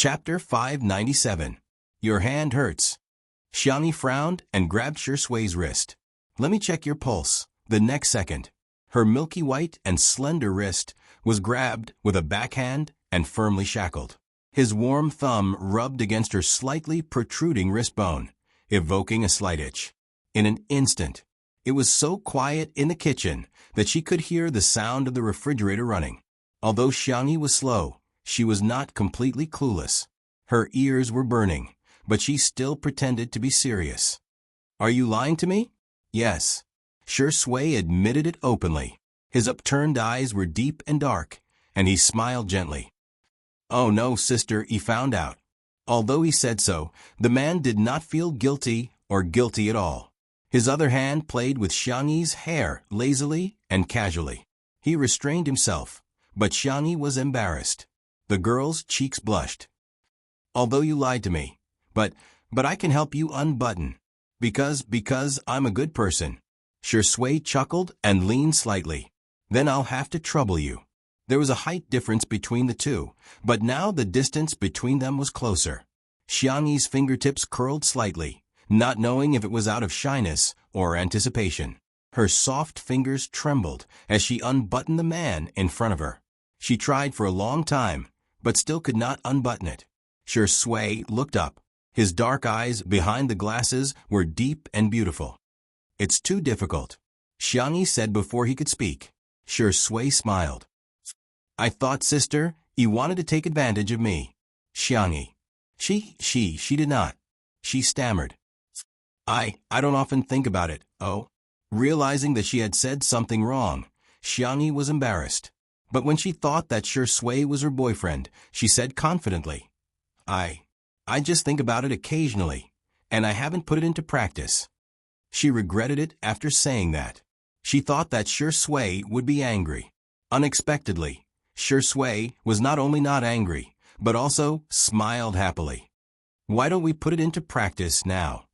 Chapter 597. Your hand hurts. Xiangyi frowned and grabbed Shui's wrist. Let me check your pulse. The next second, her milky white and slender wrist was grabbed with a backhand and firmly shackled. His warm thumb rubbed against her slightly protruding wrist bone, evoking a slight itch. In an instant, it was so quiet in the kitchen that she could hear the sound of the refrigerator running. Although Xiangyi was slow, she was not completely clueless. Her ears were burning, but she still pretended to be serious. Are you lying to me? Yes. Shui admitted it openly. His upturned eyes were deep and dark, and he smiled gently. Oh no, sister, he found out. Although he said so, the man did not feel guilty or guilty at all. His other hand played with Xiangyi's hair lazily and casually. He restrained himself, but Xiangyi was embarrassed. The girl's cheeks blushed. Although you lied to me, but I can help you unbutton. Because I'm a good person. Shui chuckled and leaned slightly. Then I'll have to trouble you. There was a height difference between the two, but now the distance between them was closer. Xiangyi's fingertips curled slightly, not knowing if it was out of shyness or anticipation. Her soft fingers trembled as she unbuttoned the man in front of her. She tried for a long time, but still could not unbutton it. Shui looked up. His dark eyes behind the glasses were deep and beautiful. It's too difficult, Xiangyi said before he could speak. Shui smiled. I thought, sister, you wanted to take advantage of me. Xiangyi. She did not. She stammered. I don't often think about it, oh. Realizing that she had said something wrong, Xiangyi was embarrassed. But when she thought that Shui was her boyfriend, she said confidently, I just think about it occasionally, and I haven't put it into practice. She regretted it after saying that. She thought that Shui would be angry. Unexpectedly, Shui was not only not angry, but also smiled happily. Why don't we put it into practice now?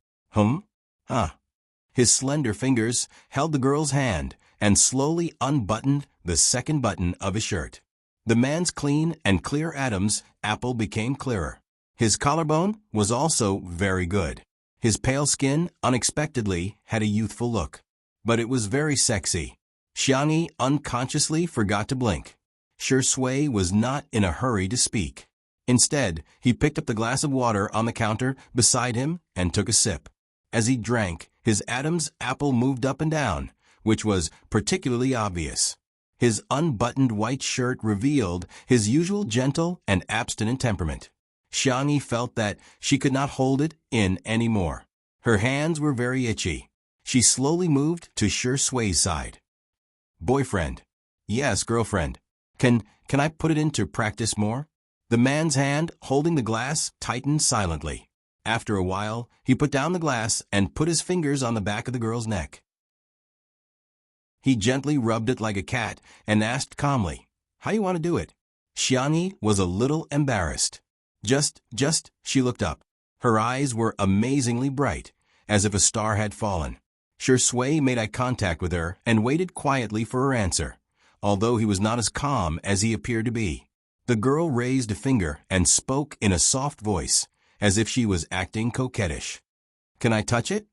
His slender fingers held the girl's hand and slowly unbuttoned the second button of his shirt. The man's clean and clear Adam's apple became clearer. His collarbone was also very good. His pale skin unexpectedly had a youthful look. But it was very sexy. Xiangyi unconsciously forgot to blink. Shui was not in a hurry to speak. Instead, he picked up the glass of water on the counter beside him and took a sip. As he drank, his Adam's apple moved up and down, which was particularly obvious. His unbuttoned white shirt revealed his usual gentle and abstinent temperament. Xiangyi felt that she could not hold it in anymore. Her hands were very itchy. She slowly moved to Shui's side. Boyfriend. Yes, girlfriend. Can I put it into practice more? The man's hand holding the glass tightened silently. After a while, he put down the glass and put his fingers on the back of the girl's neck. He gently rubbed it like a cat and asked calmly, How you want to do it? Xiangyi was a little embarrassed. Just, she looked up. Her eyes were amazingly bright, as if a star had fallen. Shui made eye contact with her and waited quietly for her answer, although he was not as calm as he appeared to be. The girl raised a finger and spoke in a soft voice, as if she was acting coquettish. Can I touch it?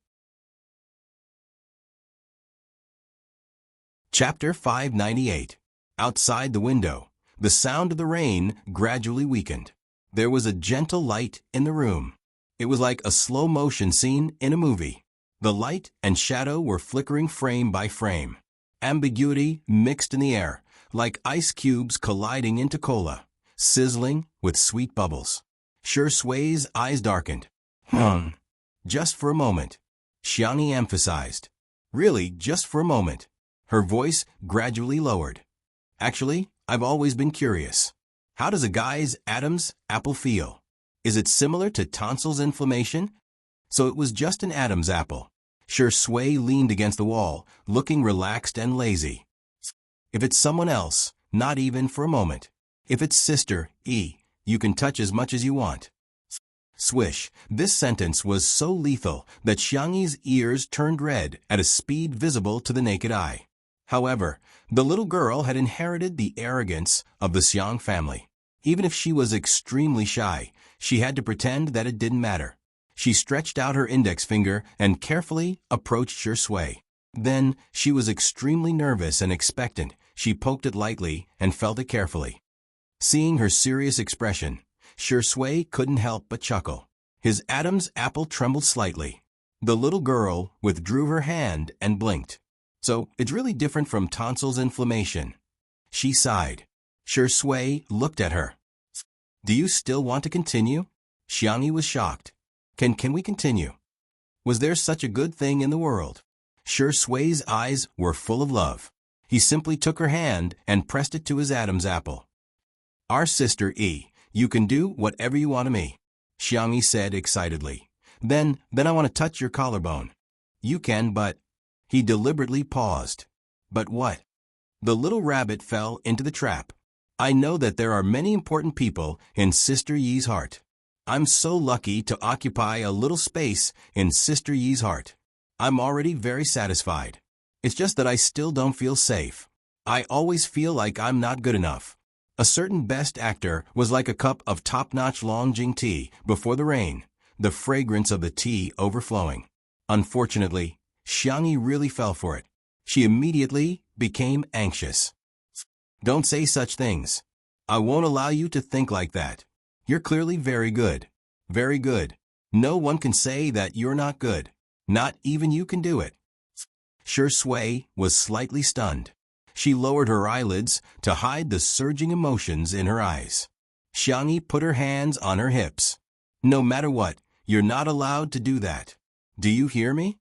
Chapter 598. Outside the window, the sound of the rain gradually weakened. There was a gentle light in the room. It was like a slow-motion scene in a movie. The light and shadow were flickering frame by frame. Ambiguity mixed in the air, like ice cubes colliding into cola, sizzling with sweet bubbles. Shui's eyes darkened. Just for a moment. Xiangyi emphasized. Really, just for a moment. Her voice gradually lowered. Actually, I've always been curious. How does a guy's Adam's apple feel? Is it similar to tonsils inflammation? So it was just an Adam's apple. Shui leaned against the wall, looking relaxed and lazy. If it's someone else, not even for a moment. If it's sister, you can touch as much as you want. Swish. This sentence was so lethal that Xiangyi's ears turned red at a speed visible to the naked eye. However, the little girl had inherited the arrogance of the Xiang family. Even if she was extremely shy, She had to pretend that it didn't matter. She stretched out her index finger and carefully approached Shui. Then, she was extremely nervous and expectant. She poked it lightly and felt it carefully. Seeing her serious expression, Shui couldn't help but chuckle. His Adam's apple trembled slightly. The little girl withdrew her hand and blinked. So, it's really different from tonsils inflammation. She sighed. Shui looked at her. Do you still want to continue? Xiangyi was shocked. Can we continue? Was there such a good thing in the world? Shui's eyes were full of love. He simply took her hand and pressed it to his Adam's apple. Our sister E, you can do whatever you want to me, Xiangyi said excitedly. Then I want to touch your collarbone. You can, but... He deliberately paused. But what? The little rabbit fell into the trap. I know that there are many important people in Sister Yi's heart. I'm so lucky to occupy a little space in Sister Yi's heart. I'm already very satisfied. It's just that I still don't feel safe. I always feel like I'm not good enough. A certain best actor was like a cup of top-notch Longjing tea before the rain, the fragrance of the tea overflowing. Unfortunately, Xiangyi really fell for it. She immediately became anxious. Don't say such things. I won't allow you to think like that. You're clearly very good. Very good. No one can say that you're not good. Not even you can do it. Shui was slightly stunned. She lowered her eyelids to hide the surging emotions in her eyes. Xiangyi put her hands on her hips. No matter what, you're not allowed to do that. Do you hear me?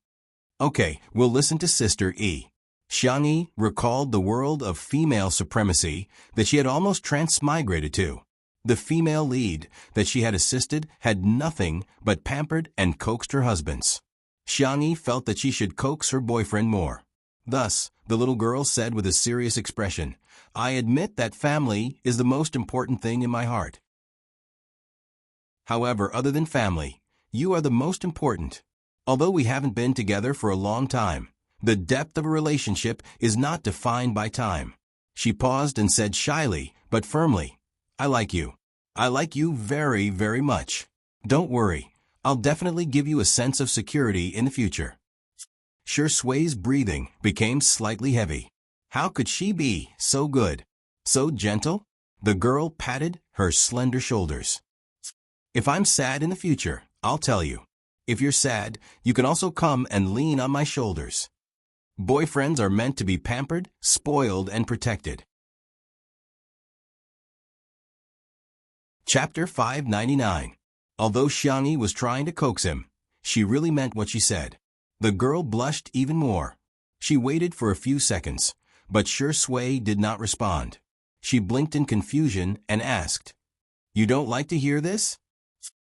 Okay, we'll listen to Sister E. Xiangyi recalled the world of female supremacy that she had almost transmigrated to. The female lead that she had assisted had nothing but pampered and coaxed her husbands. Xiangyi felt that she should coax her boyfriend more. Thus, the little girl said with a serious expression, I admit that family is the most important thing in my heart. However, other than family, you are the most important. Although we haven't been together for a long time, the depth of a relationship is not defined by time. She paused and said shyly, but firmly, I like you. I like you very, very much. Don't worry, I'll definitely give you a sense of security in the future. Shui's breathing became slightly heavy. How could she be so good, so gentle? The girl patted her slender shoulders. If I'm sad in the future, I'll tell you. If you're sad, you can also come and lean on my shoulders. Boyfriends are meant to be pampered, spoiled, and protected. Chapter 599. Although Xiangyi was trying to coax him, she really meant what she said. The girl blushed even more. She waited for a few seconds, but Shui did not respond. She blinked in confusion and asked, You don't like to hear this?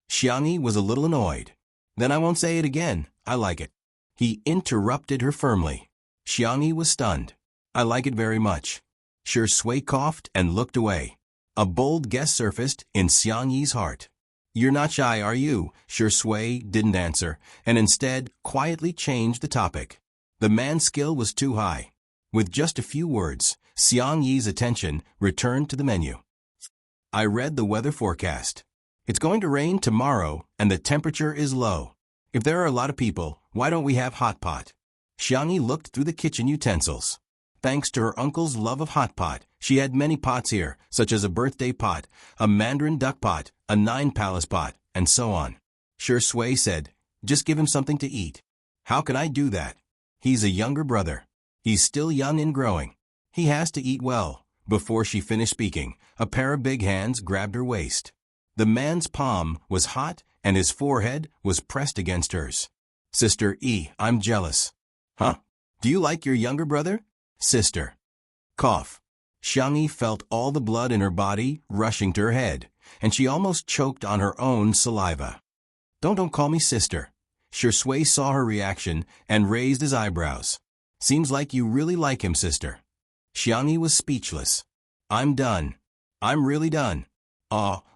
Xiangyi was a little annoyed. Then I won't say it again, I like it. He interrupted her firmly. Xiangyi was stunned. I like it very much. Shui coughed and looked away. A bold guess surfaced in Xiangyi's heart. You're not shy, are you? Shui didn't answer, and instead quietly changed the topic. The man's skill was too high. With just a few words, Xiangyi's attention returned to the menu. I read the weather forecast. It's going to rain tomorrow, and the temperature is low. If there are a lot of people, why don't we have hot pot? Xiangyi looked through the kitchen utensils. Thanks to her uncle's love of hot pot, she had many pots here, such as a birthday pot, a mandarin duck pot, a 9-palace pot, and so on. Shui said, Just give him something to eat. How can I do that? He's a younger brother. He's still young and growing. He has to eat well. Before she finished speaking, a pair of big hands grabbed her waist. The man's palm was hot and his forehead was pressed against hers. Sister E, I'm jealous. Huh? Do you like your younger brother? Sister. Cough. Xiangyi felt all the blood in her body rushing to her head, and she almost choked on her own saliva. Don't call me sister. Shui saw her reaction and raised his eyebrows. Seems like you really like him, sister. Xiangyi was speechless. I'm done. I'm really done.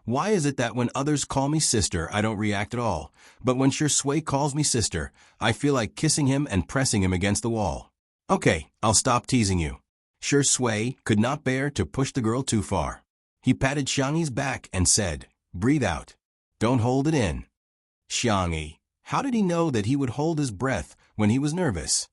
Why is it that when others call me sister, I don't react at all, but when Shui calls me sister, I feel like kissing him and pressing him against the wall? Okay, I'll stop teasing you. Shui could not bear to push the girl too far. He patted Xiangyi's back and said, Breathe out. Don't hold it in. Xiangyi, how did he know that he would hold his breath when he was nervous?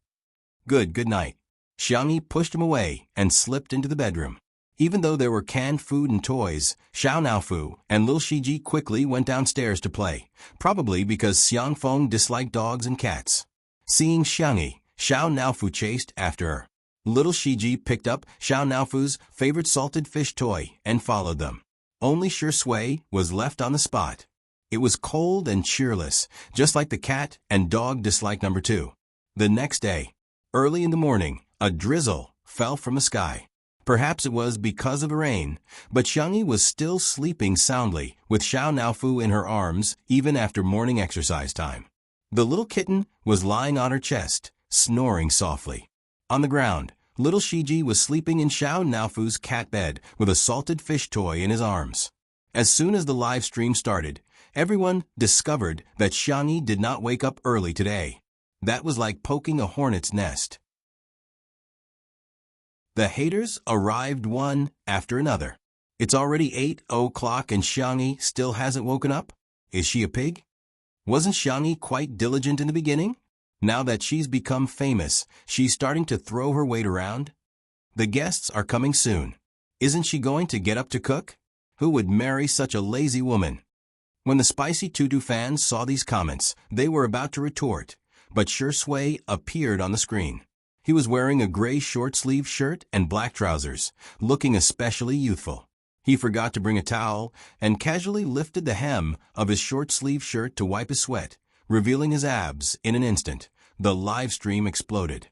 Good night. Xiangyi pushed him away and slipped into the bedroom. Even though there were canned food and toys, Xiao Naofu and Lil Shiji quickly went downstairs to play, probably because Xiang Feng disliked dogs and cats. Seeing Xiangyi, Xiao Naofu chased after her. Little Shiji picked up Xiao Naofu's favorite salted fish toy and followed them. Only Shi Sui was left on the spot. It was cold and cheerless, just like the cat and dog dislike number 2. The next day, early in the morning, a drizzle fell from the sky. Perhaps it was because of the rain, but Xiangyi was still sleeping soundly with Xiao Naofu in her arms even after morning exercise time. The little kitten was lying on her chest, snoring softly. On the ground, little Shiji was sleeping in Xiao Naofu's cat bed with a salted fish toy in his arms. As soon as the live stream started, everyone discovered that Xiangyi did not wake up early today. That was like poking a hornet's nest. The haters arrived one after another. It's already 8 o'clock and Xiangyi still hasn't woken up? Is she a pig? Wasn't Xiangyi quite diligent in the beginning? Now that she's become famous, she's starting to throw her weight around? The guests are coming soon. Isn't she going to get up to cook? Who would marry such a lazy woman? When the Spicy Tutu fans saw these comments, they were about to retort, but Shi Sui appeared on the screen. He was wearing a gray short-sleeved shirt and black trousers, looking especially youthful. He forgot to bring a towel and casually lifted the hem of his short-sleeved shirt to wipe his sweat, revealing his abs in an instant. The live stream exploded.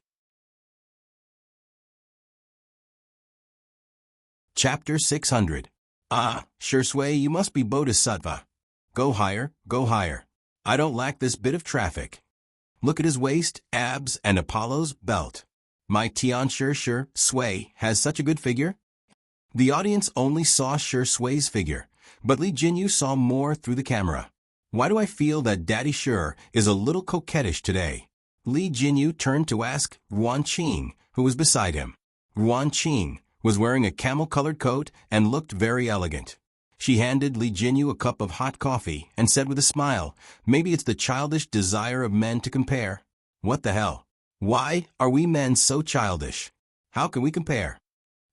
Chapter 600. Ah, Shi Sui, you must be Bodhisattva. Go higher, go higher. I don't lack this bit of traffic. Look at his waist, abs, and Apollo's belt. My Tian Shi Sui has such a good figure. The audience only saw Shi Sui's figure, but Li Jinyu saw more through the camera. Why do I feel that Daddy Shi is a little coquettish today? Li Jinyu turned to ask Ruan Qing, who was beside him. Ruan Qing was wearing a camel-colored coat and looked very elegant. She handed Li Jinyu a cup of hot coffee and said with a smile, maybe it's the childish desire of men to compare. What the hell? Why are we men so childish? How can we compare?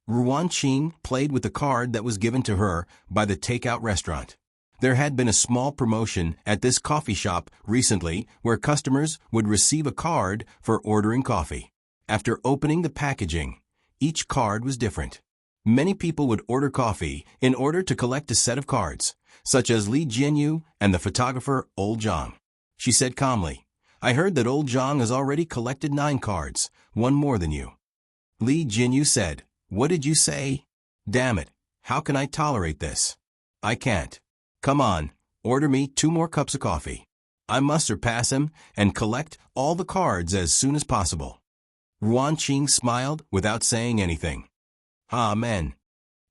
Ruan Qing played with the card that was given to her by the takeout restaurant. There had been a small promotion at this coffee shop recently where customers would receive a card for ordering coffee. After opening the packaging, each card was different. Many people would order coffee in order to collect a set of cards, such as Li Jinyu and the photographer Old Zhang. She said calmly, I heard that Old Zhang has already collected 9 cards, one more than you. Li Jinyu said, what did you say? Damn it, how can I tolerate this? I can't. Come on, order me 2 more cups of coffee. I must surpass him and collect all the cards as soon as possible. Ruan Qing smiled without saying anything. Amen.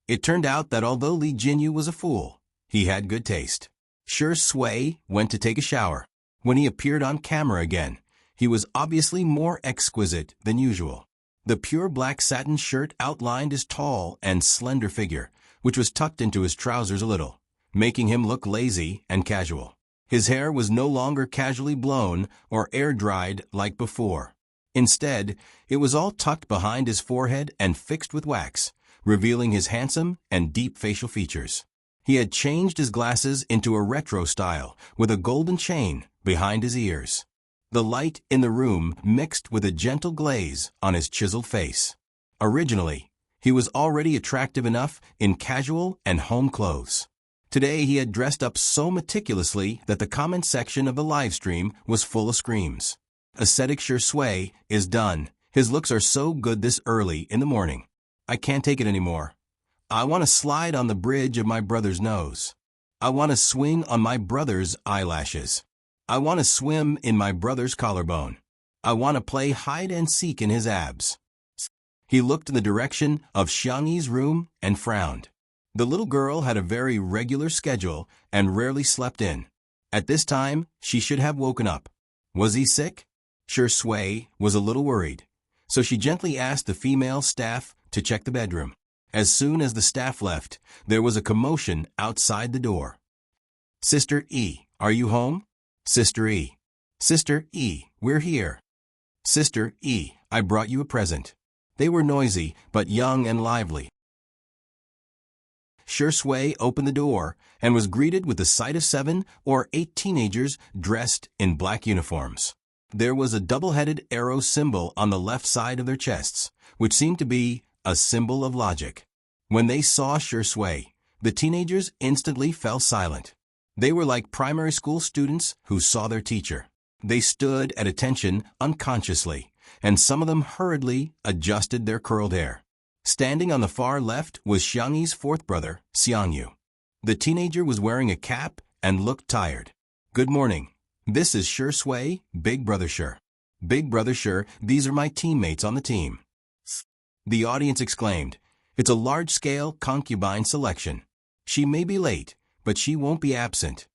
It turned out that although Li Jinyu was a fool, he had good taste. Shi Sui went to take a shower. When he appeared on camera again, he was obviously more exquisite than usual. The pure black satin shirt outlined his tall and slender figure, which was tucked into his trousers a little, making him look lazy and casual. His hair was no longer casually blown or air-dried like before. Instead, it was all tucked behind his forehead and fixed with wax, revealing his handsome and deep facial features. He had changed his glasses into a retro style with a golden chain behind his ears. The light in the room mixed with a gentle glaze on his chiseled face. Originally, he was already attractive enough in casual and home clothes. Today he had dressed up so meticulously that the comment section of the live stream was full of screams. Ascetic Shi Sui is done. His looks are so good this early in the morning. I can't take it anymore. I want to slide on the bridge of my brother's nose. I want to swing on my brother's eyelashes. I want to swim in my brother's collarbone. I want to play hide and seek in his abs. He looked in the direction of Xiangyi's room and frowned. The little girl had a very regular schedule and rarely slept in. At this time, she should have woken up. Was he sick? Shi Sui was a little worried, so she gently asked the female staff to check the bedroom. As soon as the staff left, there was a commotion outside the door. Sister E, are you home? Sister E. Sister E, we're here. Sister E, I brought you a present. They were noisy, but young and lively. Shui opened the door and was greeted with the sight of 7 or 8 teenagers dressed in black uniforms. There was a double-headed arrow symbol on the left side of their chests, which seemed to be a symbol of logic. When they saw Shui, the teenagers instantly fell silent. They were like primary school students who saw their teacher. They stood at attention unconsciously, and some of them hurriedly adjusted their curled hair. Standing on the far left was Xiangyi's fourth brother, Xiangyu. The teenager was wearing a cap and looked tired. Good morning. This is Shui, Big Brother Shi. Big Brother Shi, these are my teammates on the team. The audience exclaimed, it's a large-scale concubine selection. She may be late, but she won't be absent.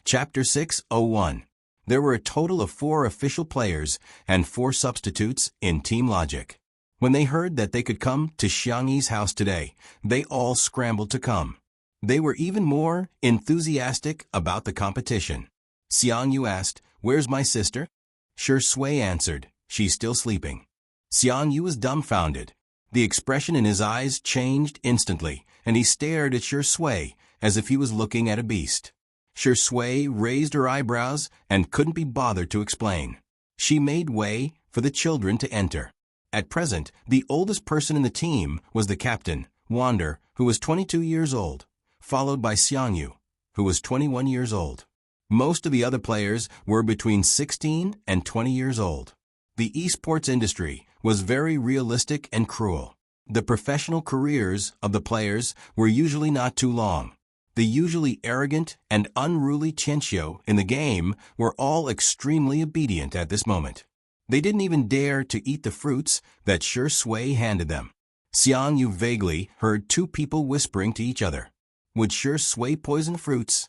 Chapter 6:01. There were a total of 4 official players and 4 substitutes in Team Logic. When they heard that they could come to Xiangyi's house today, they all scrambled to come. They were even more enthusiastic about the competition. Xiangyu asked, where's my sister? Shui answered, she's still sleeping. Xiangyu was dumbfounded. The expression in his eyes changed instantly, and he stared at Shui as if he was looking at a beast. Shui raised her eyebrows and couldn't be bothered to explain. She made way for the children to enter. At present, the oldest person in the team was the captain, Wander, who was 22 years old, followed by Xiangyu, who was 21 years old. Most of the other players were between 16 and 20 years old. The esports industry was very realistic and cruel. The professional careers of the players were usually not too long. The usually arrogant and unruly Qianxiu in the game were all extremely obedient at this moment. They didn't even dare to eat the fruits that Shui handed them. Xiangyu vaguely heard 2 people whispering to each other. Would Shui poison fruits?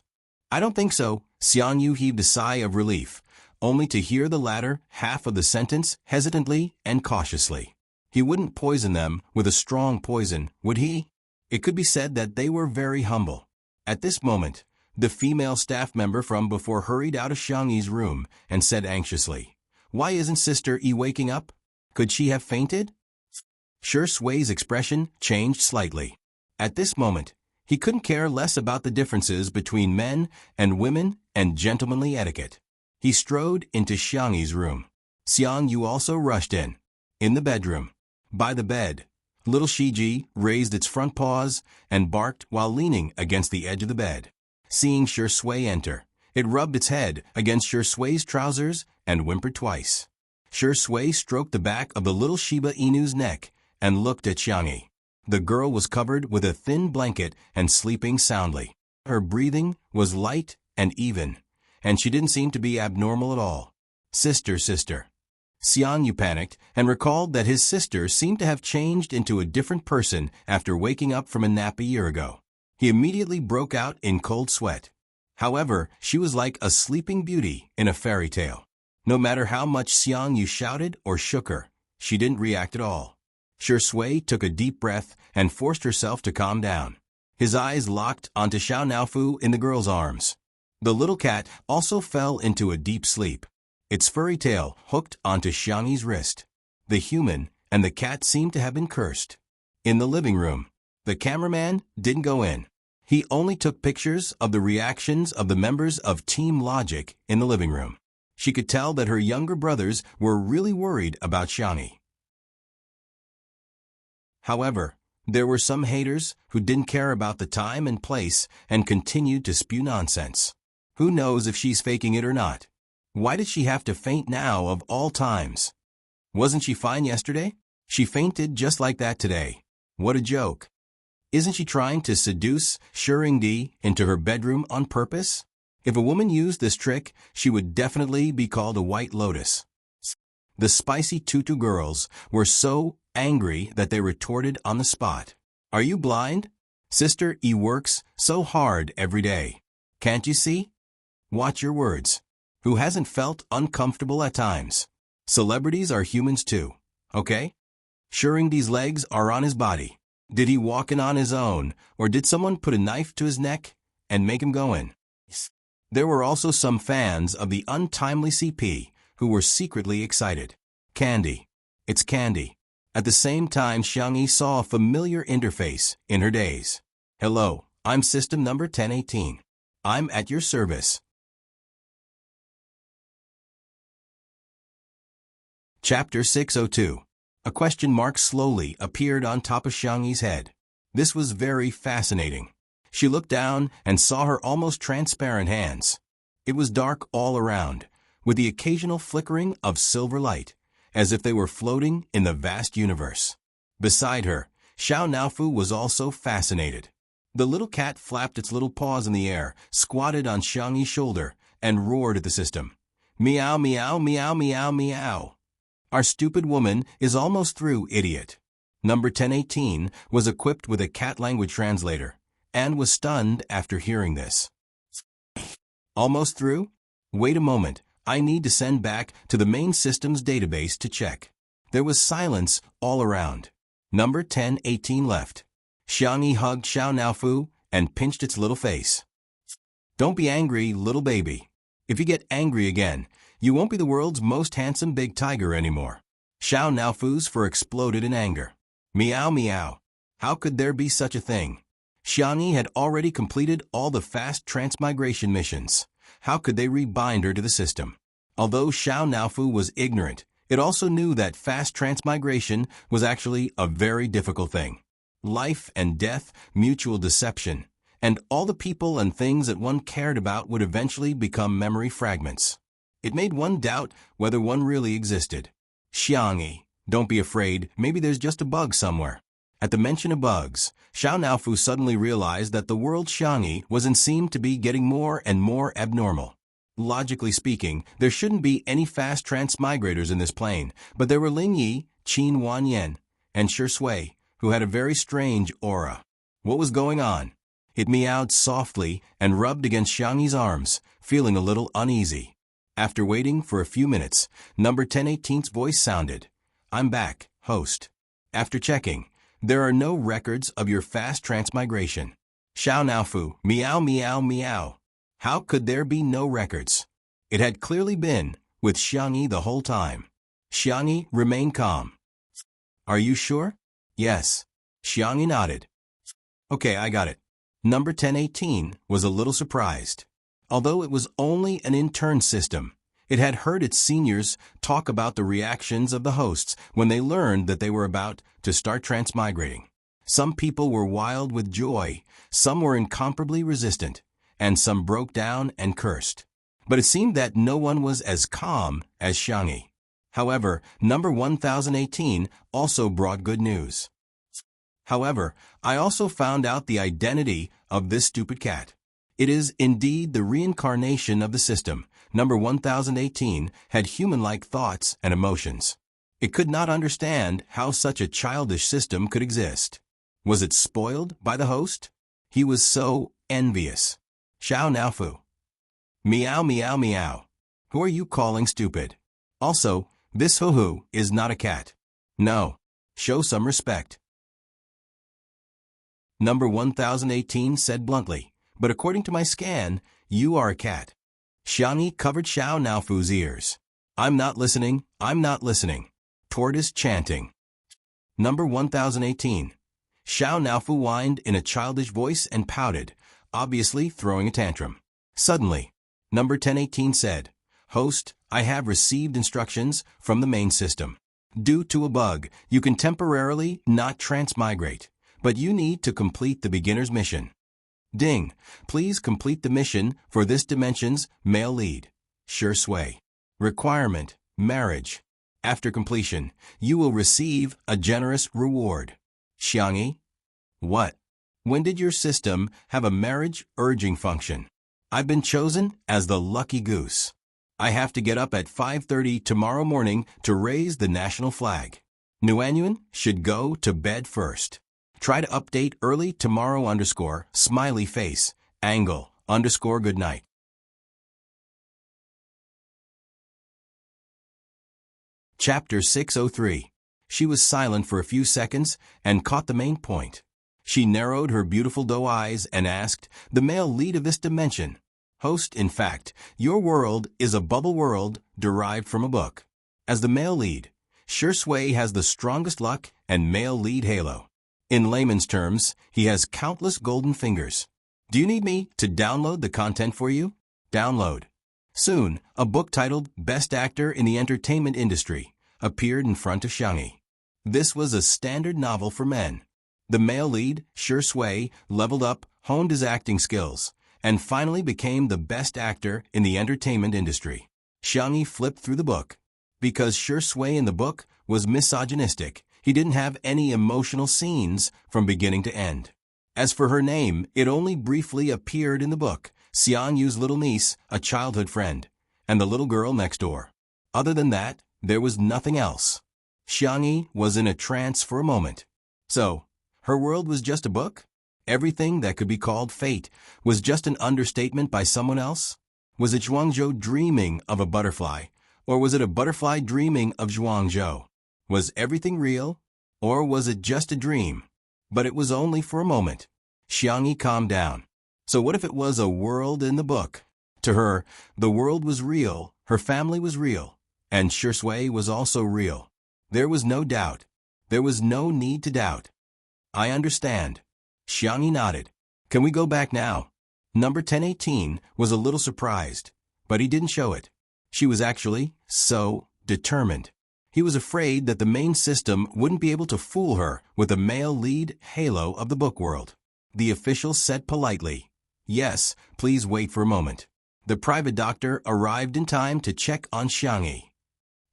I don't think so. Xiangyu heaved a sigh of relief, only to hear the latter half of the sentence hesitantly and cautiously. He wouldn't poison them with a strong poison, would he? It could be said that they were very humble. At this moment, the female staff member from before hurried out of Xiangyi's room and said anxiously, why isn't Sister E waking up? Could she have fainted? Shui's expression changed slightly. At this moment, he couldn't care less about the differences between men and women and gentlemanly etiquette. He strode into Xiangyi's room. Xiangyu also rushed in. In the bedroom, by the bed, little Shiji raised its front paws and barked while leaning against the edge of the bed. Seeing Shui enter, it rubbed its head against Shui's trousers and whimpered twice. Shui stroked the back of the little Shiba Inu's neck and looked at Xiangyi. The girl was covered with a thin blanket and sleeping soundly. Her breathing was light and even, and she didn't seem to be abnormal at all. Sister. Xiangyu panicked and recalled that his sister seemed to have changed into a different person after waking up from a nap a year ago. He immediately broke out in cold sweat. However, she was like a sleeping beauty in a fairy tale. No matter how much Xiangyu shouted or shook her, she didn't react at all. Shui took a deep breath and forced herself to calm down. His eyes locked onto Xiao Naofu in the girl's arms. The little cat also fell into a deep sleep, its furry tail hooked onto Xiangyi's wrist. The human and the cat seemed to have been cursed. In the living room, the cameraman didn't go in. He only took pictures of the reactions of the members of Team Logic in the living room. She could tell that her younger brothers were really worried about Xiangyi. However, there were some haters who didn't care about the time and place and continued to spew nonsense. Who knows if she's faking it or not? Why did she have to faint now of all times? Wasn't she fine yesterday? She fainted just like that today. What a joke. Isn't she trying to seduce Shurindi into her bedroom on purpose? If a woman used this trick, she would definitely be called a white lotus. The spicy tutu girls were so angry that they retorted on the spot. Are you blind? Sister E works so hard every day. Can't you see? Watch your words. Who hasn't felt uncomfortable at times? Celebrities are humans too, okay? Shuringdi's legs are on his body. Did he walk in on his own, or did someone put a knife to his neck and make him go in? There were also some fans of the untimely CP who were secretly excited. Candy. It's Candy. At the same time, Xiangyi saw a familiar interface in her days. Hello, I'm system number 1018. I'm at your service. Chapter 602. A question mark slowly appeared on top of Xiangyi's head. This was very fascinating. She looked down and saw her almost transparent hands. It was dark all around, with the occasional flickering of silver light, as if they were floating in the vast universe. Beside her, Xiao Naofu was also fascinated. The little cat flapped its little paws in the air, squatted on Xiangyi's shoulder, and roared at the system. Meow, meow, meow, meow, meow. Our stupid woman is almost through, idiot. Number 1018 was equipped with a cat language translator, and was stunned after hearing this. Almost through? Wait a moment, I need to send back to the main system's database to check. There was silence all around. Number 1018 left. Xiangyi hugged Xiao Naofu and pinched its little face. Don't be angry, little baby. If you get angry again, you won't be the world's most handsome big tiger anymore. Xiao Naofu's fur exploded in anger. Meow meow. How could there be such a thing? Xiangyi had already completed all the fast transmigration missions. How could they rebind her to the system? Although Xiao Naofu was ignorant, it also knew that fast transmigration was actually a very difficult thing. Life and death, mutual deception, and all the people and things that one cared about would eventually become memory fragments. It made one doubt whether one really existed. Xiangyi, don't be afraid, maybe there's just a bug somewhere. At the mention of bugs, Xiao Naofu suddenly realized that the world Xiangyi was in seemed to be getting more and more abnormal. Logically speaking, there shouldn't be any fast transmigrators in this plane, but there were Ling Yi, Qin Wanyan, and Shi Sui, who had a very strange aura. What was going on? It meowed softly and rubbed against Xiangyi's arms, feeling a little uneasy. After waiting for a few minutes, number 1018's voice sounded. I'm back, host. After checking, there are no records of your fast transmigration. Xiao Naofu, meow meow meow. How could there be no records? It had clearly been with Xiangyi the whole time. Xiangyi remained calm. Are you sure? Yes. Xiangyi nodded. Okay, I got it. Number 1018 was a little surprised. Although it was only an intern system, it had heard its seniors talk about the reactions of the hosts when they learned that they were about to start transmigrating. Some people were wild with joy, some were incomparably resistant, and some broke down and cursed. But it seemed that no one was as calm as Xiangyi. However, number 1018 also brought good news. However, I also found out the identity of this stupid cat. It is indeed the reincarnation of the system. Number 1018 had human-like thoughts and emotions. It could not understand how such a childish system could exist. Was it spoiled by the host? He was so envious. Xiao Naofu. Meow meow meow. Who are you calling stupid? Also, this hoo-hoo is not a cat. No. Show some respect. Number 1018 said bluntly, but according to my scan, you are a cat. Xiangyi covered Xiao Naofu's ears. I'm not listening, I'm not listening. Tortoise chanting. Number 1018. Xiao Naofu whined in a childish voice and pouted, obviously throwing a tantrum. Suddenly, number 1018 said, Host, I have received instructions from the main system. Due to a bug, you can temporarily not transmigrate, but you need to complete the beginner's mission. Ding, please complete the mission for this dimension's male lead. Shi Sui. Requirement, marriage. After completion, you will receive a generous reward. Xiangyi? What? When did your system have a marriage urging function? I've been chosen as the lucky goose. I have to get up at 5:30 tomorrow morning to raise the national flag. Nuanyuan should go to bed first. Try to update early tomorrow _ smiley face, angle _ good night. Chapter 603. She was silent for a few seconds and caught the main point. She narrowed her beautiful doe eyes and asked, the male lead of this dimension. Host, in fact, your world is a bubble world derived from a book. As the male lead, Shui has the strongest luck and male lead halo. In layman's terms, he has countless golden fingers. Do you need me to download the content for you? Download. Soon, a book titled Best Actor in the Entertainment Industry appeared in front of Xiangyi. This was a standard novel for men. The male lead, Shui, leveled up, honed his acting skills, and finally became the best actor in the entertainment industry. Xiangyi flipped through the book. Because Shui in the book was misogynistic, he didn't have any emotional scenes from beginning to end. As for her name, it only briefly appeared in the book, Xiang Yu's little niece, a childhood friend, and the little girl next door. Other than that, there was nothing else. Xiangyi was in a trance for a moment. So, her world was just a book? Everything that could be called fate was just an understatement by someone else? Was it Zhuangzhou dreaming of a butterfly, or was it a butterfly dreaming of Zhuangzhou? Was everything real, or was it just a dream? But it was only for a moment. Xiangyi calmed down. So what if it was a world in the book? To her, the world was real, her family was real, and Shui was also real. There was no doubt. There was no need to doubt. I understand. Xiangyi nodded. Can we go back now? Number 1018 was a little surprised, but he didn't show it. She was actually so determined. He was afraid that the main system wouldn't be able to fool her with the male lead halo of the book world. The official said politely, yes, please wait for a moment. The private doctor arrived in time to check on Xiangyi.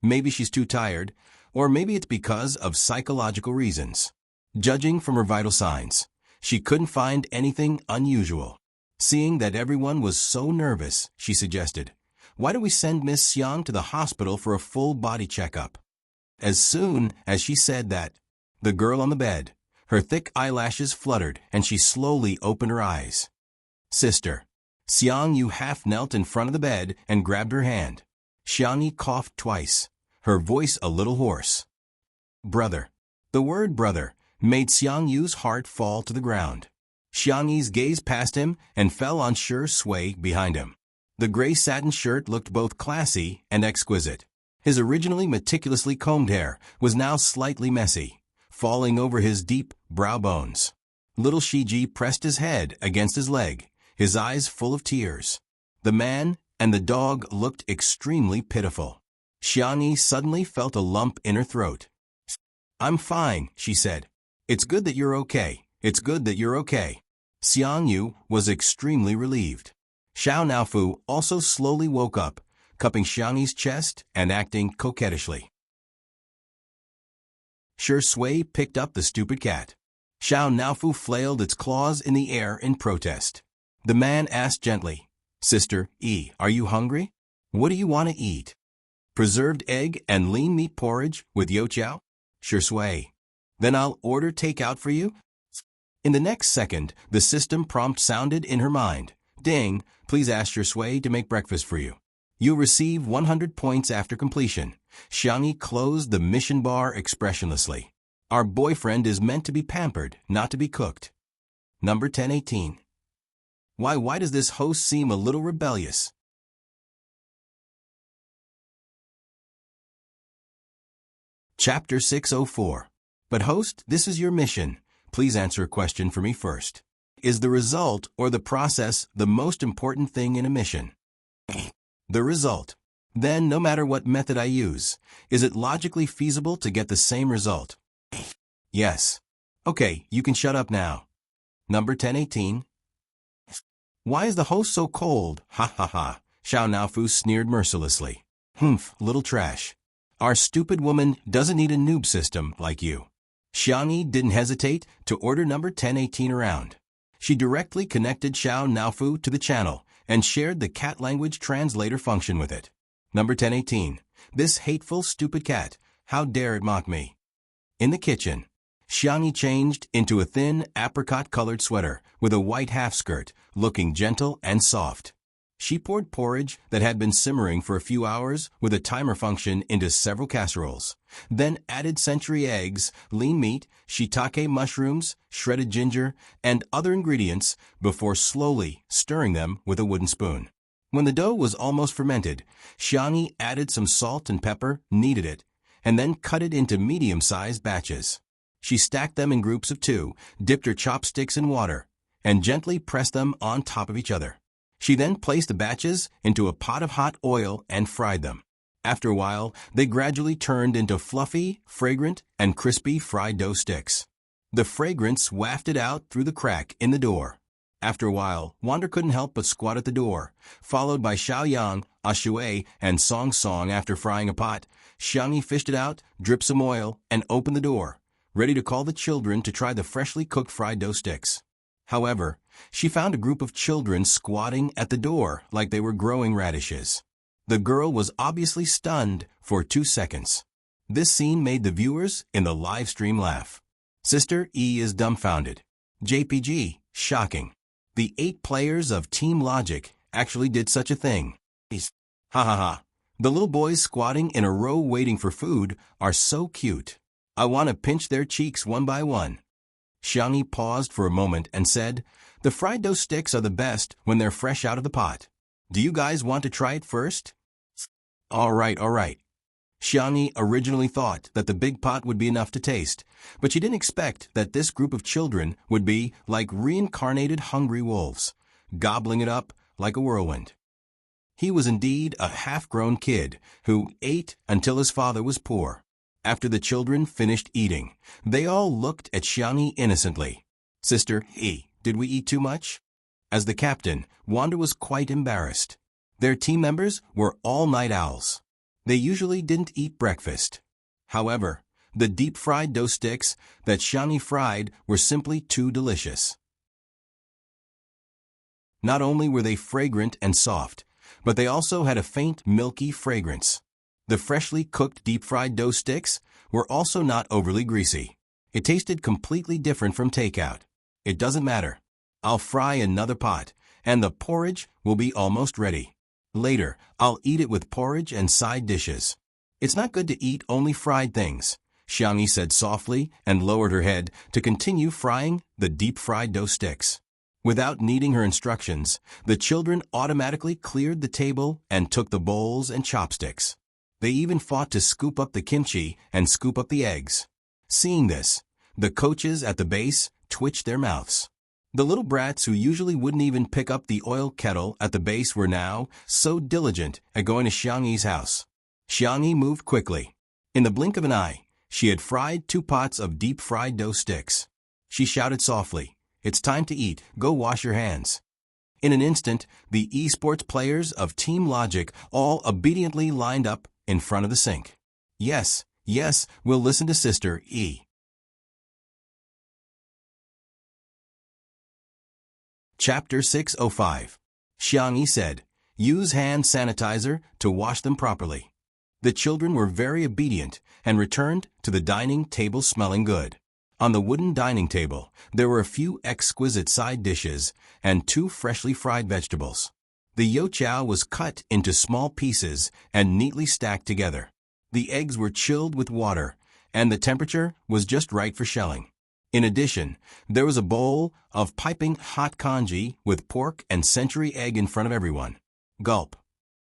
Maybe she's too tired, or maybe it's because of psychological reasons. Judging from her vital signs, she couldn't find anything unusual. Seeing that everyone was so nervous, she suggested, why don't we send Miss Xiang to the hospital for a full body checkup? As soon as she said that, the girl on the bed, her thick eyelashes fluttered and she slowly opened her eyes. Sister. Xiang Yu half knelt in front of the bed and grabbed her hand. Xiangyi coughed twice, her voice a little hoarse. Brother. The word brother made Xiang Yu's heart fall to the ground. Xiangyi's gaze passed him and fell on Shui behind him. The gray satin shirt looked both classy and exquisite. His originally meticulously combed hair was now slightly messy, falling over his deep brow bones. Little Shiji pressed his head against his leg, his eyes full of tears. The man and the dog looked extremely pitiful. Xiangyi suddenly felt a lump in her throat. I'm fine, she said. It's good that you're okay. It's good that you're okay. Xiang Yu was extremely relieved. Xiao Naofu also slowly woke up, cupping Xiangyi's chest and acting coquettishly. Shui picked up the stupid cat. Xiao Naofu flailed its claws in the air in protest. The man asked gently, Sister E, are you hungry? What do you want to eat? Preserved egg and lean meat porridge with youtiao? Shui. Then I'll order takeout for you? In the next second, the system prompt sounded in her mind. Ding, please ask Shui to make breakfast for you. You'll receive 100 points after completion. Xiangyi closed the mission bar expressionlessly. Our boyfriend is meant to be pampered, not to be cooked. Number 1018. Why does this host seem a little rebellious? Chapter 604. But host, this is your mission. Please answer a question for me first. Is the result or the process the most important thing in a mission? The result. Then, no matter what method I use, is it logically feasible to get the same result? Yes. Okay, you can shut up now. Number 1018. Why is the host so cold? Ha ha ha. Xiao Naofu sneered mercilessly. Humph, little trash. Our stupid woman doesn't need a noob system like you. Xiangyi didn't hesitate to order number 1018 around. She directly connected Xiao Naofu to the channel and shared the cat language translator function with it. Number 1018. This hateful, stupid cat, how dare it mock me? In the kitchen, Xiangyi changed into a thin, apricot-colored sweater with a white half-skirt, looking gentle and soft. She poured porridge that had been simmering for a few hours with a timer function into several casseroles, then added century eggs, lean meat, shiitake mushrooms, shredded ginger, and other ingredients before slowly stirring them with a wooden spoon. When the dough was almost fermented, Xiangyi added some salt and pepper, kneaded it, and then cut it into medium-sized batches. She stacked them in groups of 2, dipped her chopsticks in water, and gently pressed them on top of each other. She then placed the batches into a pot of hot oil and fried them. After a while, they gradually turned into fluffy, fragrant, and crispy fried dough sticks. The fragrance wafted out through the crack in the door. After a while, Wander couldn't help but squat at the door, followed by Xiaoyang, Ashui, and Song Song. After frying a pot, Xiangyi fished it out, dripped some oil, and opened the door, ready to call the children to try the freshly cooked fried dough sticks. However, she found a group of children squatting at the door like they were growing radishes. The girl was obviously stunned for 2 seconds. This scene made the viewers in the live stream laugh. Sister E is dumbfounded. JPG, shocking. The 8 players of Team Logic actually did such a thing. Ha ha ha. The little boys squatting in a row waiting for food are so cute. I want to pinch their cheeks one by one. Xiangyi paused for a moment and said, "The fried dough sticks are the best when they're fresh out of the pot. Do you guys want to try it first?" All right. Xiangyi originally thought that the big pot would be enough to taste, but she didn't expect that this group of children would be like reincarnated hungry wolves, gobbling it up like a whirlwind. He was indeed a half-grown kid who ate until his father was poor. After the children finished eating, they all looked at Xiangyi innocently. "Sister E, did we eat too much?" As the captain, Wander was quite embarrassed. Their team members were all night owls. They usually didn't eat breakfast. However, the deep-fried dough sticks that Xiangyi fried were simply too delicious. Not only were they fragrant and soft, but they also had a faint, milky fragrance. The freshly cooked deep-fried dough sticks were also not overly greasy. It tasted completely different from takeout. It doesn't matter. I'll fry another pot, and the porridge will be almost ready. Later, I'll eat it with porridge and side dishes. It's not good to eat only fried things, Xiangyi said softly and lowered her head to continue frying the deep-fried dough sticks. Without needing her instructions, the children automatically cleared the table and took the bowls and chopsticks. They even fought to scoop up the kimchi and scoop up the eggs. Seeing this, the coaches at the base twitched their mouths. The little brats who usually wouldn't even pick up the oil kettle at the base were now so diligent at going to Xiangyi's house. Xiangyi moved quickly. In the blink of an eye, she had fried 2 pots of deep-fried dough sticks. She shouted softly, "It's time to eat. Go wash your hands." In an instant, the esports players of Team Logic all obediently lined up in front of the sink. Yes, we'll listen to Sister E. Chapter 605. Xiangyi said, "Use hand sanitizer to wash them properly." The children were very obedient and returned to the dining table smelling good. On the wooden dining table, there were a few exquisite side dishes and 2 freshly fried vegetables. The youtiao was cut into small pieces and neatly stacked together. The eggs were chilled with water, and the temperature was just right for shelling. In addition, there was a bowl of piping hot congee with pork and century egg in front of everyone. Gulp.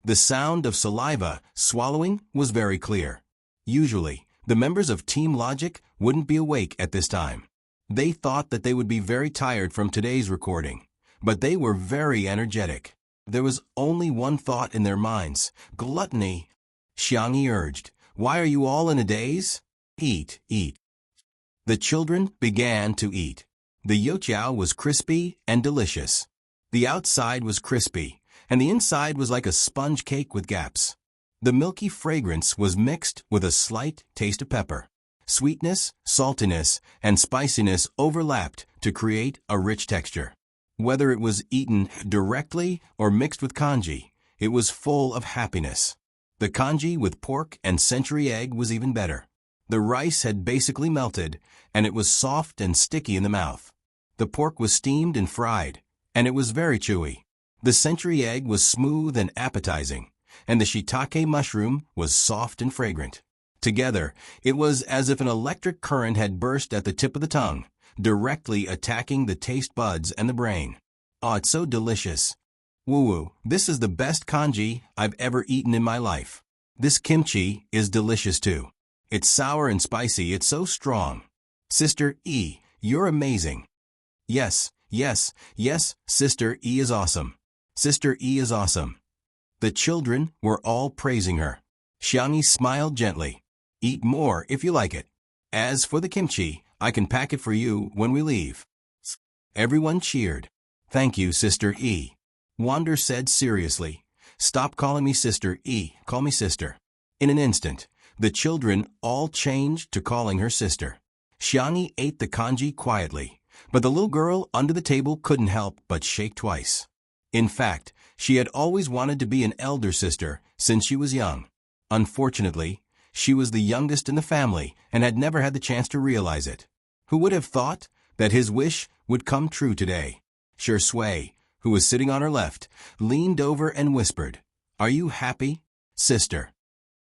The sound of saliva swallowing was very clear. Usually, the members of Team Logic wouldn't be awake at this time. They thought that they would be very tired from today's recording, but they were very energetic. There was only one thought in their minds: gluttony. Xiangyi urged, "Why are you all in a daze? Eat." The children began to eat. The youtiao was crispy and delicious. The outside was crispy, and the inside was like a sponge cake with gaps. The milky fragrance was mixed with a slight taste of pepper. Sweetness, saltiness, and spiciness overlapped to create a rich texture. Whether it was eaten directly or mixed with congee, it was full of happiness. The congee with pork and century egg was even better. The rice had basically melted, and it was soft and sticky in the mouth. The pork was steamed and fried, and it was very chewy. The century egg was smooth and appetizing, and the shiitake mushroom was soft and fragrant. Together, it was as if an electric current had burst at the tip of the tongue, directly attacking the taste buds and the brain. Oh, it's so delicious. Woo-woo, this is the best congee I've ever eaten in my life. This kimchi is delicious too. It's sour and spicy, it's so strong. Sister E, you're amazing. Yes, yes, yes, Sister E is awesome. Sister E is awesome. The children were all praising her. Xiangyi smiled gently. Eat more if you like it. As for the kimchi, I can pack it for you when we leave. Everyone cheered. Thank you, Sister E. Wander said seriously. Stop calling me Sister E, call me sister. In an instant, the children all changed to calling her sister. Xiangyi ate the congee quietly, but the little girl under the table couldn't help but shake twice. In fact, she had always wanted to be an elder sister since she was young. Unfortunately, she was the youngest in the family and had never had the chance to realize it. Who would have thought that his wish would come true today? Shui, who was sitting on her left, leaned over and whispered, "Are you happy, sister?"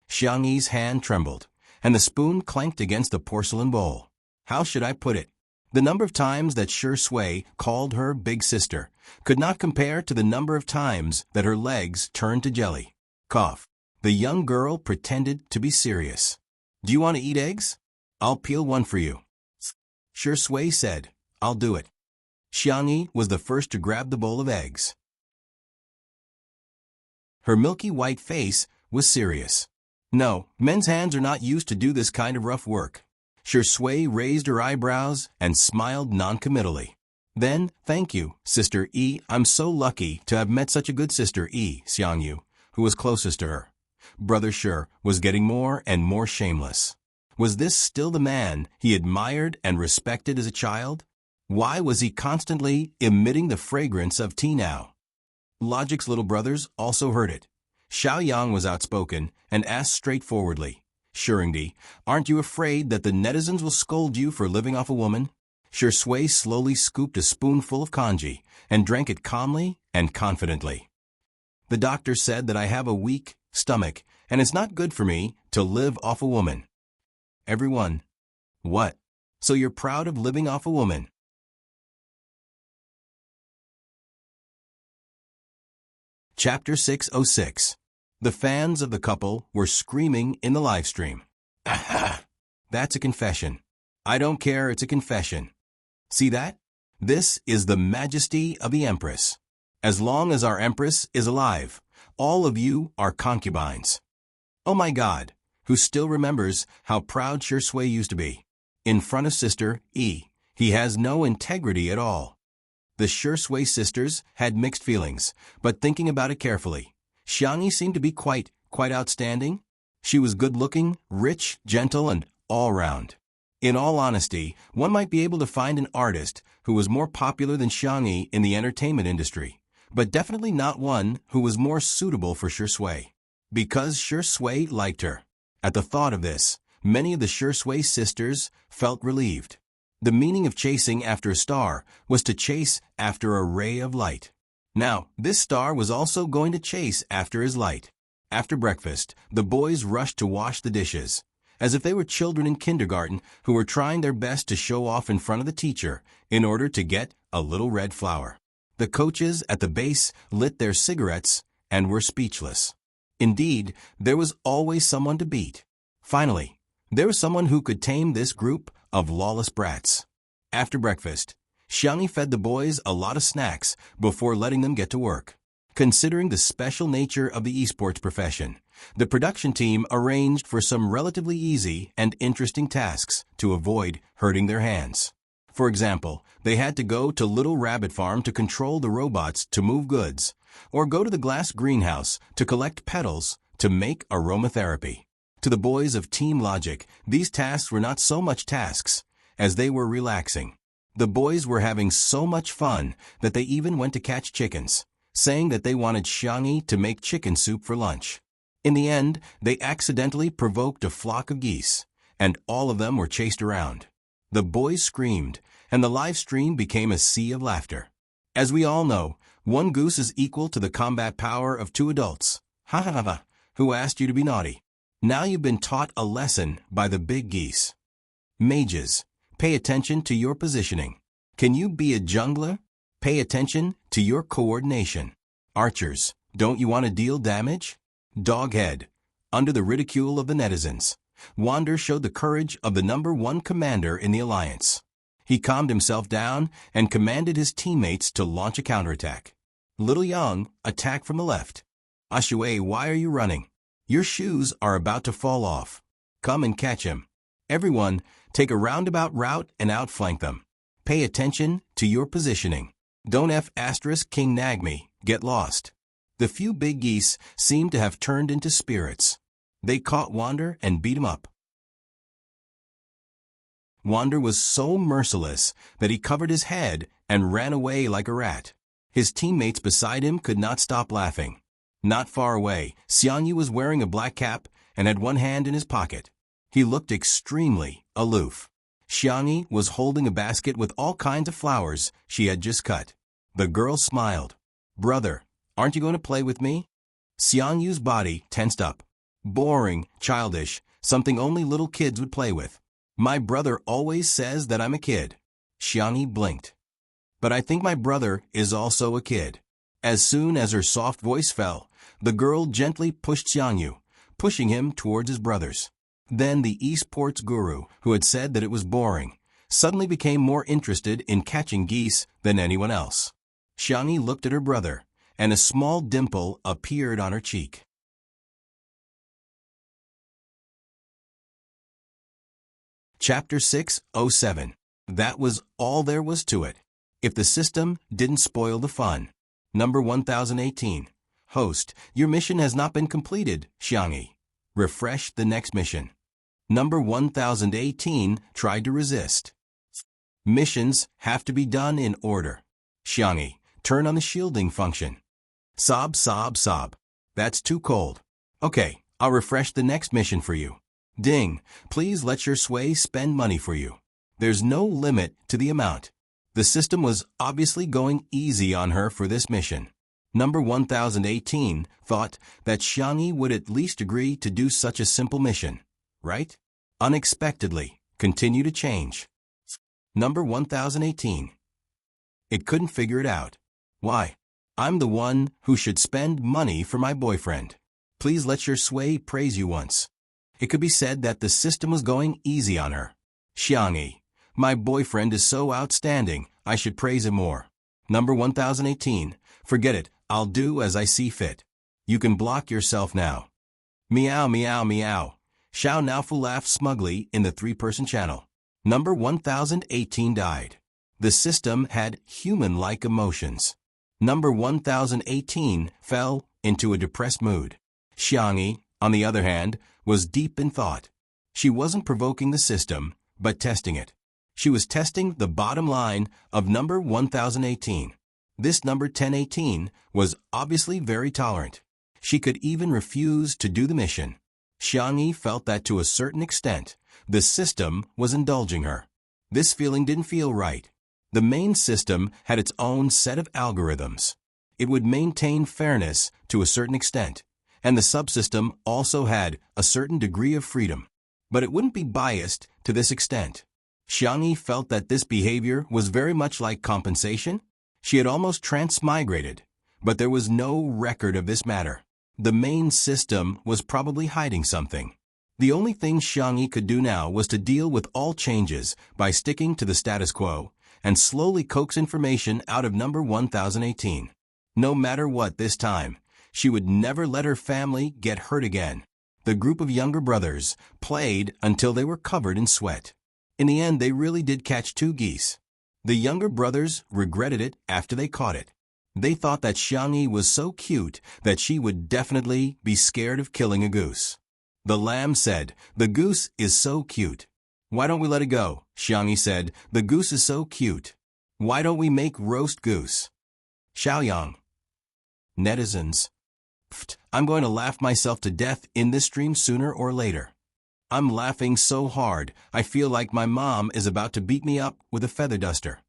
Xiangyi's hand trembled, and the spoon clanked against the porcelain bowl. How should I put it? The number of times that Shui called her big sister could not compare to the number of times that her legs turned to jelly. Cough. The young girl pretended to be serious. Do you want to eat eggs? I'll peel one for you. Shui said, I'll do it. Xiangyi was the first to grab the bowl of eggs. Her milky white face was serious. No, men's hands are not used to do this kind of rough work. Shui raised her eyebrows and smiled noncommittally. Then, thank you, Sister E. I'm so lucky to have met such a good Sister E, Xiangyu, who was closest to her. Brother Shi was getting more and more shameless. Was this still the man he admired and respected as a child? Why was he constantly emitting the fragrance of tea now? Logic's little brothers also heard it. Xiaoyang was outspoken and asked straightforwardly, Shuringdi, aren't you afraid that the netizens will scold you for living off a woman? Shui slowly scooped a spoonful of congee and drank it calmly and confidently. The doctor said that I have a weak stomach and it's not good for me to live off a woman. Everyone. What? So you're proud of living off a woman? Chapter 606. The fans of the couple were screaming in the live stream. That's a confession. I don't care, it's a confession. See that? This is the majesty of the Empress. As long as our Empress is alive, all of you are concubines. Oh my God, who still remembers how proud Shui used to be? In front of Sister E, he has no integrity at all. The Shui sisters had mixed feelings, but thinking about it carefully, Xiangyi seemed to be quite outstanding. She was good-looking, rich, gentle, and all-round. In all honesty, one might be able to find an artist who was more popular than Xiangyi in the entertainment industry, but definitely not one who was more suitable for Shui. Because Shui liked her. At the thought of this, many of the Shui sisters felt relieved. The meaning of chasing after a star was to chase after a ray of light. Now, this star was also going to chase after his light. After breakfast, the boys rushed to wash the dishes, as if they were children in kindergarten who were trying their best to show off in front of the teacher in order to get a little red flower. The coaches at the base lit their cigarettes and were speechless. Indeed, there was always someone to beat. Finally, there was someone who could tame this group of lawless brats. After breakfast, Xiangyi fed the boys a lot of snacks before letting them get to work. Considering the special nature of the esports profession, the production team arranged for some relatively easy and interesting tasks to avoid hurting their hands. For example, they had to go to Little Rabbit Farm to control the robots to move goods, or go to the glass greenhouse to collect petals to make aromatherapy. To the boys of Team Logic, these tasks were not so much tasks as they were relaxing. The boys were having so much fun that they even went to catch chickens, saying that they wanted Xiangyi to make chicken soup for lunch. In the end, they accidentally provoked a flock of geese, and all of them were chased around. The boys screamed, and the live stream became a sea of laughter. As we all know, one goose is equal to the combat power of 2 adults. Ha ha ha ha. Who asked you to be naughty? Now you've been taught a lesson by the big geese. Mages, pay attention to your positioning. Can you be a jungler? Pay attention to your coordination. Archers, don't you want to deal damage? Doghead, under the ridicule of the netizens, Wander showed the courage of the #1 commander in the alliance. He calmed himself down and commanded his teammates to launch a counterattack. Little Young, attack from the left. Ashue, why are you running? Your shoes are about to fall off. Come and catch him. Everyone, take a roundabout route and outflank them. Pay attention to your positioning. Don't King nag me, get lost. The few big geese seemed to have turned into spirits. They caught Wander and beat him up. Wander was so merciless that he covered his head and ran away like a rat. His teammates beside him could not stop laughing. Not far away, Xiangyu was wearing a black cap and had one hand in his pocket. He looked extremely aloof. Xiangyu was holding a basket with all kinds of flowers she had just cut. The girl smiled. Brother, aren't you going to play with me? Xiangyu's body tensed up. Boring, childish, something only little kids would play with. My brother always says that I'm a kid. Xiangyu blinked. But I think my brother is also a kid. As soon as her soft voice fell, the girl gently pushed Xiangyu, pushing him towards his brothers. Then the esports guru, who had said that it was boring, suddenly became more interested in catching geese than anyone else. Xiangyu looked at her brother, and a small dimple appeared on her cheek. Chapter 607. That was all there was to it. If the system didn't spoil the fun. Number 1018. Host, your mission has not been completed, Xiangyu. Refresh the next mission. Number 1018 tried to resist. Missions have to be done in order. Xiangyu, turn on the shielding function. Sob, sob, sob. That's too cold. Okay, I'll refresh the next mission for you. Ding, please let your sway spend money for you. There's no limit to the amount. The system was obviously going easy on her for this mission. Number 1018 thought that Xiangyu would at least agree to do such a simple mission, right? Unexpectedly, continue to change. Number 1018. It couldn't figure it out. Why? I'm the one who should spend money for my boyfriend. Please let your sway praise you once. It could be said that the system was going easy on her. Xiangyu, my boyfriend is so outstanding, I should praise him more. Number 1018, forget it, I'll do as I see fit. You can block yourself now. Meow meow meow. Xiao Naofu laughed smugly in the 3-person channel. Number 1018 died. The system had human-like emotions. Number 1018 fell into a depressed mood. Xiangyu, on the other hand, was deep in thought. She wasn't provoking the system, but testing it. She was testing the bottom line of number 1018. This number 1018 was obviously very tolerant. She could even refuse to do the mission. Xiangyu felt that to a certain extent, the system was indulging her. This feeling didn't feel right. The main system had its own set of algorithms. It would maintain fairness to a certain extent, and the subsystem also had a certain degree of freedom. But it wouldn't be biased to this extent. Xiangyu felt that this behavior was very much like compensation. She had almost transmigrated, but there was no record of this matter. The main system was probably hiding something. The only thing Xiangyu could do now was to deal with all changes by sticking to the status quo and slowly coax information out of number 1018. No matter what this time, she would never let her family get hurt again. The group of younger brothers played until they were covered in sweat. In the end, they really did catch 2 geese. The younger brothers regretted it after they caught it. They thought that Xiangyu was so cute that she would definitely be scared of killing a goose. The lamb said, "The goose is so cute." "Why don't we let it go?" Xiangyu said, "The goose is so cute. Why don't we make roast goose?" Xiaoyang. Netizens. Pfft, I'm going to laugh myself to death in this stream sooner or later. I'm laughing so hard, I feel like my mom is about to beat me up with a feather duster.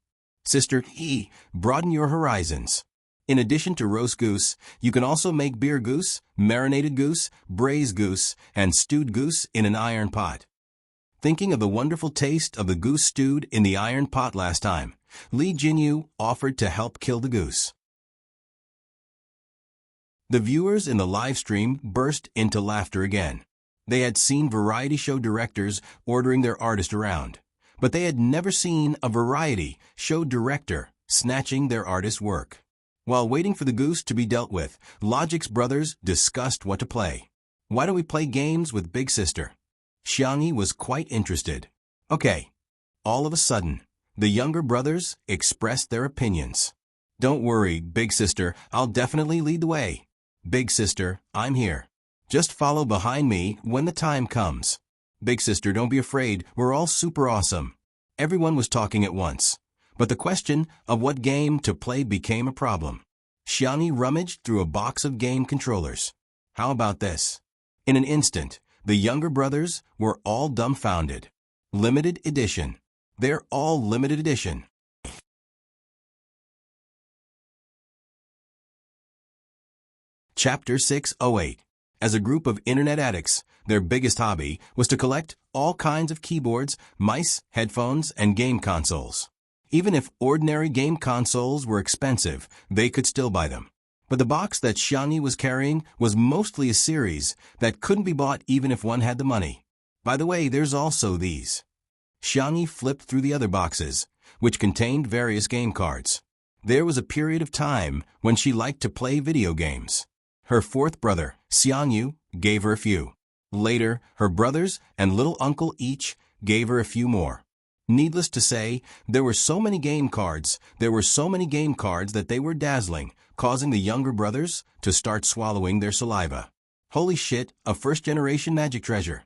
Sister E, broaden your horizons. In addition to roast goose, you can also make beer goose, marinated goose, braised goose, and stewed goose in an iron pot. Thinking of the wonderful taste of the goose stewed in the iron pot last time, Lee Jinyu offered to help kill the goose. The viewers in the live stream burst into laughter again. They had seen variety show directors ordering their artist around, but they had never seen a variety show director snatching their artist's work. While waiting for the goose to be dealt with, Logic's brothers discussed what to play. Why don't we play games with Big Sister? Xiangyi was quite interested. Okay. All of a sudden, the younger brothers expressed their opinions. Don't worry, Big Sister, I'll definitely lead the way. Big Sister, I'm here. Just follow behind me when the time comes. Big Sister, don't be afraid, we're all super awesome. Everyone was talking at once. But the question of what game to play became a problem. Xiangyi rummaged through a box of game controllers. How about this? In an instant, the younger brothers were all dumbfounded. Limited edition. They're all limited edition. Chapter 608. As a group of internet addicts, their biggest hobby was to collect all kinds of keyboards, mice, headphones, and game consoles. Even if ordinary game consoles were expensive, they could still buy them. But the box that Xiangyi was carrying was mostly a series that couldn't be bought even if one had the money. By the way, there's also these. Xiangyi flipped through the other boxes, which contained various game cards. There was a period of time when she liked to play video games. Her fourth brother, Xiangyu, gave her a few. Later, her brothers and little uncle each gave her a few more. Needless to say, there were so many game cards that they were dazzling, causing the younger brothers to start swallowing their saliva. Holy shit, a first-generation magic treasure.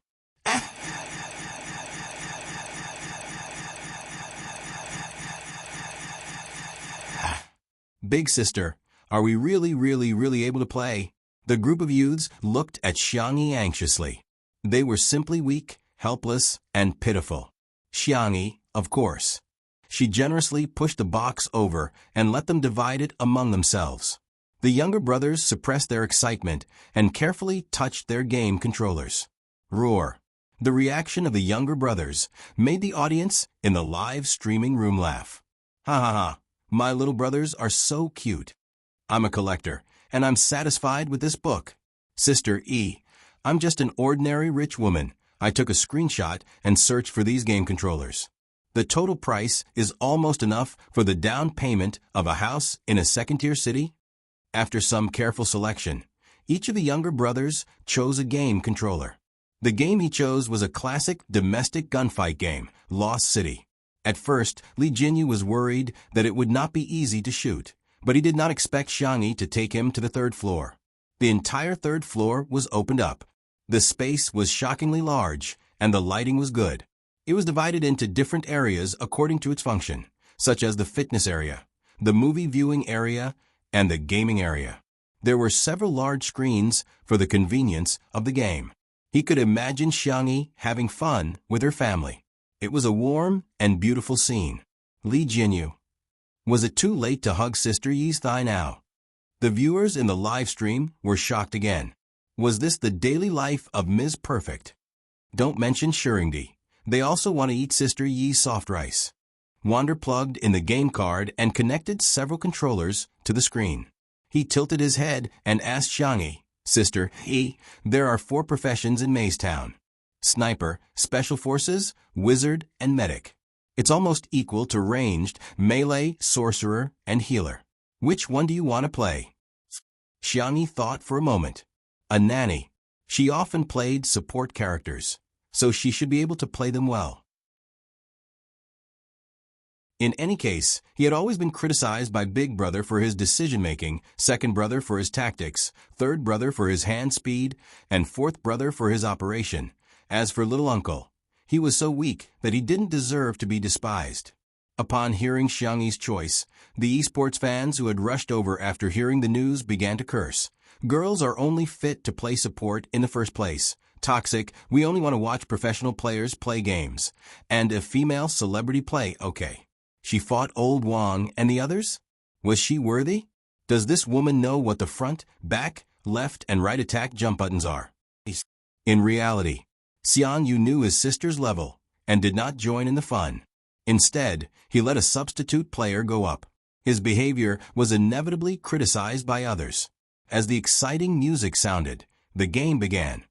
Big Sister, are we really able to play? The group of youths looked at Xiangyi anxiously. They were simply weak, helpless, and pitiful. Xiangyi, of course. She generously pushed the box over and let them divide it among themselves. The younger brothers suppressed their excitement and carefully touched their game controllers. Roar. The reaction of the younger brothers made the audience in the live streaming room laugh. Ha ha ha. My little brothers are so cute. I'm a collector, and I'm satisfied with this book. Sister E, I'm just an ordinary rich woman. I took a screenshot and searched for these game controllers. The total price is almost enough for the down payment of a house in a second-tier city. After some careful selection, each of the younger brothers chose a game controller. The game he chose was a classic domestic gunfight game, Lost City. At first, Lee Jinyu was worried that it would not be easy to shoot, but he did not expect Xiangyi to take him to the third floor. The entire third floor was opened up. The space was shockingly large, and the lighting was good. It was divided into different areas according to its function, such as the fitness area, the movie viewing area, and the gaming area. There were several large screens for the convenience of the game. He could imagine Xiangyi having fun with her family. It was a warm and beautiful scene. Lee Jinyu. Was it too late to hug Sister Yi's thigh now? The viewers in the live stream were shocked again. Was this the daily life of Ms. Perfect? Don't mention Shuringdi. They also want to eat Sister Yi's soft rice. Wander plugged in the game card and connected several controllers to the screen. He tilted his head and asked Xiangyi, Sister Yi, there are 4 professions in Mazetown. Sniper, Special Forces, Wizard, and Medic. It's almost equal to ranged, melee, sorcerer, and healer. Which one do you want to play? Xiangyi thought for a moment. A nanny. She often played support characters, so she should be able to play them well. In any case, he had always been criticized by Big Brother for his decision-making, second brother for his tactics, third brother for his hand speed, and fourth brother for his operation. As for little uncle, he was so weak that he didn't deserve to be despised. Upon hearing Xiangyi's choice, the esports fans who had rushed over after hearing the news began to curse. Girls are only fit to play support in the first place. Toxic, we only want to watch professional players play games. And if female celebrity play, okay. She fought Old Wang and the others? Was she worthy? Does this woman know what the front, back, left, and right attack jump buttons are? In reality, Xiang Yu knew his sister's level and did not join in the fun. Instead, he let a substitute player go up. His behavior was inevitably criticized by others. As the exciting music sounded, the game began.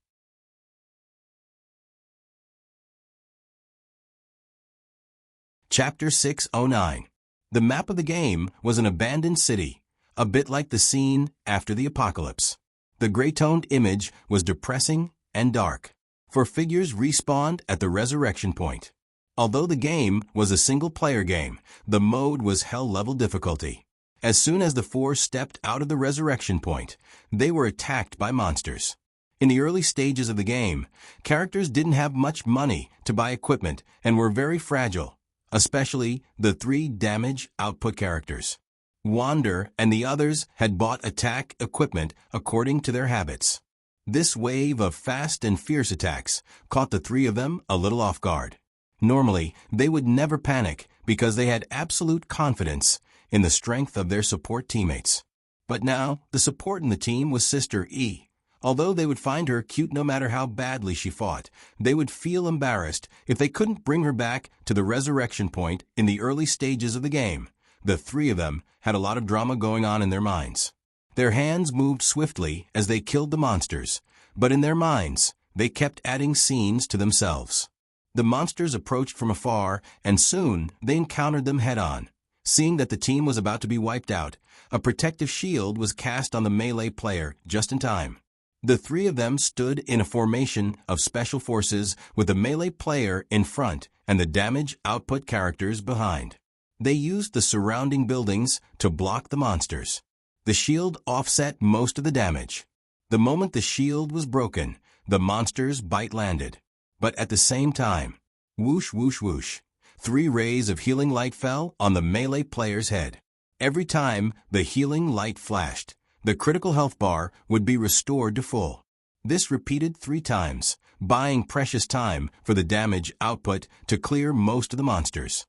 Chapter 609. The map of the game was an abandoned city, a bit like the scene after the apocalypse. The gray-toned image was depressing and dark, for figures respawned at the resurrection point. Although the game was a single-player game, the mode was hell-level difficulty. As soon as the four stepped out of the resurrection point, they were attacked by monsters. In the early stages of the game, characters didn't have much money to buy equipment and were very fragile, especially the 3 damage output characters. Wander and the others had bought attack equipment according to their habits. This wave of fast and fierce attacks caught the 3 of them a little off guard. Normally, they would never panic because they had absolute confidence in the strength of their support teammates. But now, the support in the team was Sister E. Although they would find her cute no matter how badly she fought, they would feel embarrassed if they couldn't bring her back to the resurrection point in the early stages of the game. The 3 of them had a lot of drama going on in their minds. Their hands moved swiftly as they killed the monsters, but in their minds, they kept adding scenes to themselves. The monsters approached from afar, and soon they encountered them head-on. Seeing that the team was about to be wiped out, a protective shield was cast on the melee player just in time. The 3 of them stood in a formation of special forces with the melee player in front and the damage output characters behind. They used the surrounding buildings to block the monsters. The shield offset most of the damage. The moment the shield was broken, the monster's bite landed. But at the same time, whoosh whoosh whoosh, 3 rays of healing light fell on the melee player's head. Every time the healing light flashed, the critical health bar would be restored to full. This repeated 3 times, buying precious time for the damage output to clear most of the monsters.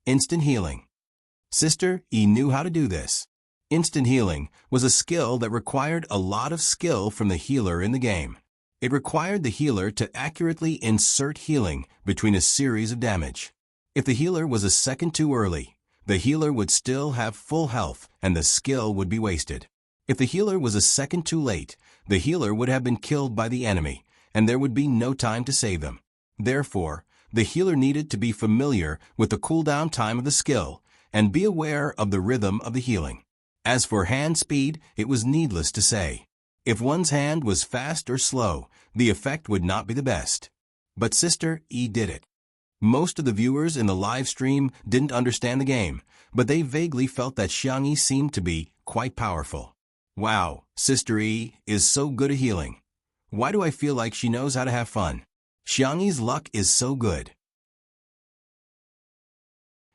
Instant healing. Sister E knew how to do this. Instant healing was a skill that required a lot of skill from the healer in the game. It required the healer to accurately insert healing between a series of damage. If the healer was a second too early, the healer would still have full health and the skill would be wasted. If the healer was a second too late, the healer would have been killed by the enemy, and there would be no time to save them. Therefore, the healer needed to be familiar with the cooldown time of the skill and be aware of the rhythm of the healing. As for hand speed, it was needless to say. If one's hand was fast or slow, the effect would not be the best. But Sister E did it. Most of the viewers in the live stream didn't understand the game, but they vaguely felt that Xiang Yi seemed to be quite powerful. Wow, Sister E is so good at healing. Why do I feel like she knows how to have fun? Xiang Yi's luck is so good.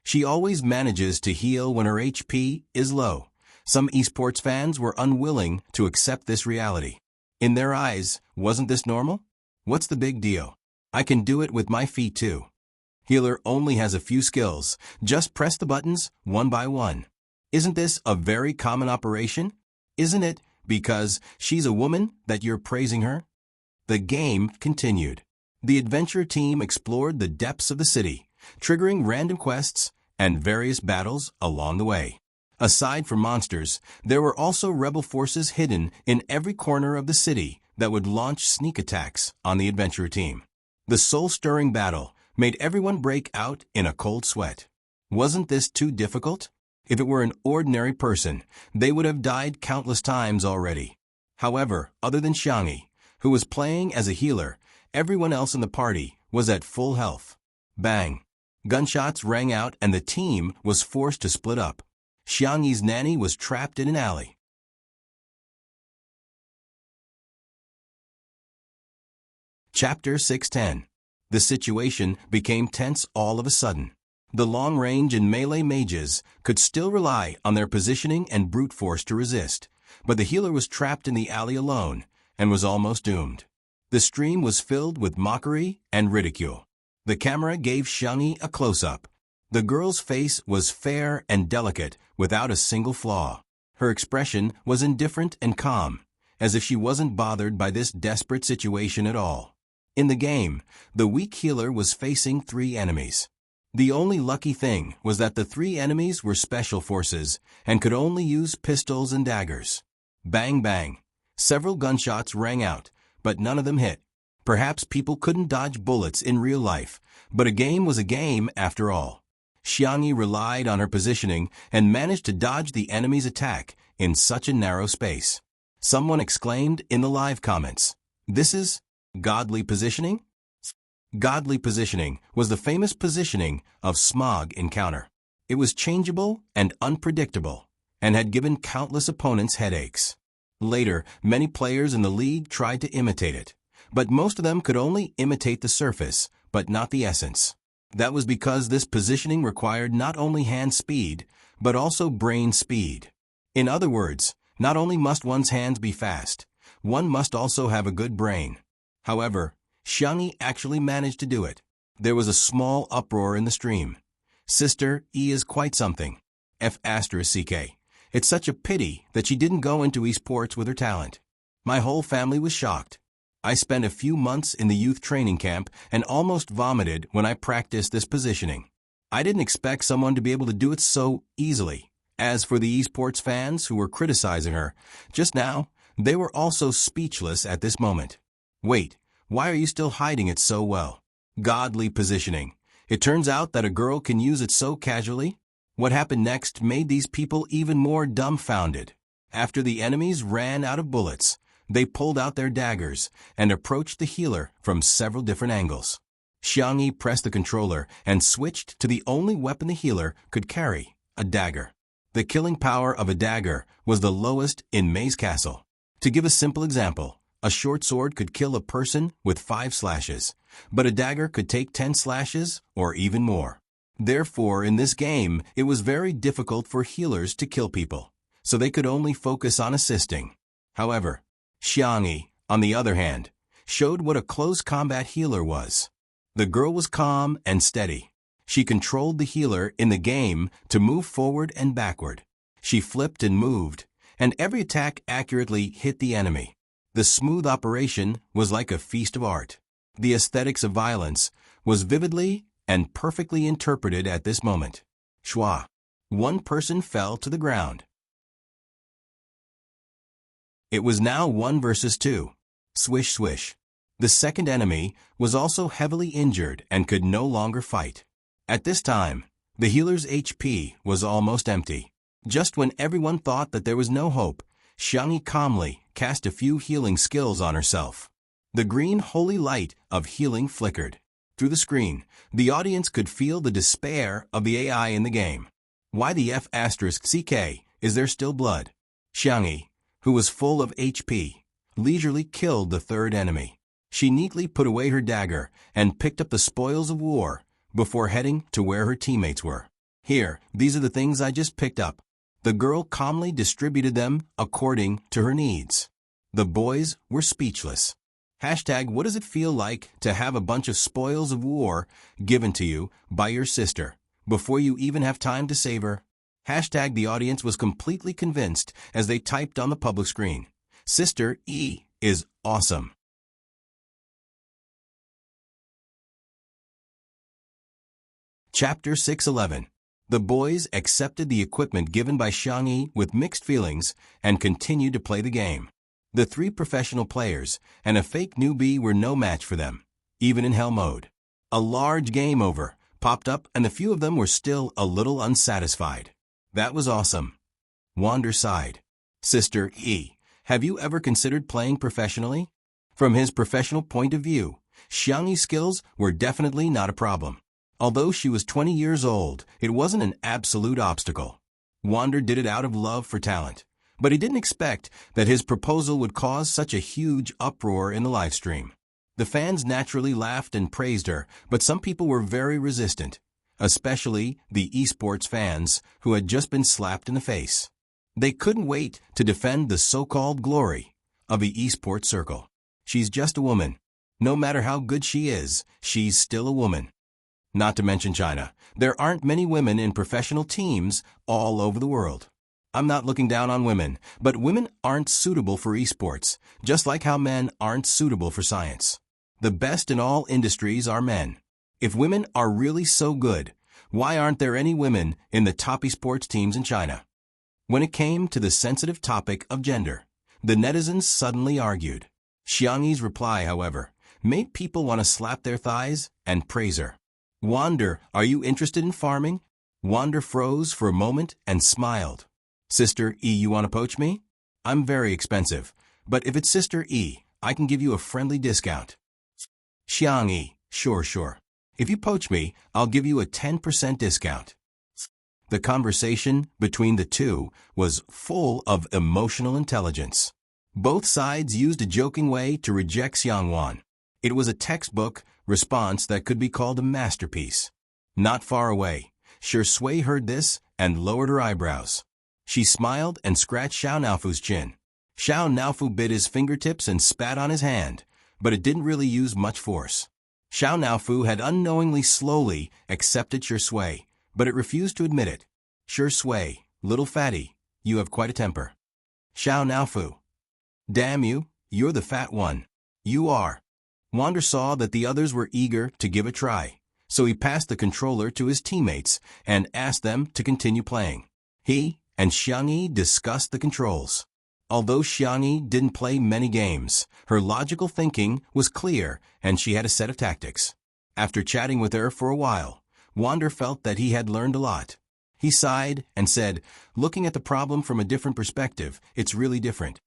She always manages to heal when her HP is low. Some esports fans were unwilling to accept this reality. In their eyes, wasn't this normal? What's the big deal? I can do it with my feet too. Healer only has a few skills. Just press the buttons one by one. Isn't this a very common operation? Isn't it because she's a woman that you're praising her? The game continued. The adventure team explored the depths of the city, triggering random quests and various battles along the way. Aside from monsters, there were also rebel forces hidden in every corner of the city that would launch sneak attacks on the adventure team. The soul-stirring battle made everyone break out in a cold sweat. Wasn't this too difficult? If it were an ordinary person, they would have died countless times already. However, other than Xiang Yi, who was playing as a healer, everyone else in the party was at full health. Bang! Gunshots rang out and the team was forced to split up. Xiang Yi's nanny was trapped in an alley. Chapter 610. The situation became tense all of a sudden. The long-range and melee mages could still rely on their positioning and brute force to resist, but the healer was trapped in the alley alone and was almost doomed. The stream was filled with mockery and ridicule. The camera gave Xiang Yi a close-up. The girl's face was fair and delicate, without a single flaw. Her expression was indifferent and calm, as if she wasn't bothered by this desperate situation at all. In the game, the weak healer was facing 3 enemies. The only lucky thing was that the 3 enemies were special forces and could only use pistols and daggers. Bang bang. Several gunshots rang out, but none of them hit. Perhaps people couldn't dodge bullets in real life, but a game was a game after all. Xiangyi relied on her positioning and managed to dodge the enemy's attack in such a narrow space. Someone exclaimed in the live comments, "This is godly positioning?" Godly positioning was the famous positioning of Smog Encounter. It was changeable and unpredictable, and had given countless opponents headaches. Later, many players in the league tried to imitate it, but most of them could only imitate the surface, but not the essence. That was because this positioning required not only hand speed, but also brain speed. In other words, not only must one's hands be fast, one must also have a good brain. However, Xiangyi actually managed to do it. There was a small uproar in the stream. "Sister E is quite something. F***ck. It's such a pity that she didn't go into esports with her talent. My whole family was shocked. I spent a few months in the youth training camp and almost vomited when I practiced this positioning. I didn't expect someone to be able to do it so easily." As for the esports fans who were criticizing her just now, they were also speechless at this moment. Wait, why are you still hiding it so well? Godly positioning. It turns out that a girl can use it so casually? What happened next made these people even more dumbfounded. After the enemies ran out of bullets, they pulled out their daggers and approached the healer from several different angles. Xiangyi pressed the controller and switched to the only weapon the healer could carry, a dagger. The killing power of a dagger was the lowest in May's castle. To give a simple example, a short sword could kill a person with 5 slashes, but a dagger could take 10 slashes or even more. Therefore, in this game, it was very difficult for healers to kill people, so they could only focus on assisting. However, Xiangyi, on the other hand, showed what a close combat healer was. The girl was calm and steady. She controlled the healer in the game to move forward and backward. She flipped and moved, and every attack accurately hit the enemy. The smooth operation was like a feast of art. The aesthetics of violence was vividly and perfectly interpreted at this moment. Schwa. One person fell to the ground. It was now 1 versus 2. Swish swish. The second enemy was also heavily injured and could no longer fight. At this time, the healer's HP was almost empty. Just when everyone thought that there was no hope, Xiangyi calmly cast a few healing skills on herself. The green holy light of healing flickered. Through the screen, the audience could feel the despair of the AI in the game. Why the F***ck is there still blood? Xiangyi, who was full of HP, leisurely killed the third enemy. She neatly put away her dagger and picked up the spoils of war before heading to where her teammates were. "Here, these are the things I just picked up." The girl calmly distributed them according to her needs. The boys were speechless. What does it feel like to have a bunch of spoils of war given to you by your sister before you even have time to save her? The audience was completely convinced as they typed on the public screen. Sister E is awesome. Chapter 611. The boys accepted the equipment given by Xiangyi with mixed feelings and continued to play the game. The 3 professional players and a fake newbie were no match for them, even in hell mode. A large game over popped up and a few of them were still a little unsatisfied. That was awesome. Wander sighed. Sister E, have you ever considered playing professionally? From his professional point of view, Xiangyi's skills were definitely not a problem. Although she was 20 years old, it wasn't an absolute obstacle. Wander did it out of love for talent, but he didn't expect that his proposal would cause such a huge uproar in the livestream. The fans naturally laughed and praised her, but some people were very resistant, especially the esports fans who had just been slapped in the face. They couldn't wait to defend the so-called glory of the esports circle. She's just a woman. No matter how good she is, she's still a woman. Not to mention China. There aren't many women in professional teams all over the world. I'm not looking down on women, but women aren't suitable for esports, just like how men aren't suitable for science. The best in all industries are men. If women are really so good, why aren't there any women in the top esports teams in China? When it came to the sensitive topic of gender, the netizens suddenly argued. Xiangyi's reply, however, made people want to slap their thighs and praise her. Wander, are you interested in farming? Wander froze for a moment and smiled. Sister E, you want to poach me? I'm very expensive, but if it's Sister E, I can give you a friendly discount. Xiangyi, sure. If you poach me, I'll give you a 10% discount. The conversation between the two was full of emotional intelligence. Both sides used a joking way to reject Xiangwan. It was a textbook response that could be called a masterpiece. Not far away, Shui heard this and lowered her eyebrows. She smiled and scratched Xiao Naofu's chin. Xiao Naofu bit his fingertips and spat on his hand, but it didn't really use much force. Xiao Naofu had unknowingly slowly accepted Shui, but it refused to admit it. Shui, little fatty, you have quite a temper. Xiao Naofu. Damn you, you're the fat one. You are. Wander saw that the others were eager to give a try, so he passed the controller to his teammates and asked them to continue playing. He and Xiangyi discussed the controls. Although Xiangyi didn't play many games, her logical thinking was clear and she had a set of tactics. After chatting with her for a while, Wander felt that he had learned a lot. He sighed and said, looking at the problem from a different perspective, it's really different.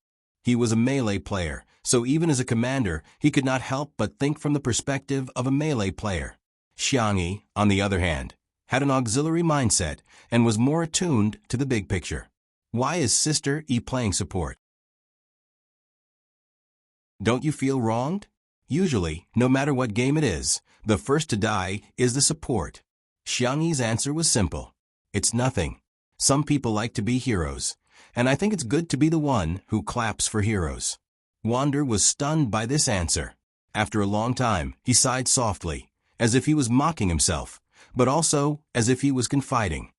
He was a melee player, so even as a commander, he could not help but think from the perspective of a melee player. Xiangyi, on the other hand, had an auxiliary mindset and was more attuned to the big picture. Why is Sister E playing support? Don't you feel wronged? Usually, no matter what game it is, the first to die is the support. Xiangyi's answer was simple. It's nothing. Some people like to be heroes, and I think it's good to be the one who claps for heroes. Wander was stunned by this answer. After a long time, he sighed softly, as if he was mocking himself, but also as if he was confiding.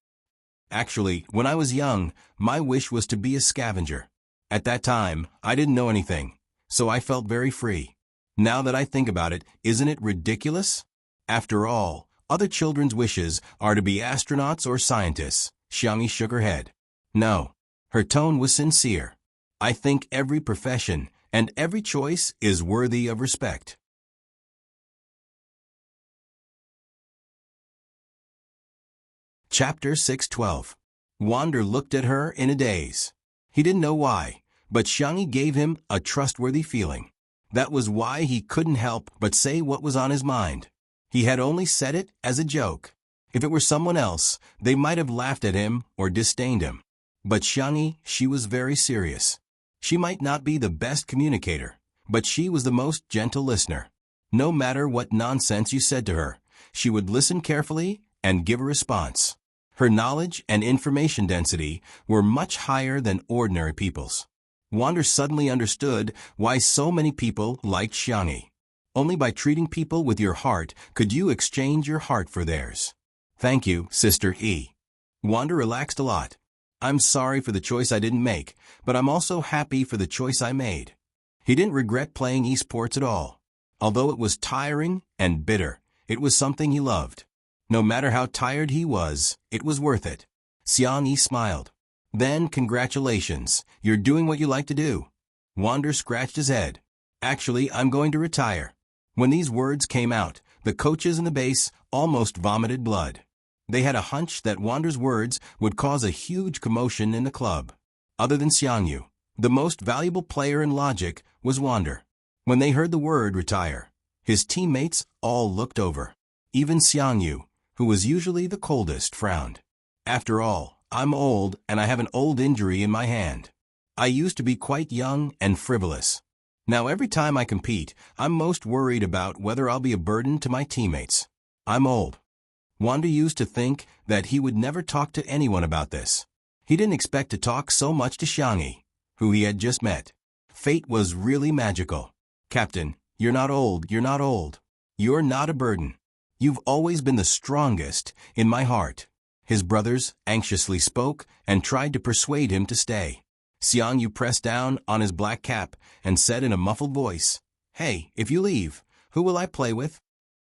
Actually, when I was young, my wish was to be a scavenger. At that time, I didn't know anything, so I felt very free. Now that I think about it, isn't it ridiculous? After all, other children's wishes are to be astronauts or scientists. Xiangyi shook her head. No. Her tone was sincere. I think every profession and every choice is worthy of respect. Chapter 6:12. Wander looked at her in a daze. He didn't know why, but Xiangyi gave him a trustworthy feeling. That was why he couldn't help but say what was on his mind. He had only said it as a joke. If it were someone else, they might have laughed at him or disdained him. But Xiangyi, she was very serious. She might not be the best communicator, but she was the most gentle listener. No matter what nonsense you said to her, she would listen carefully and give a response. Her knowledge and information density were much higher than ordinary people's. Wander suddenly understood why so many people liked Xiangyi. Only by treating people with your heart could you exchange your heart for theirs. Thank you, Sister E. Wander relaxed a lot. I'm sorry for the choice I didn't make, but I'm also happy for the choice I made. He didn't regret playing esports at all. Although it was tiring and bitter, it was something he loved. No matter how tired he was, it was worth it. Xiangyi smiled. Then, congratulations, you're doing what you like to do. Wander scratched his head. Actually, I'm going to retire. When these words came out, the coaches in the base almost vomited blood. They had a hunch that Wander's words would cause a huge commotion in the club. Other than Xiangyu, the most valuable player in logic was Wander. When they heard the word retire, his teammates all looked over. Even Xiangyu, who was usually the coldest, frowned. After all, I'm old and I have an old injury in my hand. I used to be quite young and frivolous. Now every time I compete, I'm most worried about whether I'll be a burden to my teammates. I'm old. Wander used to think that he would never talk to anyone about this. He didn't expect to talk so much to Xiangyi, who he had just met. Fate was really magical. Captain, you're not old, you're not old. You're not a burden. You've always been the strongest in my heart. His brothers anxiously spoke and tried to persuade him to stay. Xiang Yu pressed down on his black cap and said in a muffled voice, "Hey, if you leave, who will I play with?"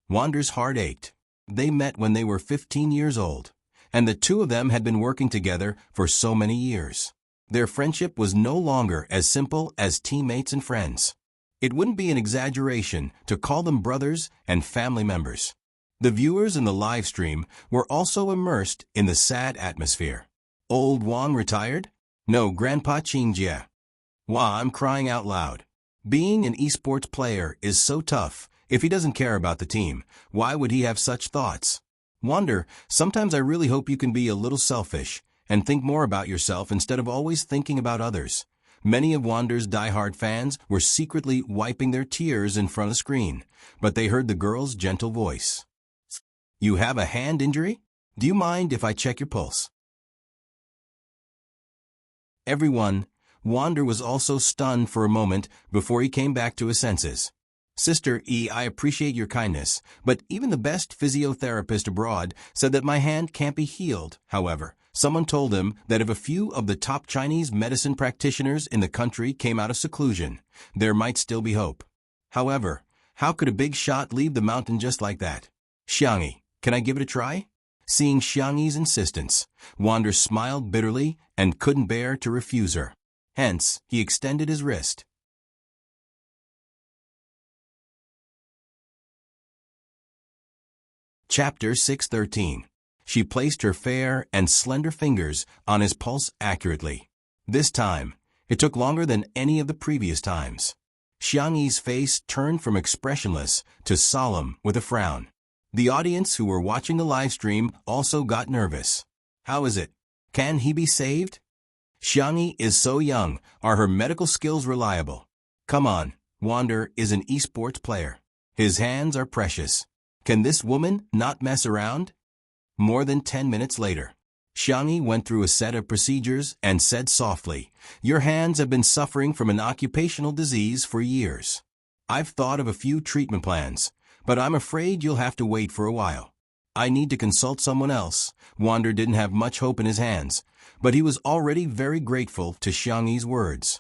Wander's heart ached. They met when they were 15 years old, and the two of them had been working together for so many years. Their friendship was no longer as simple as teammates and friends. It wouldn't be an exaggeration to call them brothers and family members. The viewers in the live stream were also immersed in the sad atmosphere. Old Wang retired? No, Grandpa Qingjie. Wah, I'm crying out loud. Being an esports player is so tough. If he doesn't care about the team, why would he have such thoughts? Wander, sometimes I really hope you can be a little selfish and think more about yourself instead of always thinking about others. Many of Wander's diehard fans were secretly wiping their tears in front of the screen, but they heard the girl's gentle voice. You have a hand injury? Do you mind if I check your pulse? Everyone, Wander was also stunned for a moment before he came back to his senses. Sister E, I appreciate your kindness, but even the best physiotherapist abroad said that my hand can't be healed. However, someone told him that if a few of the top Chinese medicine practitioners in the country came out of seclusion, there might still be hope. However, how could a big shot leave the mountain just like that? Xiangyi, can I give it a try? Seeing Xiangyi's insistence, Wander smiled bitterly and couldn't bear to refuse her. Hence, he extended his wrist. Chapter 6:13. She placed her fair and slender fingers on his pulse accurately. This time, it took longer than any of the previous times. Xiangyi's face turned from expressionless to solemn with a frown. The audience who were watching the live stream also got nervous. How is it? Can he be saved? Xiangyi is so young. Are her medical skills reliable? Come on, Wander is an esports player. His hands are precious. Can this woman not mess around? More than 10 minutes later, Xiangyi went through a set of procedures and said softly, "Your hands have been suffering from an occupational disease for years. I've thought of a few treatment plans, but I'm afraid you'll have to wait for a while. I need to consult someone else." Wander didn't have much hope in his hands, but he was already very grateful to Xiangyi's words.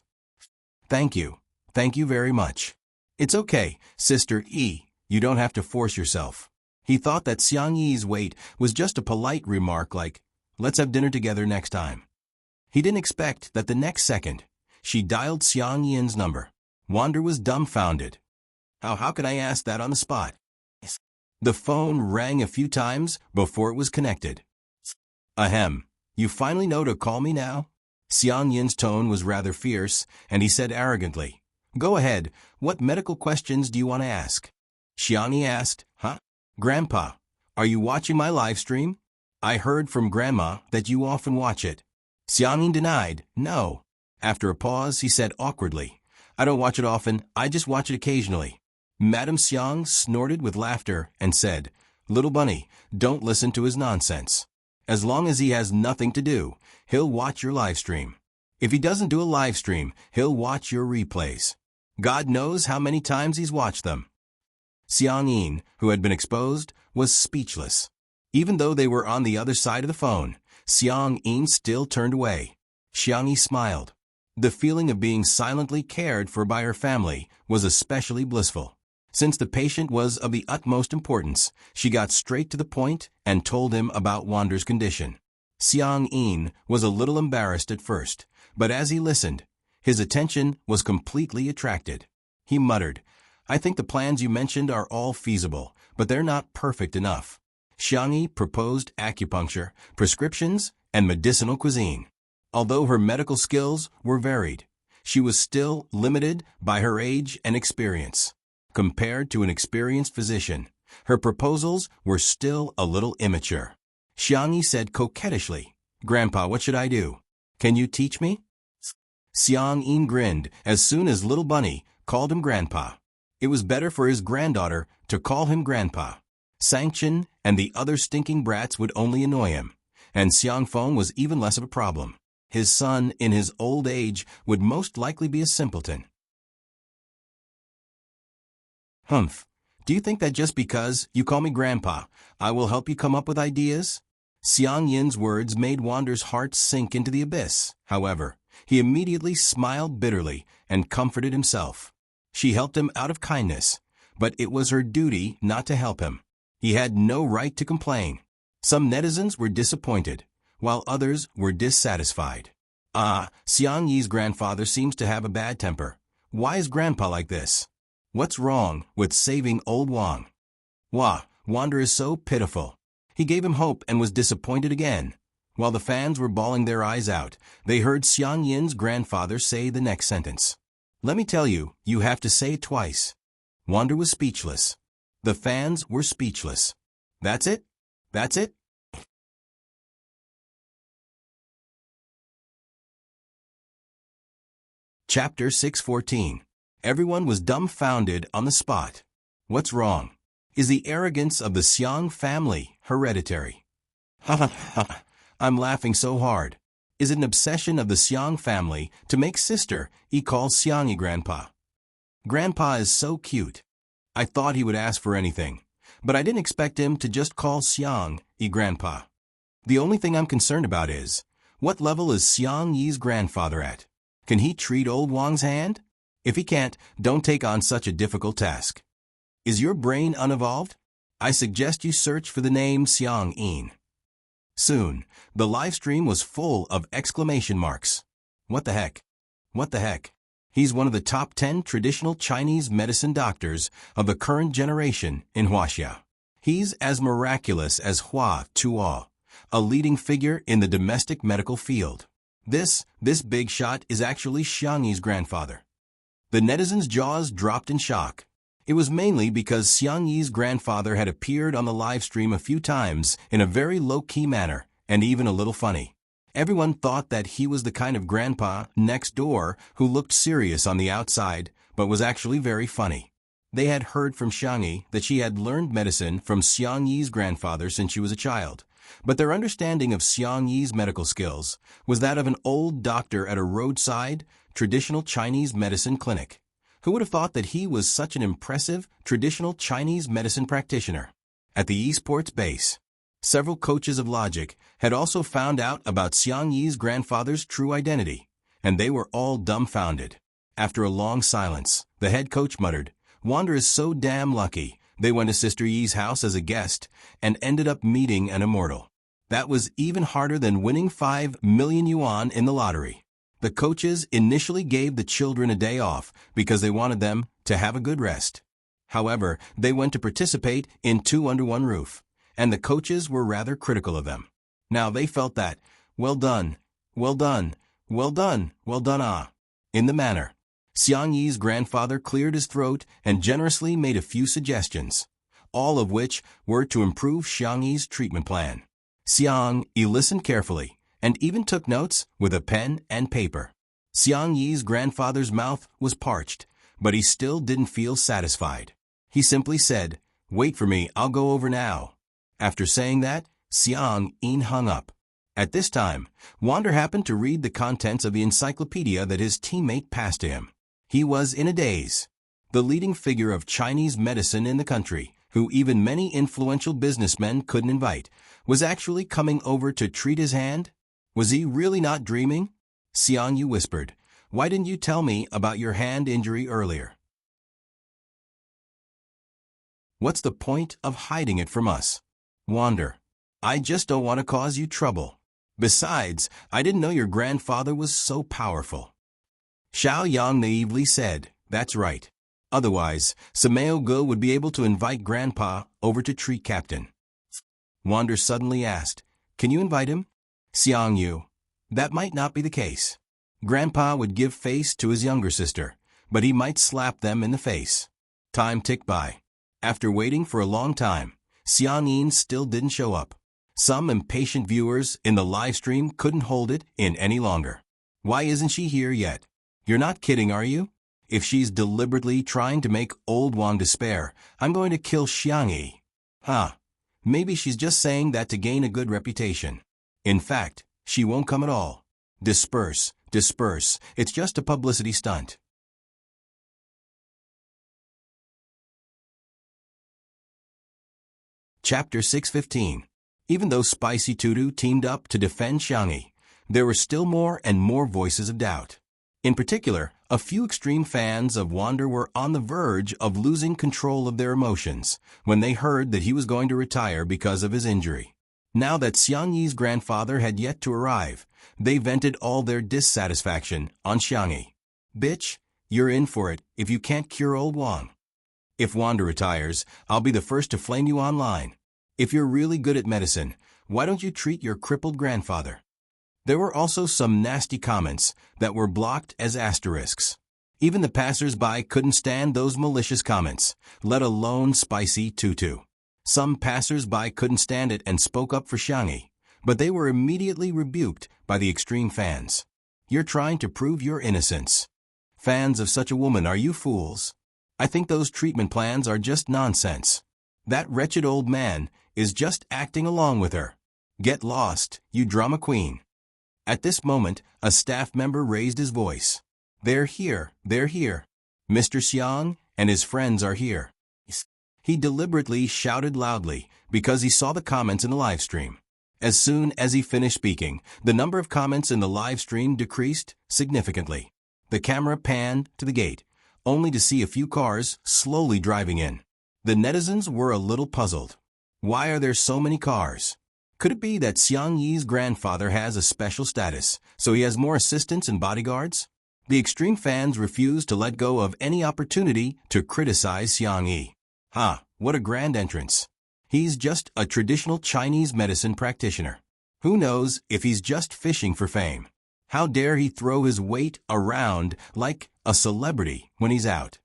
Thank you very much. It's okay, Sister E. You don't have to force yourself." He thought that Xiangyi's wait was just a polite remark like, "Let's have dinner together next time." He didn't expect that the next second, she dialed Xiangyin's number. Wander was dumbfounded. How could I ask that on the spot? The phone rang a few times before it was connected. Ahem, you finally know to call me now? Xiangyin's tone was rather fierce, and he said arrogantly, "Go ahead, what medical questions do you want to ask?" Xiangyi asked, "Huh? Grandpa, are you watching my live stream? I heard from Grandma that you often watch it." Xiangyi denied, "No." After a pause, he said awkwardly, "I don't watch it often, I just watch it occasionally." Madame Xiang snorted with laughter and said, "Little bunny, don't listen to his nonsense. As long as he has nothing to do, he'll watch your live stream. If he doesn't do a live stream, he'll watch your replays. God knows how many times he's watched them." Xiangyin, who had been exposed, was speechless. Even though they were on the other side of the phone, Xiangyin still turned away. Xiangyi smiled. The feeling of being silently cared for by her family was especially blissful. Since the patient was of the utmost importance, she got straight to the point and told him about Wander's condition. Xiangyin was a little embarrassed at first, but as he listened, his attention was completely attracted. He muttered, "I think the plans you mentioned are all feasible, but they're not perfect enough." Xiangyi proposed acupuncture, prescriptions, and medicinal cuisine. Although her medical skills were varied, she was still limited by her age and experience. Compared to an experienced physician, her proposals were still a little immature. Xiangyi said coquettishly, "Grandpa, what should I do? Can you teach me?" Xiangyin grinned as soon as Little Bunny called him Grandpa. It was better for his granddaughter to call him Grandpa. Sanction and the other stinking brats would only annoy him, and Xiangfeng was even less of a problem. His son, in his old age, would most likely be a simpleton. Humph. Do you think that just because you call me Grandpa, I will help you come up with ideas? Xiang Yin's words made Wander's heart sink into the abyss. However, he immediately smiled bitterly and comforted himself. She helped him out of kindness, but it was her duty not to help him. He had no right to complain. Some netizens were disappointed, while others were dissatisfied. Xiang Yi's grandfather seems to have a bad temper. Why is Grandpa like this? What's wrong with saving old Wang? Wander is so pitiful. He gave him hope and was disappointed again. While the fans were bawling their eyes out, they heard Xiang Yin's grandfather say the next sentence. Let me tell you, you have to say it twice. Wander was speechless. The fans were speechless. That's it? That's it? Chapter 614. Everyone was dumbfounded on the spot. What's wrong? Is the arrogance of the Xiang family hereditary? I'm laughing so hard. Is it an obsession of the Xiang family to make sister call Xiang Grandpa? Grandpa is so cute. I thought he would ask for anything, but I didn't expect him to just call Xiang Grandpa. The only thing I'm concerned about is, what level is Xiang Yi's grandfather at? Can he treat old Wang's hand? If he can't, don't take on such a difficult task. Is your brain unevolved? I suggest you search for the name Xiang Yin. Soon, the live stream was full of exclamation marks. What the heck? What the heck? He's one of the top 10 traditional Chinese medicine doctors of the current generation in Huaxia. He's as miraculous as Hua Tuo, a leading figure in the domestic medical field. This big shot is actually Xiang Yi's grandfather. The netizens' jaws dropped in shock. It was mainly because Xiang Yi's grandfather had appeared on the live stream a few times in a very low-key manner and even a little funny. Everyone thought that he was the kind of grandpa next door who looked serious on the outside but was actually very funny. They had heard from Xiang Yi that she had learned medicine from Xiang Yi's grandfather since she was a child, but their understanding of Xiang Yi's medical skills was that of an old doctor at a roadside, traditional Chinese medicine clinic. Who would have thought that he was such an impressive, traditional Chinese medicine practitioner? At the esports base, several coaches of logic had also found out about Xiang Yi's grandfather's true identity, and they were all dumbfounded. After a long silence, the head coach muttered, Wander is so damn lucky. They went to Sister Yi's house as a guest and ended up meeting an immortal. That was even harder than winning 5 million yuan in the lottery. The coaches initially gave the children a day off because they wanted them to have a good rest. However, they went to participate in 2 under 1 roof, and the coaches were rather critical of them. Now they felt that, well done, well done, well done, well done in the manner. Xiang Yi's grandfather cleared his throat and generously made a few suggestions, all of which were to improve Xiang Yi's treatment plan. Xiang Yi listened carefully and even took notes with a pen and paper. Xiang Yi's grandfather's mouth was parched, but he still didn't feel satisfied. He simply said, Wait for me, I'll go over now. After saying that, Xiang Yi hung up. At this time, Wander happened to read the contents of the encyclopedia that his teammate passed to him. He was in a daze. The leading figure of Chinese medicine in the country, who even many influential businessmen couldn't invite, was actually coming over to treat his hand? Was he really not dreaming? Xiang Yi whispered, Why didn't you tell me about your hand injury earlier? What's the point of hiding it from us? Wander, I just don't want to cause you trouble. Besides, I didn't know your grandfather was so powerful. Xiao Yang naively said, That's right. Otherwise, Sameo Ge would be able to invite Grandpa over to treat Captain. Wander suddenly asked, Can you invite him? Xiang Yu, that might not be the case. Grandpa would give face to his younger sister, but he might slap them in the face. Time ticked by. After waiting for a long time, Xiang Yin still didn't show up. Some impatient viewers in the live stream couldn't hold it in any longer. Why isn't she here yet? You're not kidding, are you? If she's deliberately trying to make old Wang despair, I'm going to kill Xiang Yi. Maybe she's just saying that to gain a good reputation. In fact, she won't come at all. Disperse, disperse, it's just a publicity stunt. Chapter 615. Even though Spicy Tutu teamed up to defend Xiangyi, there were still more and more voices of doubt. In particular, a few extreme fans of Wander were on the verge of losing control of their emotions when they heard that he was going to retire because of his injury. Now that Xiangyi's grandfather had yet to arrive, they vented all their dissatisfaction on Xiangyi. "Bitch, you're in for it if you can't cure old Wang. If Wander retires, I'll be the first to flame you online. If you're really good at medicine, why don't you treat your crippled grandfather?" There were also some nasty comments that were blocked as asterisks. Even the passers-by couldn't stand those malicious comments, let alone Spicy Tutu. Some passers-by couldn't stand it and spoke up for Xiangyi, but they were immediately rebuked by the extreme fans. "You're trying to prove your innocence. Fans of such a woman, are you fools? I think those treatment plans are just nonsense. That wretched old man is just acting along with her. Get lost, you drama queen." At this moment, a staff member raised his voice. They're here. Mr. Xiang and his friends are here." He deliberately shouted loudly because he saw the comments in the live stream. As soon as he finished speaking, the number of comments in the live stream decreased significantly. The camera panned to the gate, only to see a few cars slowly driving in. The netizens were a little puzzled. Why are there so many cars? Could it be that Xiangyi's grandfather has a special status, so he has more assistants and bodyguards? The extreme fans refused to let go of any opportunity to criticize Xiangyi. What a grand entrance. He's just a traditional Chinese medicine practitioner. Who knows if he's just fishing for fame? How dare he throw his weight around like a celebrity when he's out?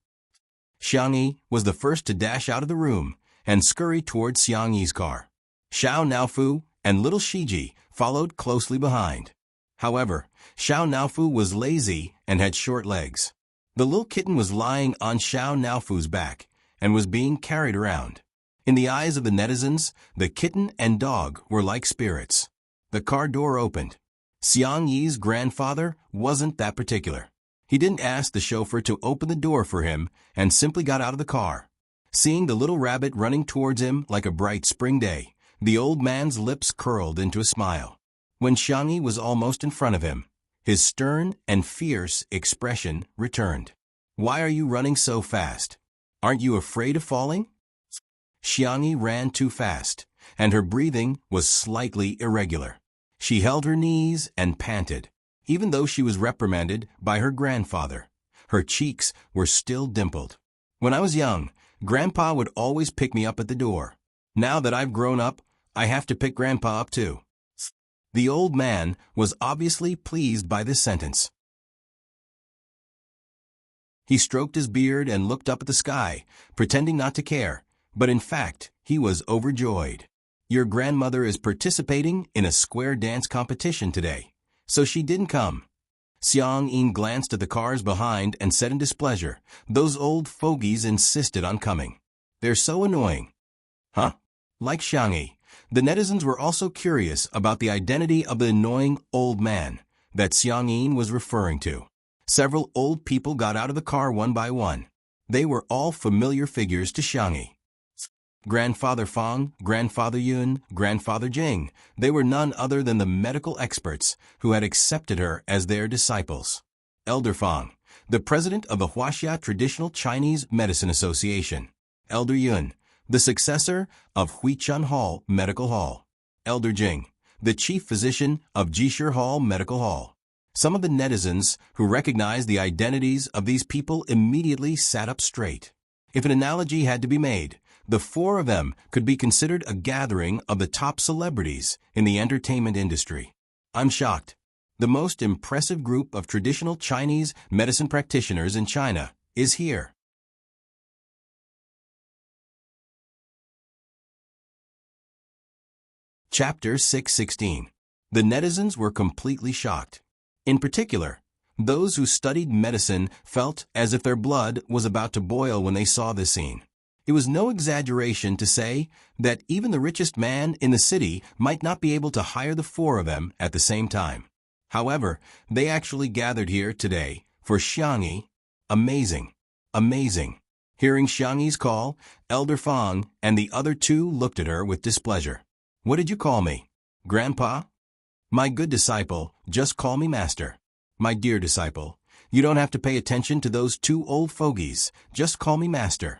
Xiangyi was the first to dash out of the room and scurry towards Xiangyi's car. Xiao Naofu and little Shiji followed closely behind. However, Xiao Naofu was lazy and had short legs. The little kitten was lying on Xiao Naofu's back and was being carried around. In the eyes of the netizens, the kitten and dog were like spirits. The car door opened. Xiangyi's grandfather wasn't that particular. He didn't ask the chauffeur to open the door for him and simply got out of the car. Seeing the little rabbit running towards him like a bright spring day, the old man's lips curled into a smile. When Xiangyi was almost in front of him, his stern and fierce expression returned. "Why are you running so fast? Aren't you afraid of falling?" Xiangyi ran too fast, and her breathing was slightly irregular. She held her knees and panted. Even though she was reprimanded by her grandfather, her cheeks were still dimpled. "When I was young, Grandpa would always pick me up at the door. Now that I've grown up, I have to pick Grandpa up too." The old man was obviously pleased by this sentence. He stroked his beard and looked up at the sky, pretending not to care, but in fact, he was overjoyed. "Your grandmother is participating in a square dance competition today, so she didn't come." Xiang Yin glanced at the cars behind and said in displeasure, "Those old fogies insisted on coming. They're so annoying." Like Xiangyi, the netizens were also curious about the identity of the annoying old man that Xiang Yin was referring to. Several old people got out of the car one by one. They were all familiar figures to Xiangyi. Grandfather Fang, Grandfather Yun, Grandfather Jing. They were none other than the medical experts who had accepted her as their disciples. Elder Fang, the president of the Huaxia Traditional Chinese Medicine Association. Elder Yun, the successor of Huichun Hall Medical Hall. Elder Jing, the chief physician of Jishir Hall Medical Hall. Some of the netizens who recognized the identities of these people immediately sat up straight. If an analogy had to be made, the four of them could be considered a gathering of the top celebrities in the entertainment industry. I'm shocked. The most impressive group of traditional Chinese medicine practitioners in China is here. Chapter 616. The netizens were completely shocked. In particular, those who studied medicine felt as if their blood was about to boil when they saw this scene. It was no exaggeration to say that even the richest man in the city might not be able to hire the four of them at the same time. However, they actually gathered here today for Xiangyi. Amazing. Amazing. Hearing Xiangyi's call, Elder Fang and the other two looked at her with displeasure. What did you call me? Grandpa? My good disciple, just call me master. My dear disciple, you don't have to pay attention to those two old fogies, just call me master.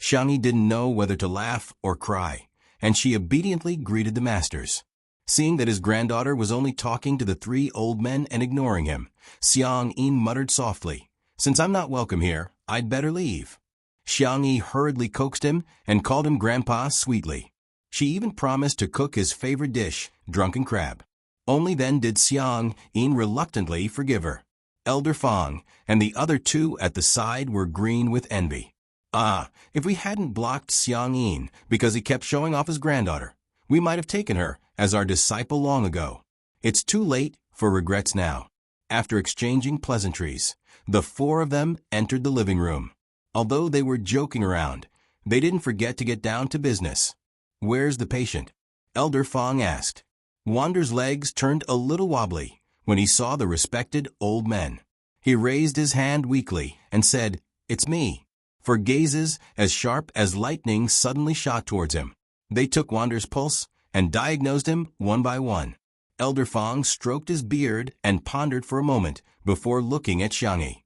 Xiangyi didn't know whether to laugh or cry, and she obediently greeted the masters. Seeing that his granddaughter was only talking to the three old men and ignoring him, Xiangyi muttered softly, Since I'm not welcome here, I'd better leave. Xiangyi hurriedly coaxed him and called him Grandpa sweetly. She even promised to cook his favorite dish, drunken crab. Only then did Xiangyi reluctantly forgive her. Elder Fang and the other two at the side were green with envy. If we hadn't blocked Xiangyi because he kept showing off his granddaughter, we might have taken her as our disciple long ago. It's too late for regrets now. After exchanging pleasantries, the four of them entered the living room. Although they were joking around, they didn't forget to get down to business. Where's the patient? Elder Fang asked. Wander's legs turned a little wobbly when he saw the respected old men. He raised his hand weakly and said, It's me. For gazes as sharp as lightning suddenly shot towards him. They took Wander's pulse and diagnosed him one by one. Elder Fang stroked his beard and pondered for a moment before looking at Xiangyi.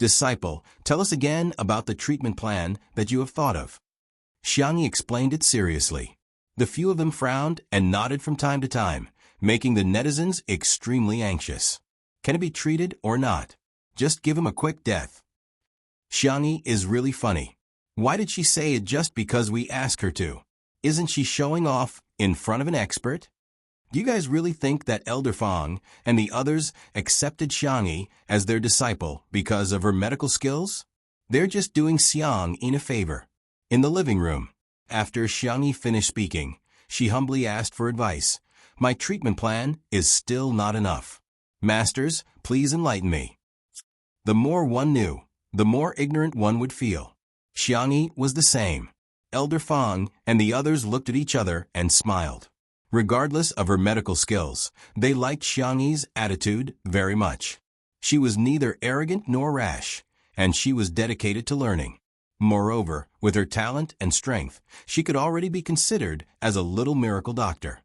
Disciple, tell us again about the treatment plan that you have thought of. Xiangyi explained it seriously. The few of them frowned and nodded from time to time, making the netizens extremely anxious. Can it be treated or not? Just give him a quick death. Xiangyi is really funny. Why did she say it just because we asked her to? Isn't she showing off in front of an expert? Do you guys really think that Elder Fang and the others accepted Xiangyi as their disciple because of her medical skills? They're just doing Xiangyi a favor. In the living room, after Xiangyi finished speaking, she humbly asked for advice. My treatment plan is still not enough. Masters, please enlighten me. The more one knew, the more ignorant one would feel. Xiangyi was the same. Elder Fang and the others looked at each other and smiled. Regardless of her medical skills, they liked Xiangyi's attitude very much. She was neither arrogant nor rash, and she was dedicated to learning. Moreover, with her talent and strength, she could already be considered as a little miracle doctor.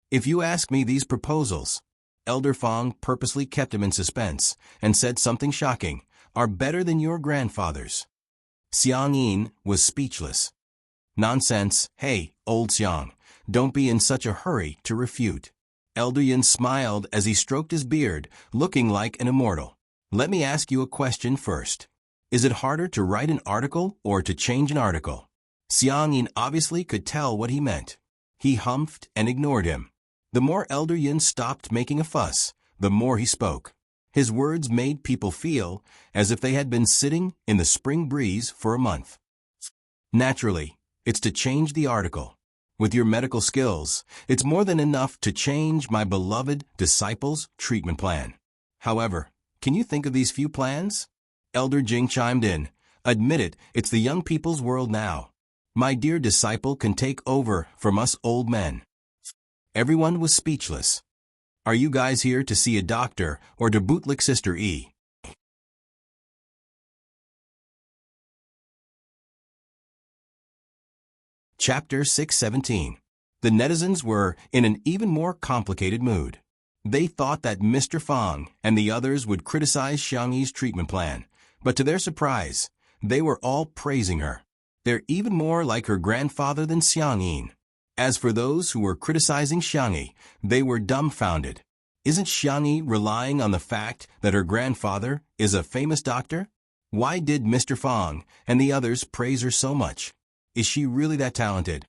If you ask me, these proposals, Elder Fang purposely kept him in suspense and said something shocking, are better than your grandfather's. Xiangyi was speechless. Nonsense, hey, old Xiang, don't be in such a hurry to refute. Elder Yin smiled as he stroked his beard, looking like an immortal. Let me ask you a question first. Is it harder to write an article or to change an article? Xiangyi obviously could tell what he meant. He humphed and ignored him. The more Elder Yin stopped making a fuss, the more he spoke. His words made people feel as if they had been sitting in the spring breeze for a month. Naturally, it's to change the article. With your medical skills, it's more than enough to change my beloved disciple's treatment plan. However, can you think of these few plans? Elder Jing chimed in. Admit it, it's the young people's world now. My dear disciple can take over from us old men. Everyone was speechless. Are you guys here to see a doctor or to bootlick Sister E? Chapter 617. The netizens were in an even more complicated mood. They thought that Mr. Fang and the others would criticize Xiangyi's treatment plan, but to their surprise, they were all praising her. They're even more like her grandfather than Xiangyi. As for those who were criticizing Xiangyi, they were dumbfounded. Isn't Xiangyi relying on the fact that her grandfather is a famous doctor? Why did Mr. Fang and the others praise her so much? Is she really that talented?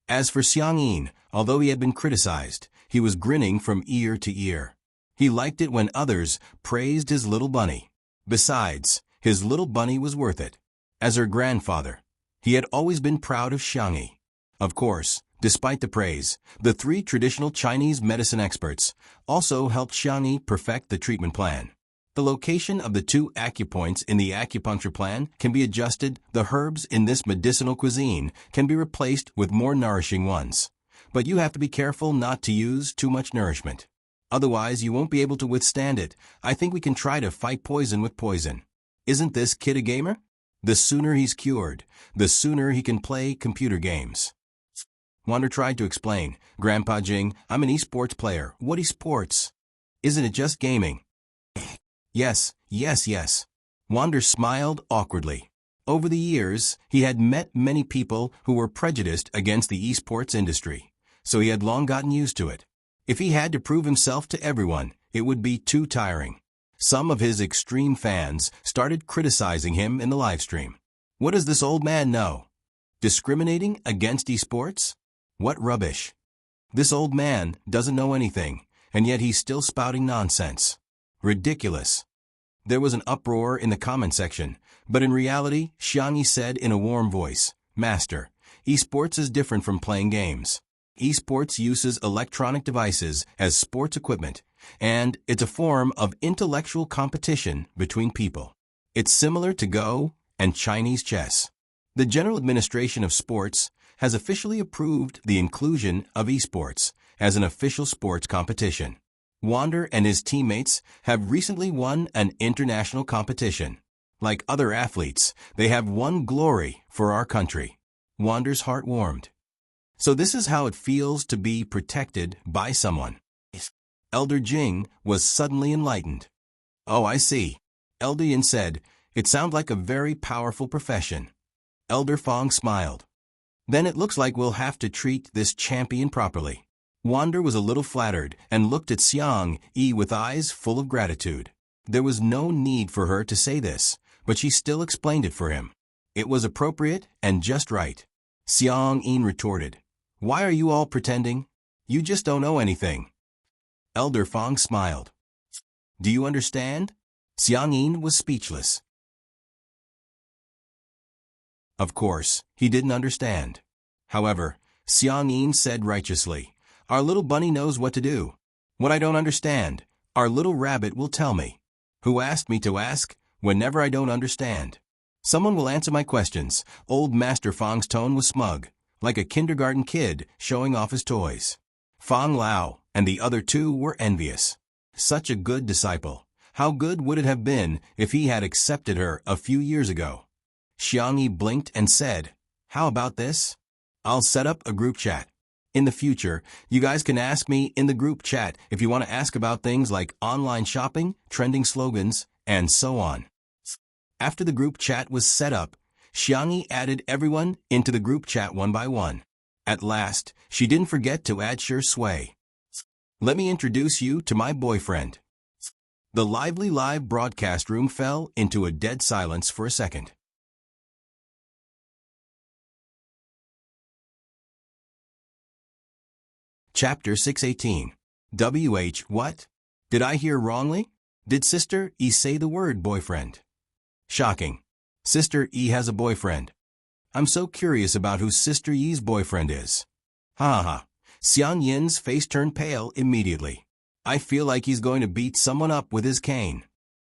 As for Xiangyi, although he had been criticized, he was grinning from ear to ear. He liked it when others praised his little bunny. Besides, his little bunny was worth it. As her grandfather, he had always been proud of Xiangyi. Of course, despite the praise, the three traditional Chinese medicine experts also helped Xiangyi perfect the treatment plan. The location of the two acupoints in the acupuncture plan can be adjusted. The herbs in this medicinal cuisine can be replaced with more nourishing ones. But you have to be careful not to use too much nourishment. Otherwise, you won't be able to withstand it. I think we can try to fight poison with poison. Isn't this kid a gamer? The sooner he's cured, the sooner he can play computer games. Wander tried to explain. Grandpa Jing, I'm an esports player. What esports? Isn't it just gaming? Yes. Wander smiled awkwardly. Over the years, he had met many people who were prejudiced against the esports industry, so he had long gotten used to it. If he had to prove himself to everyone, it would be too tiring. Some of his extreme fans started criticizing him in the livestream. What does this old man know? Discriminating against esports? What rubbish. This old man doesn't know anything, and yet he's still spouting nonsense. Ridiculous. There was an uproar in the comment section, but in reality, Xiangyi said in a warm voice, Master, esports is different from playing games. Esports uses electronic devices as sports equipment, and it's a form of intellectual competition between people. It's similar to Go and Chinese chess. The General Administration of Sports has officially approved the inclusion of esports as an official sports competition. Wander and his teammates have recently won an international competition. Like other athletes, they have won glory for our country. Wander's heart warmed. So this is how it feels to be protected by someone. Elder Jing was suddenly enlightened. Oh, I see. Elder Yin said, it sounds like a very powerful profession. Elder Fong smiled. Then it looks like we'll have to treat this champion properly. Wander was a little flattered and looked at Xiangyi with eyes full of gratitude. There was no need for her to say this, but she still explained it for him. It was appropriate and just right. Xiangyi retorted, Why are you all pretending? You just don't know anything. Elder Fong smiled. Do you understand? Xiangyi was speechless. Of course, he didn't understand. However, Xiangyi said righteously, Our little bunny knows what to do. What I don't understand, our little rabbit will tell me. Who asked me to ask, whenever I don't understand? Someone will answer my questions. Old Master Fong's tone was smug, like a kindergarten kid showing off his toys. Fong Lao and the other two were envious. Such a good disciple. How good would it have been if he had accepted her a few years ago? Xiangyi blinked and said, How about this? I'll set up a group chat. In the future, you guys can ask me in the group chat if you want to ask about things like online shopping, trending slogans, and so on. After the group chat was set up, Xiangyi added everyone into the group chat one by one. At last, she didn't forget to add Shi Sui. Let me introduce you to my boyfriend. The lively live broadcast room fell into a dead silence for a second. Chapter 618. What? Did I hear wrongly? Did Sister E say the word boyfriend? Shocking. Sister E has a boyfriend. I'm so curious about who Sister Yi's boyfriend is. Ha ha ha. Xiang Yin's face turned pale immediately. I feel like he's going to beat someone up with his cane.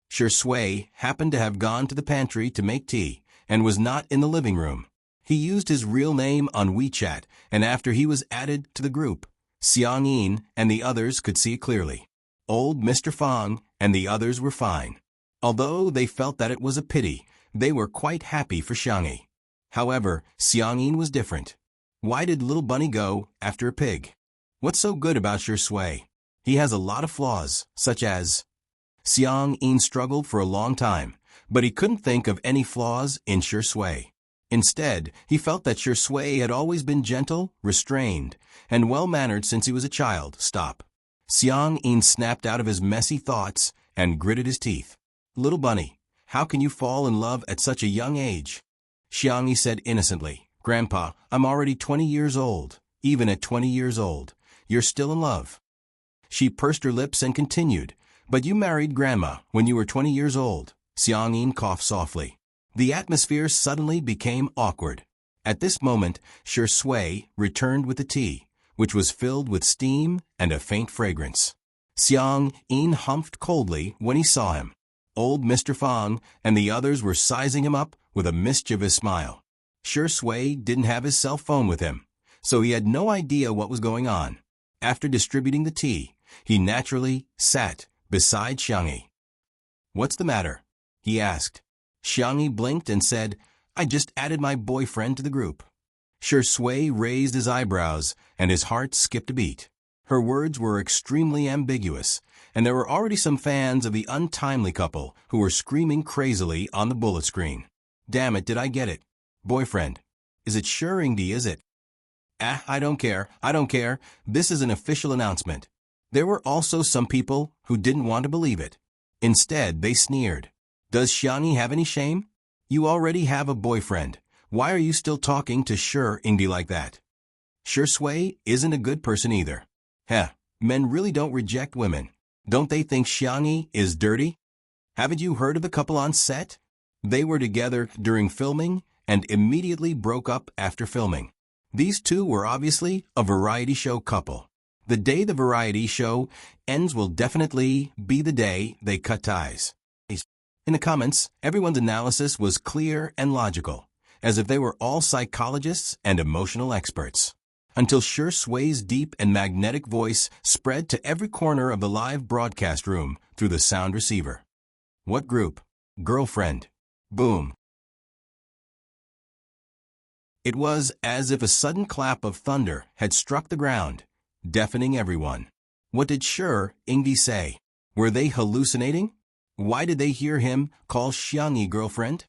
Shi Sui happened to have gone to the pantry to make tea and was not in the living room. He used his real name on WeChat, and after he was added to the group, Xiang Yin and the others could see clearly. Old Mr. Fong and the others were fine. Although they felt that it was a pity, they were quite happy for Xiangyi. However, Xiang Yin was different. Why did little bunny go after a pig? What's so good about Shi Sui? He has a lot of flaws, such as... Xiang Yin struggled for a long time, but he couldn't think of any flaws in Shi Sui. Instead, he felt that Shi Sui had always been gentle, restrained, and well-mannered since he was a child. Stop. Xiang Yin snapped out of his messy thoughts and gritted his teeth. Little bunny, how can you fall in love at such a young age? Xiangyi said innocently, Grandpa, I'm already 20 years old. Even at 20 years old, you're still in love. She pursed her lips and continued, But you married Grandma when you were 20 years old. Xiangyin coughed softly. The atmosphere suddenly became awkward. At this moment, Shi Sui returned with the tea, which was filled with steam and a faint fragrance. Xiang Yin humphed coldly when he saw him. Old Mr. Fong and the others were sizing him up with a mischievous smile. Shi Sui didn't have his cell phone with him, so he had no idea what was going on. After distributing the tea, he naturally sat beside Xiangyi. What's the matter? He asked. Xiangyi blinked and said, I just added my boyfriend to the group. Shui raised his eyebrows, and his heart skipped a beat. Her words were extremely ambiguous, and there were already some fans of the untimely couple who were screaming crazily on the bullet screen. Damn it, did I get it? Boyfriend. Is it sure Ingdi, is it? I don't care. This is an official announcement. There were also some people who didn't want to believe it. Instead, they sneered. Does Xiangyi have any shame? You already have a boyfriend. Why are you still talking to Ingdi like that? Shui isn't a good person either. Men really don't reject women. Don't they think Xiangyi is dirty? Haven't you heard of the couple on set? They were together during filming and immediately broke up after filming. These two were obviously a variety show couple. The day the variety show ends will definitely be the day they cut ties. In the comments, everyone's analysis was clear and logical, as if they were all psychologists and emotional experts. Until Shui's deep and magnetic voice spread to every corner of the live broadcast room through the sound receiver. What group? Girlfriend. Boom. It was as if a sudden clap of thunder had struck the ground, deafening everyone. What did Ingdi say? Were they hallucinating? Why did they hear him call Xiangyi girlfriend?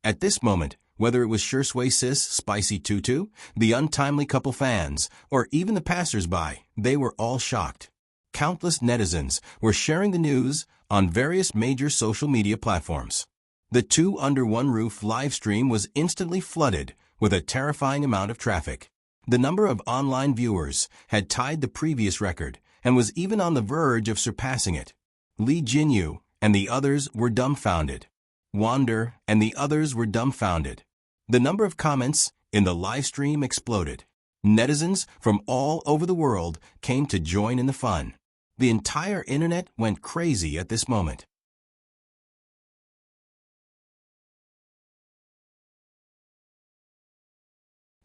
At this moment, whether it was Shui sis Spicy Tutu, the untimely couple fans, or even the passers-by, they were all shocked. Countless netizens were sharing the news on various major social media platforms. The Two Under One Roof live stream was instantly flooded with a terrifying amount of traffic. The number of online viewers had tied the previous record and was even on the verge of surpassing it. Li Jinyu and the others were dumbfounded. Wander and the others were dumbfounded. The number of comments in the live stream exploded. Netizens from all over the world came to join in the fun. The entire internet went crazy at this moment.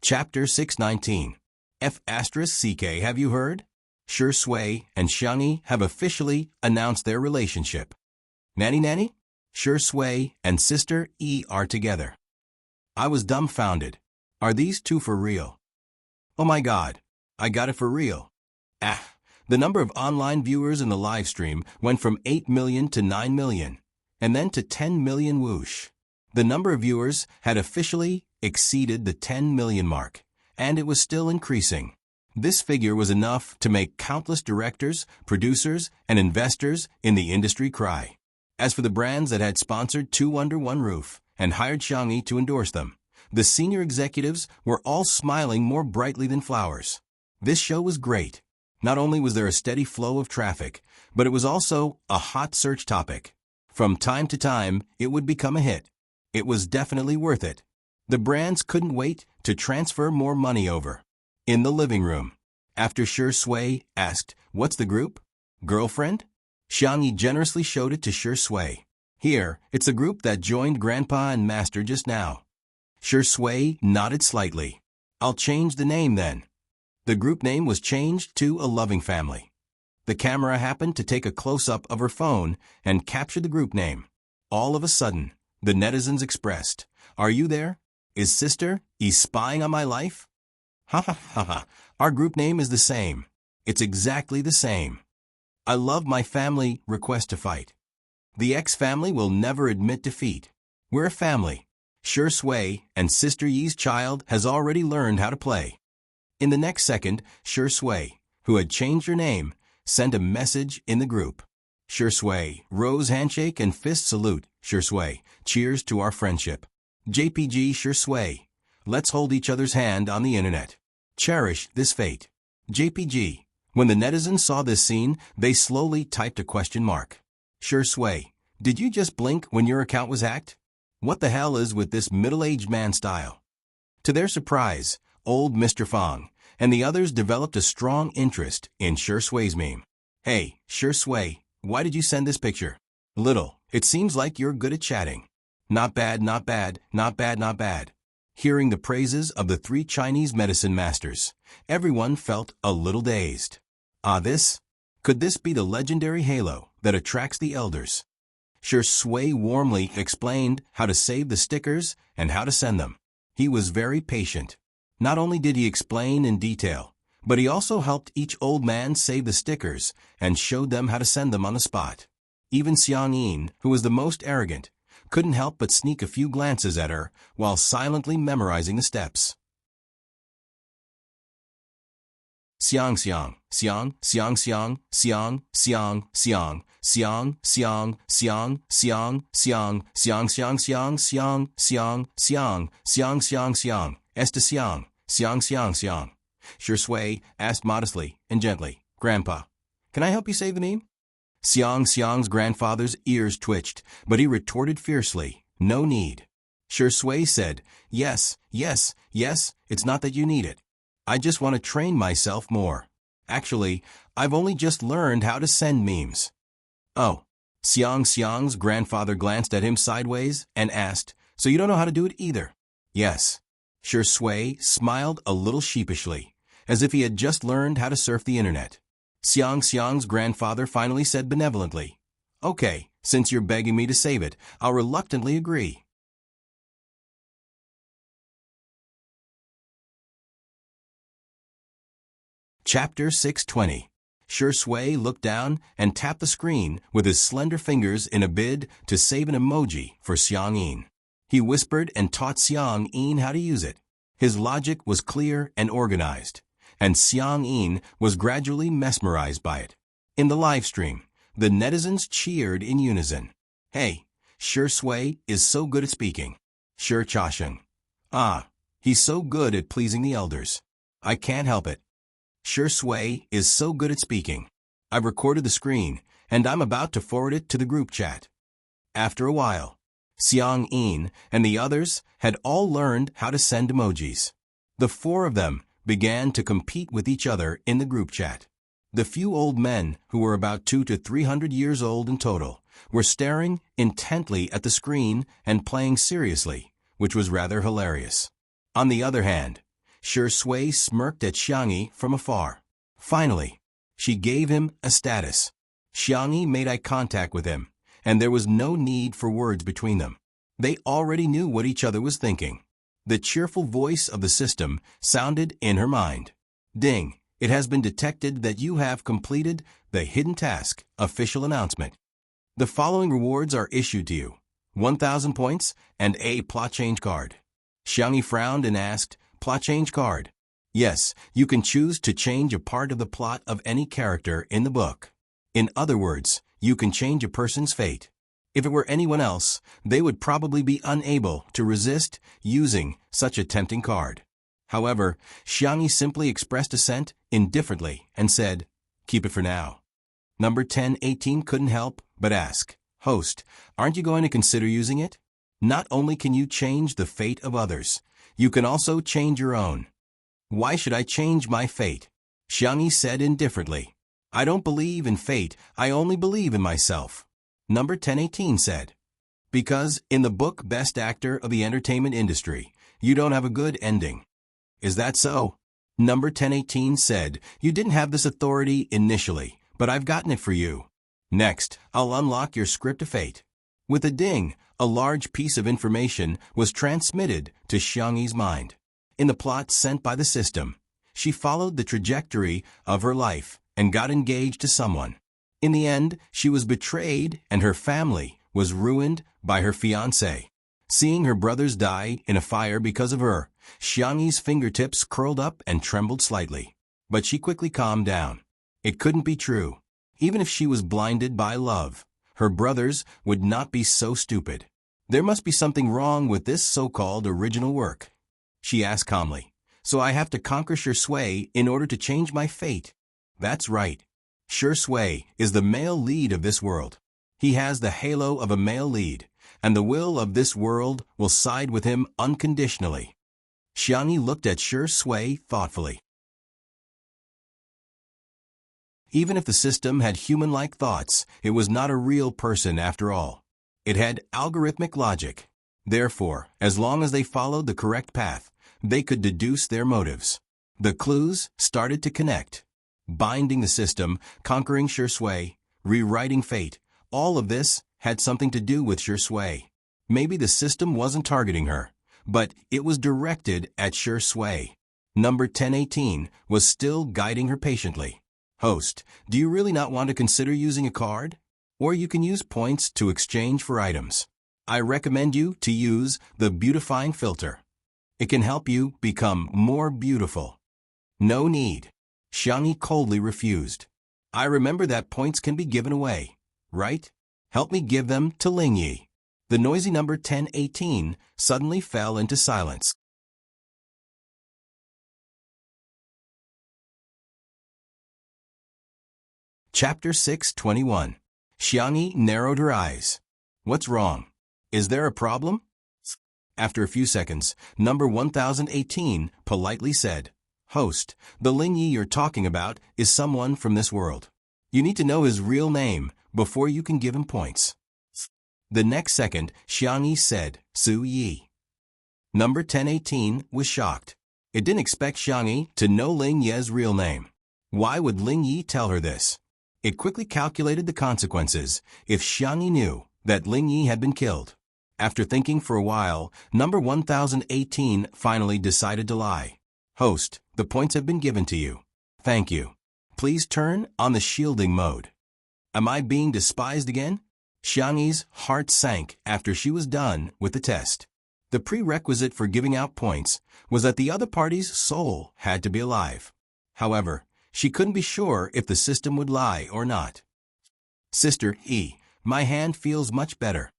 Chapter 619. F***CK, have you heard? Shui and Xiangyi have officially announced their relationship. Nanny? Shui and Sister E are together. I was dumbfounded. Are these two for real? Oh my god, I got it for real. The number of online viewers in the live stream went from 8 million to 9 million, and then to 10 million whoosh. The number of viewers had officially exceeded the 10 million mark, and it was still increasing. This figure was enough to make countless directors, producers, and investors in the industry cry. As for the brands that had sponsored Two Under One Roof and hired Xiangyi to endorse them, the senior executives were all smiling more brightly than flowers. This show was great. Not only was there a steady flow of traffic, but it was also a hot search topic. From time to time, it would become a hit. It was definitely worth it. The brands couldn't wait to transfer more money over. In the living room, after Shui asked, "What's the group? Girlfriend?" Xiangyi generously showed it to Shui. "Here, it's the group that joined Grandpa and Master just now." Shui nodded slightly. "I'll change the name then." The group name was changed to A Loving Family. The camera happened to take a close-up of her phone and capture the group name. All of a sudden, the netizens expressed, "Are you there? Is Sister E spying on my life?" Ha ha ha ha, our group name is the same. It's exactly the same. I love my family request to fight. The X family will never admit defeat. We're a family. Shui and Sister Yi's child has already learned how to play. In the next second, Shui, who had changed her name, sent a message in the group. Shui, rose handshake and fist salute. Shui, cheers to our friendship. JPG Shui, let's hold each other's hand on the internet. Cherish this fate. JPG. When the netizens saw this scene, they slowly typed a question mark. Shui, did you just blink when your account was hacked? What the hell is with this middle-aged man style? To their surprise, old Mr. Fong and the others developed a strong interest in Shui's meme. Hey, Shui, why did you send this picture? Little, it seems like you're good at chatting. Not bad, not bad, not bad, not bad. Hearing the praises of the three Chinese medicine masters, everyone felt a little dazed. Could this be the legendary halo that attracts the elders? Shui warmly explained how to save the stickers and how to send them. He was very patient. Not only did he explain in detail, but he also helped each old man save the stickers and showed them how to send them on the spot. Even Xiang Yin, who was the most arrogant, couldn't help but sneak a few glances at her while silently memorizing the steps. Xiang xiang, xiang, xiang xiang, xiang, xiang, xiang, xiang, xiang, xiang, xiang, xiang, xiang, xiang, xiang, xiang, xiang, xiang, xiang, xiang, xiang, Esta xiang, xiang, xiang, xiang. Shui asked modestly and gently, "Grandpa, can I help you save the meme?" Xiang's grandfather's ears twitched, but he retorted fiercely, "No need." Shui said, yes, it's not that you need it. I just want to train myself more. Actually, I've only just learned how to send memes. Oh. Xiang's grandfather glanced at him sideways and asked, "So you don't know how to do it either?" "Yes." Shui smiled a little sheepishly, as if he had just learned how to surf the internet. Xiang's grandfather finally said benevolently, "Okay, since you're begging me to save it, I'll reluctantly agree." Chapter 620. Shui looked down and tapped the screen with his slender fingers in a bid to save an emoji for Xiang Yin. He whispered and taught Xiang Yin how to use it. His logic was clear and organized, and Xiang Yin was gradually mesmerized by it. In the live stream, the netizens cheered in unison. "Hey, Shui is so good at speaking. Sure Chasheng. Ah, he's so good at pleasing the elders. I can't help it. Shui is so good at speaking. I've recorded the screen, and I'm about to forward it to the group chat." After a while, Xiang Yin and the others had all learned how to send emojis. The four of them began to compete with each other in the group chat. The few old men, who were about 200 to 300 years old in total, were staring intently at the screen and playing seriously, which was rather hilarious. On the other hand, Shui smirked at Xiangyi from afar. Finally, she gave him a status. Xiangyi made eye contact with him, and there was no need for words between them. They already knew what each other was thinking. The cheerful voice of the system sounded in her mind. "Ding, it has been detected that you have completed the hidden task official announcement. The following rewards are issued to you: 1,000 points and a plot change card." Xiangyi frowned and asked, "Plot change card?" "Yes, you can choose to change a part of the plot of any character in the book. In other words, you can change a person's fate. If it were anyone else, they would probably be unable to resist using such a tempting card." However, Xiangyi simply expressed assent indifferently and said, "Keep it for now." Number 1018 couldn't help but ask, "Host, aren't you going to consider using it? Not only can you change the fate of others, you can also change your own." "Why should I change my fate?" Xiangyi said indifferently. "I don't believe in fate, I only believe in myself." Number 1018 said, "Because in the book Best Actor of the Entertainment Industry, you don't have a good ending." "Is that so?" Number 1018 said, "You didn't have this authority initially, but I've gotten it for you. Next, I'll unlock your script of fate." With a ding, a large piece of information was transmitted to Xiangyi's mind. In the plot sent by the system, she followed the trajectory of her life and got engaged to someone. In the end, she was betrayed and her family was ruined by her fiancé. Seeing her brothers die in a fire because of her, Xiangyi's fingertips curled up and trembled slightly. But she quickly calmed down. It couldn't be true. Even if she was blinded by love, her brothers would not be so stupid. There must be something wrong with this so-called original work. She asked calmly, "So I have to conquer Shui in order to change my fate?" "That's right. Shui is the male lead of this world. He has the halo of a male lead, and the will of this world will side with him unconditionally." Xiangyi looked at Shui thoughtfully. Even if the system had human-like thoughts, it was not a real person after all. It had algorithmic logic. Therefore, as long as they followed the correct path, they could deduce their motives. The clues started to connect. Binding the system, conquering Shui, rewriting fate, all of this had something to do with Sure Sway. Maybe the system wasn't targeting her, but it was directed at Sure Sway. Number 1018 was still guiding her patiently. Host, do you really not want to consider using a card? Or you can use points to exchange for items. I recommend you to use the beautifying filter. It can help you become more beautiful. No need. Xiangyi coldly refused. I remember that points can be given away, right? Help me give them to Lingyi. The noisy number 1018 suddenly fell into silence. Chapter 621. Xiangyi narrowed her eyes. What's wrong? Is there a problem? After a few seconds, number 1018 politely said, Host, the Lingyi you're talking about is someone from this world. You need to know his real name before you can give him points. The next second, Xiangyi said, Su Yi. Number 1018 was shocked. It didn't expect Xiangyi to know Ling Ye's real name. Why would Ling Yi tell her this? It quickly calculated the consequences if Xiangyi knew that Ling Yi had been killed. After thinking for a while, number 1018 finally decided to lie. Host, the points have been given to you. Thank you. Please turn on the shielding mode. Am I being despised again? Xiangyi's heart sank after she was done with the test. The prerequisite for giving out points was that the other party's soul had to be alive. However, she couldn't be sure if the system would lie or not. Sister E, my hand feels much better.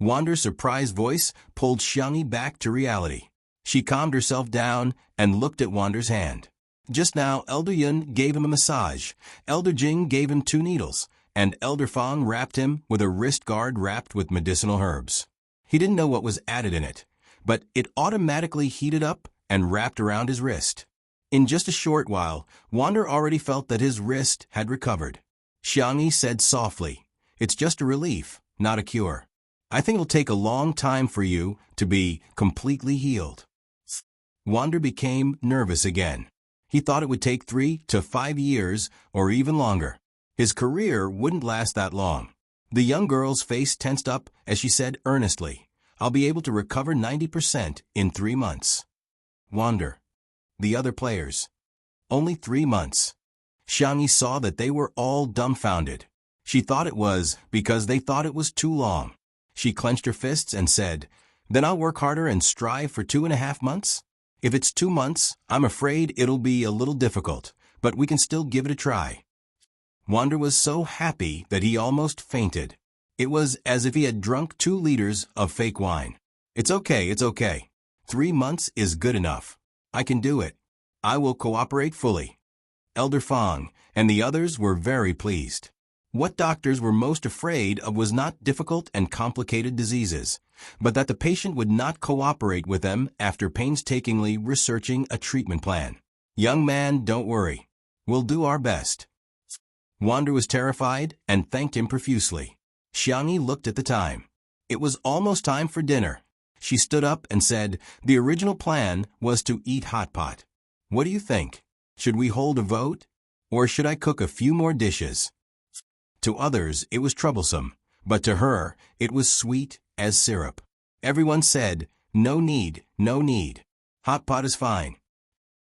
Wander's surprised voice pulled Xiangyi back to reality. She calmed herself down and looked at Wander's hand. Just now, Elder Yun gave him a massage, Elder Jing gave him 2 needles, and Elder Fang wrapped him with a wrist guard wrapped with medicinal herbs. He didn't know what was added in it, but it automatically heated up and wrapped around his wrist. In just a short while, Wander already felt that his wrist had recovered. Xiangyi said softly, It's just a relief, not a cure. I think it'll take a long time for you to be completely healed. Wander became nervous again. He thought it would take 3 to 5 years or even longer. His career wouldn't last that long. The young girl's face tensed up as she said earnestly, I'll be able to recover 90% in 3 months. Wander. The other players. Only 3 months. Xiangyi saw that they were all dumbfounded. She thought it was because they thought it was too long. She clenched her fists and said, Then I'll work harder and strive for 2.5 months? If it's 2 months, I'm afraid it'll be a little difficult, but we can still give it a try. Wander was so happy that he almost fainted. It was as if he had drunk 2 liters of fake wine. It's okay, it's okay. 3 months is good enough. I can do it. I will cooperate fully. Elder Fang and the others were very pleased. What doctors were most afraid of was not difficult and complicated diseases, but that the patient would not cooperate with them after painstakingly researching a treatment plan. Young man, don't worry. We'll do our best. Wander was terrified and thanked him profusely. Xiangyi looked at the time. It was almost time for dinner. She stood up and said, The original plan was to eat hot pot. What do you think? Should we hold a vote? Or should I cook a few more dishes? To others, it was troublesome, but to her, it was sweet as syrup. Everyone said, No need, no need. Hot pot is fine.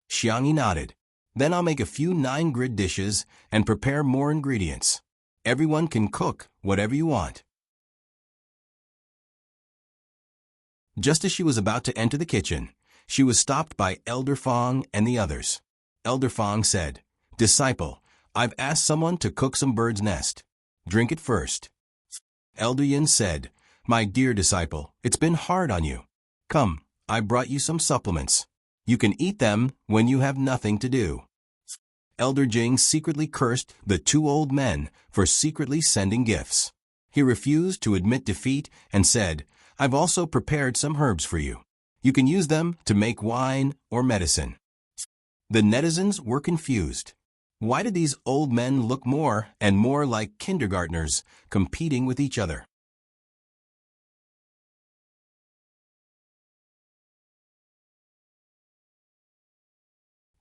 Xiangyi nodded. Then I'll make a few 9-grid dishes and prepare more ingredients. Everyone can cook whatever you want. Just as she was about to enter the kitchen, she was stopped by Elder Fang and the others. Elder Fang said, Disciple, I've asked someone to cook some bird's nest. Drink it first. Elder Yin said, My dear disciple, it's been hard on you. Come, I brought you some supplements. You can eat them when you have nothing to do. Elder Jing secretly cursed the 2 old men for secretly sending gifts. He refused to admit defeat and said, I've also prepared some herbs for you. You can use them to make wine or medicine. The netizens were confused. Why did these old men look more and more like kindergartners competing with each other?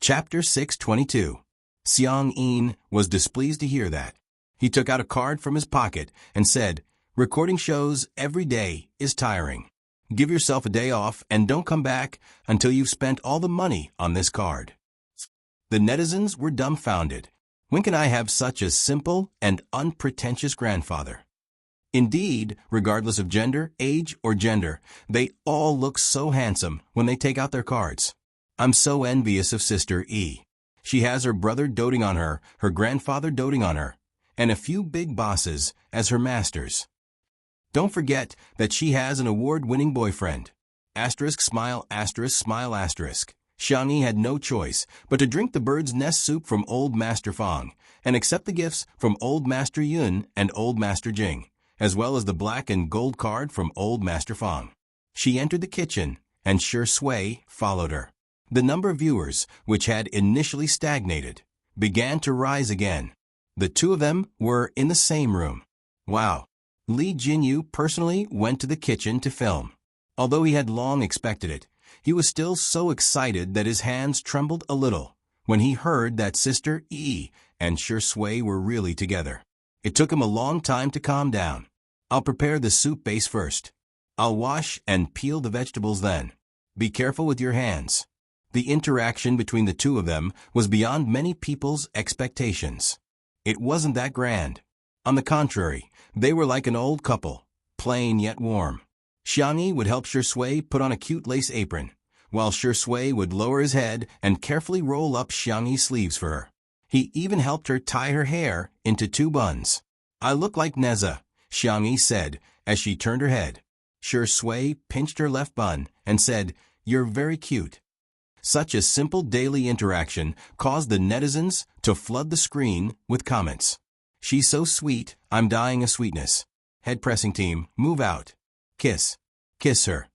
Chapter 622. Xiang Yin was displeased to hear that. He took out a card from his pocket and said, Recording shows every day is tiring. Give yourself a day off and don't come back until you've spent all the money on this card. The netizens were dumbfounded. When can I have such a simple and unpretentious grandfather? Indeed, regardless of gender, age, or gender, they all look so handsome when they take out their cards. I'm so envious of Sister E. She has her brother doting on her grandfather doting on her, and a few big bosses as her masters. Don't forget that she has an award-winning boyfriend. Asterisk smile asterisk smile asterisk. Xiangyi had no choice but to drink the bird's nest soup from Old Master Fang and accept the gifts from Old Master Yun and Old Master Jing, as well as the black and gold card from Old Master Fang. She entered the kitchen, and Shi Sui followed her. The number of viewers, which had initially stagnated, began to rise again. The two of them were in the same room. Wow! Li Jinyu personally went to the kitchen to film. Although he had long expected it, he was still so excited that his hands trembled a little when he heard that Sister E and Shi Sui were really together. It took him a long time to calm down. I'll prepare the soup base first. I'll wash and peel the vegetables then. Be careful with your hands. The interaction between the two of them was beyond many people's expectations. It wasn't that grand. On the contrary, they were like an old couple, plain yet warm. Xiangyi would help Shi Sui put on a cute lace apron, while Shi Sui would lower his head and carefully roll up Xiangyi's sleeves for her. He even helped her tie her hair into 2 buns. I look like Neza, Xiangyi said as she turned her head. Shi Sui pinched her left bun and said, "You're very cute." Such a simple daily interaction caused the netizens to flood the screen with comments. "She's so sweet, I'm dying of sweetness. Head pressing team, move out. Kiss. Kiss her.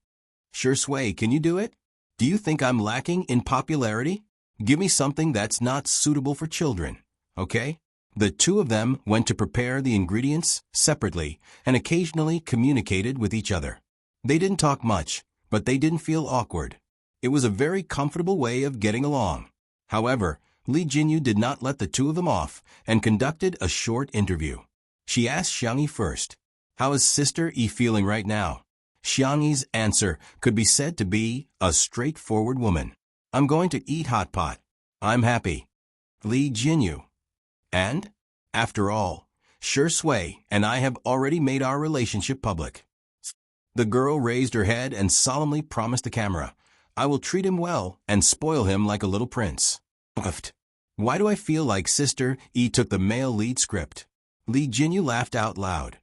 Shi Sui, can you do it? Do you think I'm lacking in popularity? Give me something that's not suitable for children, okay?" The two of them went to prepare the ingredients separately and occasionally communicated with each other. They didn't talk much, but they didn't feel awkward. It was a very comfortable way of getting along. However, Li Jinyu did not let the two of them off and conducted a short interview. She asked Xiangyi first, "How is Sister E feeling right now?" Xiangyi's answer could be said to be a straightforward woman. "I'm going to eat hot pot. I'm happy." Li Jinyu. "And? After all, Shi Sui and I have already made our relationship public." The girl raised her head and solemnly promised the camera, "I will treat him well and spoil him like a little prince." Why do I feel like Sister E took the male lead script? Li Jinyu laughed out loud.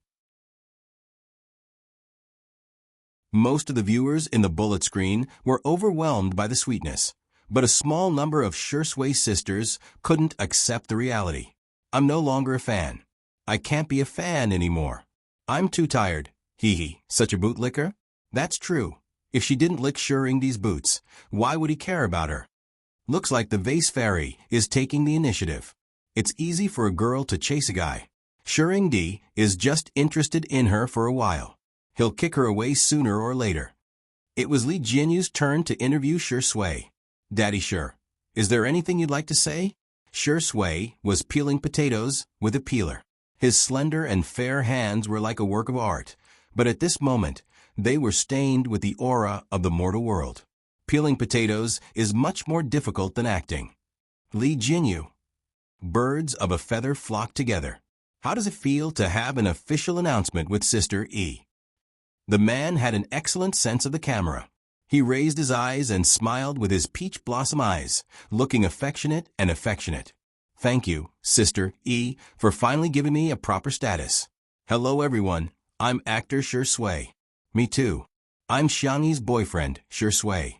Most of the viewers in the bullet screen were overwhelmed by the sweetness, but a small number of Shi Sui's sisters couldn't accept the reality. "I'm no longer a fan. I can't be a fan anymore. I'm too tired. Hee, such a bootlicker?" That's true. If she didn't lick Shuringdi's boots, why would he care about her? Looks like the vase fairy is taking the initiative. It's easy for a girl to chase a guy. Shuringdi is just interested in her for a while. He'll kick her away sooner or later. It was Li Jinyu's turn to interview Shi Sui. "Daddy Shi, is there anything you'd like to say?" Shi Sui was peeling potatoes with a peeler. His slender and fair hands were like a work of art, but at this moment, they were stained with the aura of the mortal world. Peeling potatoes is much more difficult than acting. Li Jinyu. Birds of a feather flock together. How does it feel to have an official announcement with Sister E? The man had an excellent sense of the camera. He raised his eyes and smiled with his peach blossom eyes, looking affectionate and affectionate. "Thank you, Sister E, for finally giving me a proper status. Hello everyone, I'm actor Shi Sui." "Me too. I'm Xiangyi's boyfriend, Shi Sui."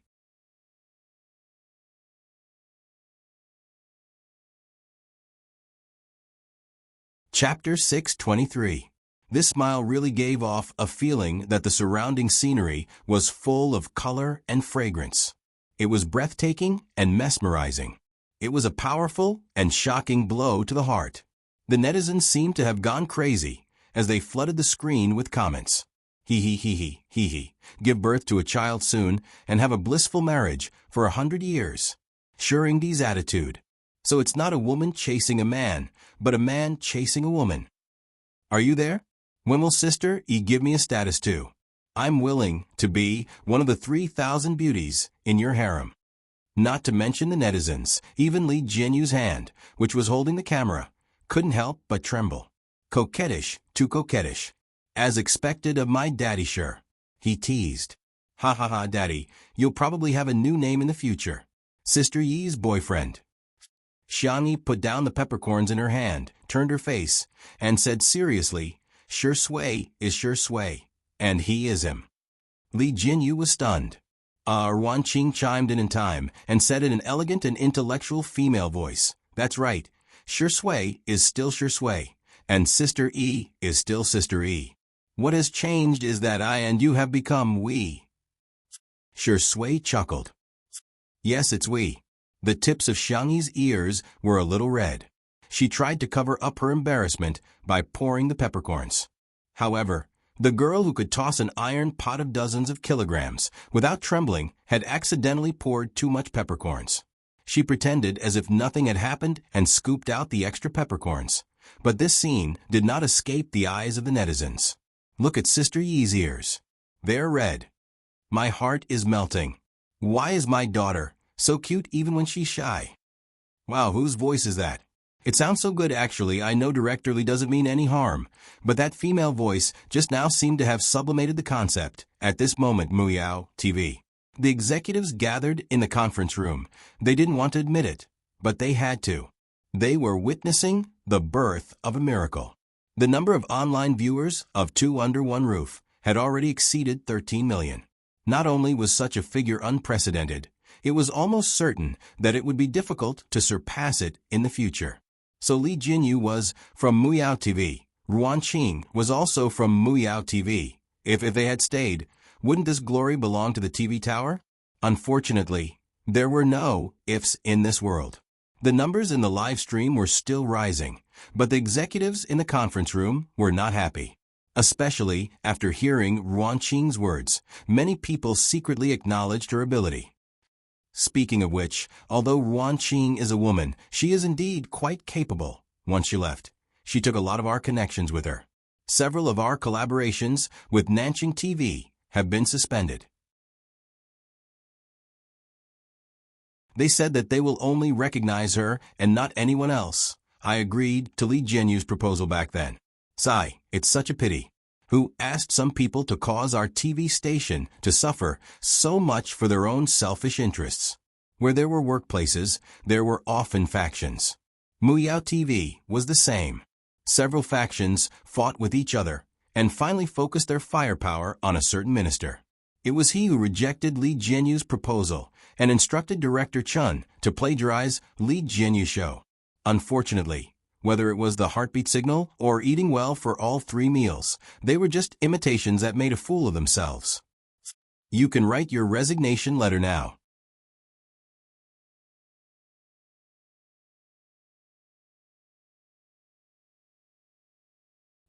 Chapter 623. This smile really gave off a feeling that the surrounding scenery was full of color and fragrance. It was breathtaking and mesmerizing. It was a powerful and shocking blow to the heart. The netizens seemed to have gone crazy as they flooded the screen with comments. Hee, give birth to a child soon and have a blissful marriage for 100 years. Shuringdi's attitude. So it's not a woman chasing a man, but a man chasing a woman. Are you there? When will Sister E give me a status too? I'm willing to be one of the 3,000 beauties in your harem. Not to mention the netizens, even Lee Jinyu's hand, which was holding the camera, couldn't help but tremble. Coquettish, too coquettish. As expected of my daddy, sure. He teased. Ha ha ha, daddy, you'll probably have a new name in the future. Sister Yi's boyfriend. Xiangyi put down the peppercorns in her hand, turned her face, and said seriously, Sure Sui is Sure Sui, and he is him. Li Jinyu was stunned. Ruan Qing chimed in time and said in an elegant and intellectual female voice, That's right, Sure Sui is still Sure Sui, and Sister E is still Sister E. What has changed is that I and you have become we. Sure Sui chuckled. Yes, it's we. The tips of Xiangyi's ears were a little red. She tried to cover up her embarrassment by pouring the peppercorns. However, the girl who could toss an iron pot of dozens of kilograms without trembling had accidentally poured too much peppercorns. She pretended as if nothing had happened and scooped out the extra peppercorns. But this scene did not escape the eyes of the netizens. Look at Sister Yi's ears. They're red. My heart is melting. Why is my daughter so cute even when she's shy? Wow, whose voice is that? It sounds so good actually. I know directorly doesn't mean any harm, but that female voice just now seemed to have sublimated the concept. At this moment, Muyao TV. The executives gathered in the conference room. They didn't want to admit it, but they had to. They were witnessing the birth of a miracle. The number of online viewers of Two Under One Roof had already exceeded 13 million. Not only was such a figure unprecedented, it was almost certain that it would be difficult to surpass it in the future. So Li Jinyu was from Muyao TV. Ruan Qing was also from Muyao TV. If they had stayed, wouldn't this glory belong to the TV tower? Unfortunately, there were no ifs in this world. The numbers in the live stream were still rising, but the executives in the conference room were not happy. Especially after hearing Ruan Qing's words, many people secretly acknowledged her ability. Speaking of which, although Ruan Qing is a woman, she is indeed quite capable. Once she left, she took a lot of our connections with her. Several of our collaborations with Nanjing TV have been suspended. They said that they will only recognize her and not anyone else. I agreed to Li Jinyu's proposal back then. Sigh, it's such a pity. Who asked some people to cause our TV station to suffer so much for their own selfish interests. Where there were workplaces, there were often factions. Muyao TV was the same. Several factions fought with each other and finally focused their firepower on a certain minister. It was he who rejected Li Jinyu's proposal and instructed director Chun to plagiarize Li Jinyu's show. Unfortunately, whether it was the heartbeat signal or eating well for all 3 meals, they were just imitations that made a fool of themselves. You can write your resignation letter now.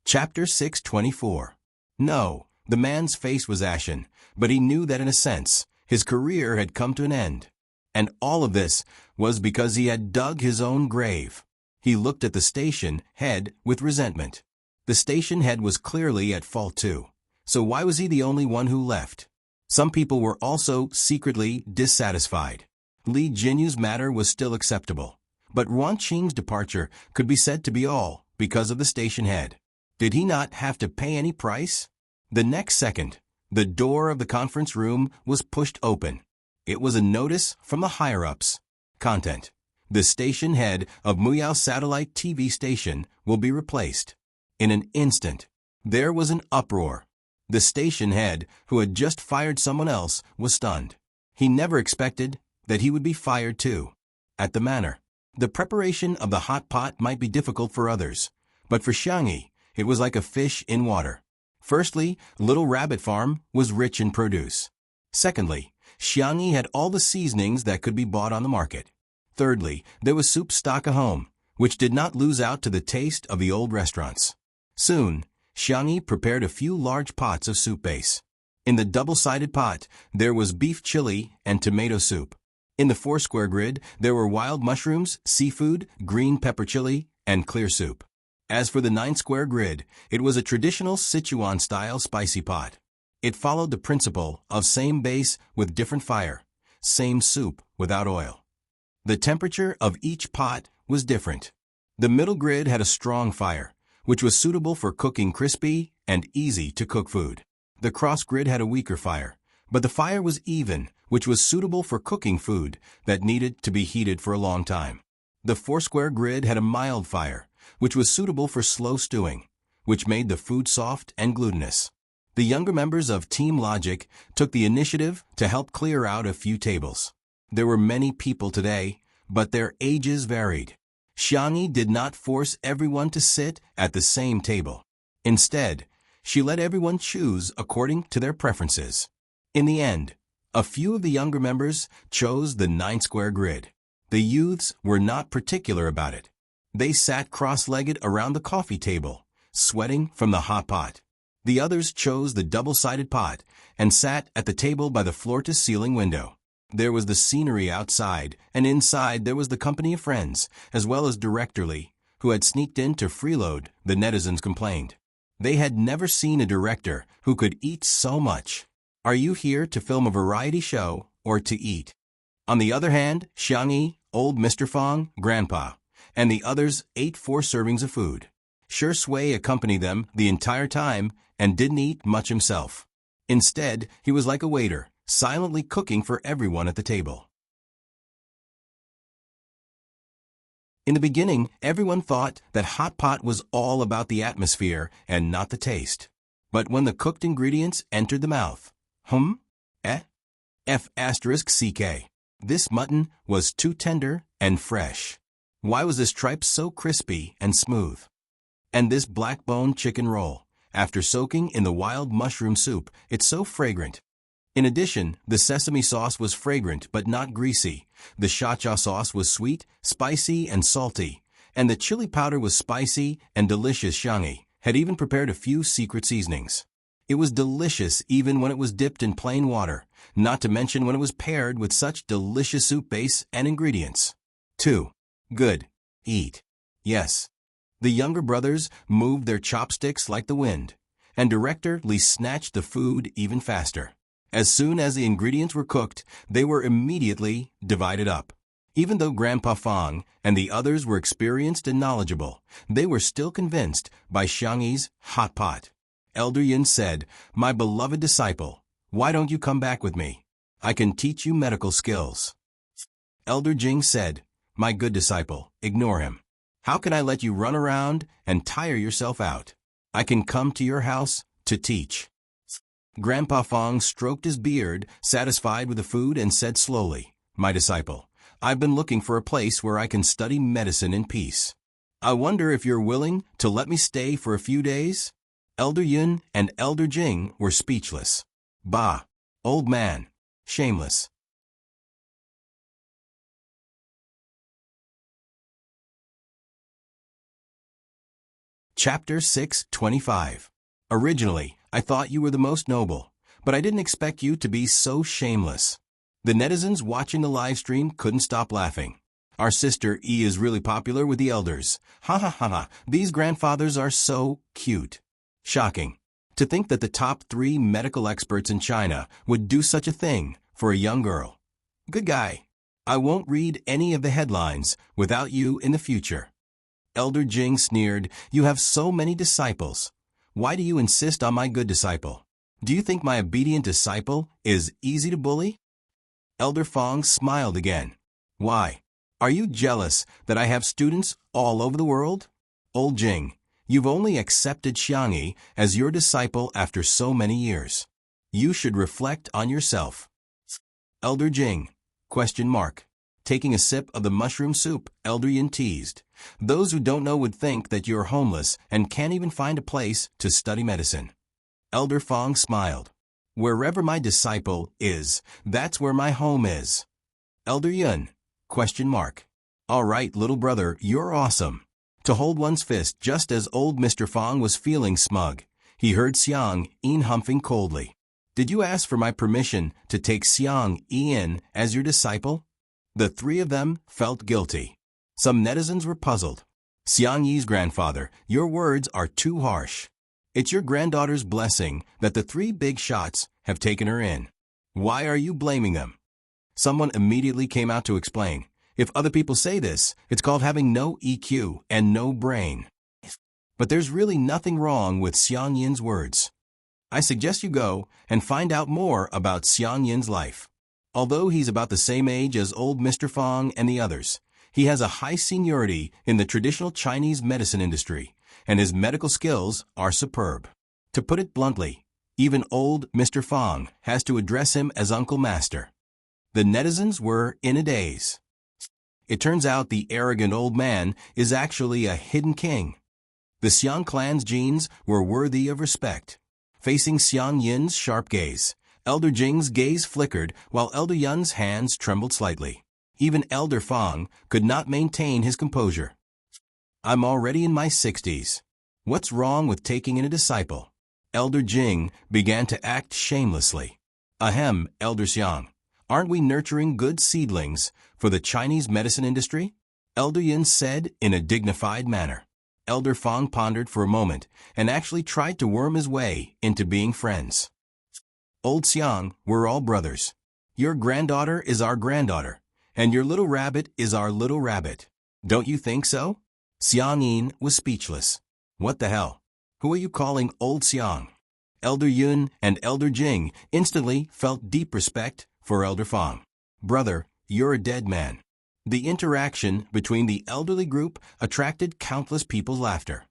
Chapter 624. No, the man's face was ashen, but he knew that in a sense, his career had come to an end. And all of this was because he had dug his own grave. He looked at the station head with resentment. The station head was clearly at fault too. So why was he the only one who left? Some people were also secretly dissatisfied. Li Jinyu's matter was still acceptable. But Ruan Qing's departure could be said to be all because of the station head. Did he not have to pay any price? The next second, the door of the conference room was pushed open. It was a notice from the higher-ups. Content. The station head of Muyao Satellite TV station will be replaced. In an instant, there was an uproar. The station head, who had just fired someone else, was stunned. He never expected that he would be fired too. At the manor, the preparation of the hot pot might be difficult for others, but for Xiangyi, it was like a fish in water. Firstly, Little Rabbit Farm was rich in produce. Secondly, Xiangyi had all the seasonings that could be bought on the market. Thirdly, there was soup stock at home, which did not lose out to the taste of the old restaurants. Soon, Xiangyi prepared a few large pots of soup base. In the double-sided pot, there was beef chili and tomato soup. In the 4-square grid, there were wild mushrooms, seafood, green pepper chili, and clear soup. As for the 9-square grid, it was a traditional Sichuan-style spicy pot. It followed the principle of same base with different fire, same soup without oil. The temperature of each pot was different. The middle grid had a strong fire, which was suitable for cooking crispy and easy-to-cook food. The cross grid had a weaker fire, but the fire was even, which was suitable for cooking food that needed to be heated for a long time. The 4-square grid had a mild fire, which was suitable for slow stewing, which made the food soft and glutinous. The younger members of Team Logic took the initiative to help clear out a few tables. There were many people today, but their ages varied. Xiangyi did not force everyone to sit at the same table. Instead, she let everyone choose according to their preferences. In the end, a few of the younger members chose the 9-square grid. The youths were not particular about it. They sat cross-legged around the coffee table, sweating from the hot pot. The others chose the double-sided pot and sat at the table by the floor-to-ceiling window. There was the scenery outside, and inside there was the company of friends, as well as Director Lee, who had sneaked in to freeload, the netizens complained. They had never seen a director who could eat so much. Are you here to film a variety show or to eat? On the other hand, Xiangyi, old Mr. Fong, Grandpa, and the others ate 4 servings of food. Sure Sui accompanied them the entire time and didn't eat much himself. Instead, he was like a waiter, silently cooking for everyone at the table. In the beginning, everyone thought that hot pot was all about the atmosphere and not the taste. But when the cooked ingredients entered the mouth, F***ck. This mutton was too tender and fresh. Why was this tripe so crispy and smooth? And this black-bone chicken roll, after soaking in the wild mushroom soup, it's so fragrant. In addition, the sesame sauce was fragrant but not greasy. The cha-cha sauce was sweet, spicy, and salty. And the chili powder was spicy and delicious. Xiangyi had even prepared a few secret seasonings. It was delicious even when it was dipped in plain water, not to mention when it was paired with such delicious soup base and ingredients. 2. Good. Eat. Yes. The younger brothers moved their chopsticks like the wind, and Director Lee snatched the food even faster. As soon as the ingredients were cooked, they were immediately divided up. Even though Grandpa Fong and the others were experienced and knowledgeable, they were still convinced by Xiangyi's hot pot. Elder Yun said, "My beloved disciple, why don't you come back with me? I can teach you medical skills." Elder Jing said, "My good disciple, ignore him. How can I let you run around and tire yourself out? I can come to your house to teach." Grandpa Fong stroked his beard, satisfied with the food, and said slowly, "My disciple, I've been looking for a place where I can study medicine in peace. I wonder if you're willing to let me stay for a few days?" Elder Yun and Elder Jing were speechless. "Bah, old man, shameless." Chapter 6:25. Originally, I thought you were the most noble, but I didn't expect you to be so shameless. The netizens watching the live stream couldn't stop laughing. Our sister E is really popular with the elders. Ha ha ha ha, these grandfathers are so cute. Shocking. To think that the top 3 medical experts in China would do such a thing for a young girl. Good guy. I won't read any of the headlines without you in the future. Elder Jing sneered, "You have so many disciples. Why do you insist on my good disciple? Do you think my obedient disciple is easy to bully?" Elder Fong smiled again. "Why? Are you jealous that I have students all over the world? Old Jing, you've only accepted Xiangyi as your disciple after so many years. You should reflect on yourself." Elder Jing? ? Taking a sip of the mushroom soup, Elder Yin teased. "Those who don't know would think that you're homeless and can't even find a place to study medicine." Elder Fong smiled. "Wherever my disciple is, that's where my home is." Elder Yun? ? All right, little brother, you're awesome. To hold one's fist just as old Mr. Fong was feeling smug, he heard Xiang Yin humping coldly. "Did you ask for my permission to take Xiang Yin as your disciple?" The 3 of them felt guilty. Some netizens were puzzled. Xiang Yi's grandfather, your words are too harsh. It's your granddaughter's blessing that the three big shots have taken her in. Why are you blaming them? Someone immediately came out to explain. If other people say this, it's called having no EQ and no brain. But there's really nothing wrong with Xiang Yin's words. I suggest you go and find out more about Xiang Yin's life. Although he's about the same age as old Mr. Fang and the others, he has a high seniority in the traditional Chinese medicine industry, and his medical skills are superb. To put it bluntly, even old Mr. Fang has to address him as Uncle Master. The netizens were in a daze. It turns out the arrogant old man is actually a hidden king. The Xiang clan's genes were worthy of respect. Facing Xiang Yin's sharp gaze, Elder Jing's gaze flickered while Elder Yun's hands trembled slightly. Even Elder Fang could not maintain his composure. I'm already in my 60s. What's wrong with taking in a disciple? Elder Jing began to act shamelessly. Ahem, Elder Xiang. Aren't we nurturing good seedlings for the Chinese medicine industry? Elder Yin said in a dignified manner. Elder Fang pondered for a moment and actually tried to worm his way into being friends. Old Xiang, we're all brothers. Your granddaughter is our granddaughter, and your little rabbit is our little rabbit. Don't you think so? Xiang Yin was speechless. What the hell? Who are you calling Old Xiang? Elder Yun and Elder Jing instantly felt deep respect for Elder Fang. Brother, you're a dead man. The interaction between the elderly group attracted countless people's laughter.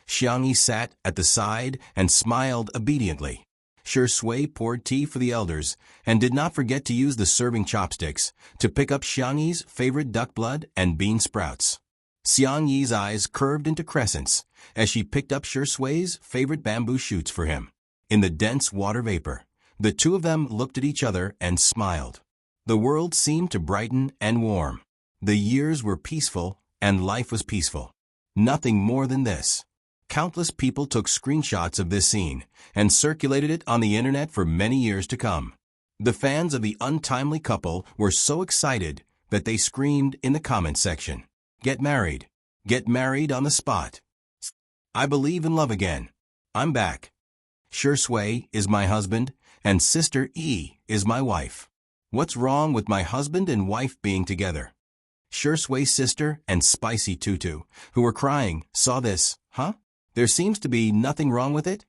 Xiang Yi sat at the side and smiled obediently. Shi Sui poured tea for the elders and did not forget to use the serving chopsticks to pick up Xiang Yi's favorite duck blood and bean sprouts. Xiang Yi's eyes curved into crescents as she picked up Shi Sui's favorite bamboo shoots for him. In the dense water vapor, the two of them looked at each other and smiled. The world seemed to brighten and warm. The years were peaceful and life was peaceful. Nothing more than this. Countless people took screenshots of this scene and circulated it on the internet for many years to come. The fans of the untimely couple were so excited that they screamed in the comment section, "Get married! Get married on the spot! I believe in love again! I'm back! Shi Sui is my husband, and Sister E is my wife. What's wrong with my husband and wife being together?" Shi Sui's sister and Spicy Tutu, who were crying, saw this. Huh? There seems to be nothing wrong with it?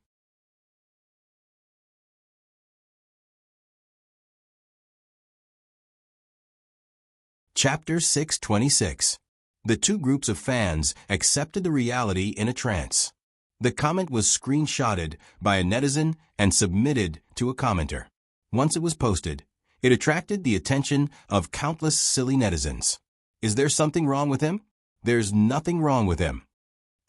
Chapter 626. The two groups of fans accepted the reality in a trance. The comment was screenshotted by a netizen and submitted to a commenter. Once it was posted, it attracted the attention of countless silly netizens. Is there something wrong with him? There's nothing wrong with him.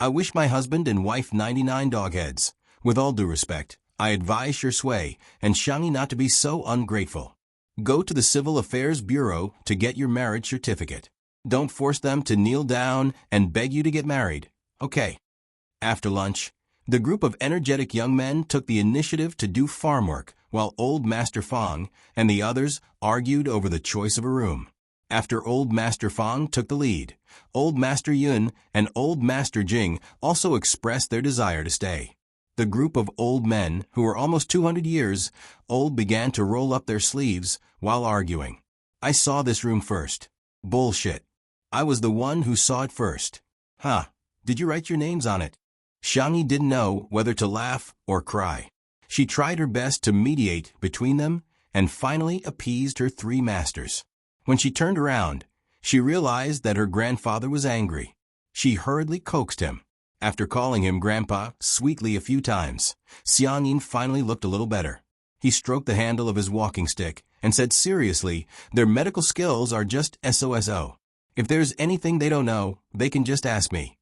I wish my husband and wife 99 dogheads. With all due respect, I advise Shi Sui and Xiang Yi not to be so ungrateful. Go to the Civil Affairs Bureau to get your marriage certificate. Don't force them to kneel down and beg you to get married. Okay. After lunch, the group of energetic young men took the initiative to do farm work, while old Master Fang and the others argued over the choice of a room. After old Master Fang took the lead, old Master Yun and old Master Jing also expressed their desire to stay. The group of old men, who were almost 200 years old, began to roll up their sleeves while arguing. I saw this room first. Bullshit. I was the one who saw it first. Huh. Did you write your names on it? Xiang Yi didn't know whether to laugh or cry. She tried her best to mediate between them and finally appeased her three masters. When she turned around, she realized that her grandfather was angry. She hurriedly coaxed him. After calling him Grandpa sweetly a few times, Xiang Yin finally looked a little better. He stroked the handle of his walking stick and said seriously, their medical skills are just SOSO. If there's anything they don't know, they can just ask me.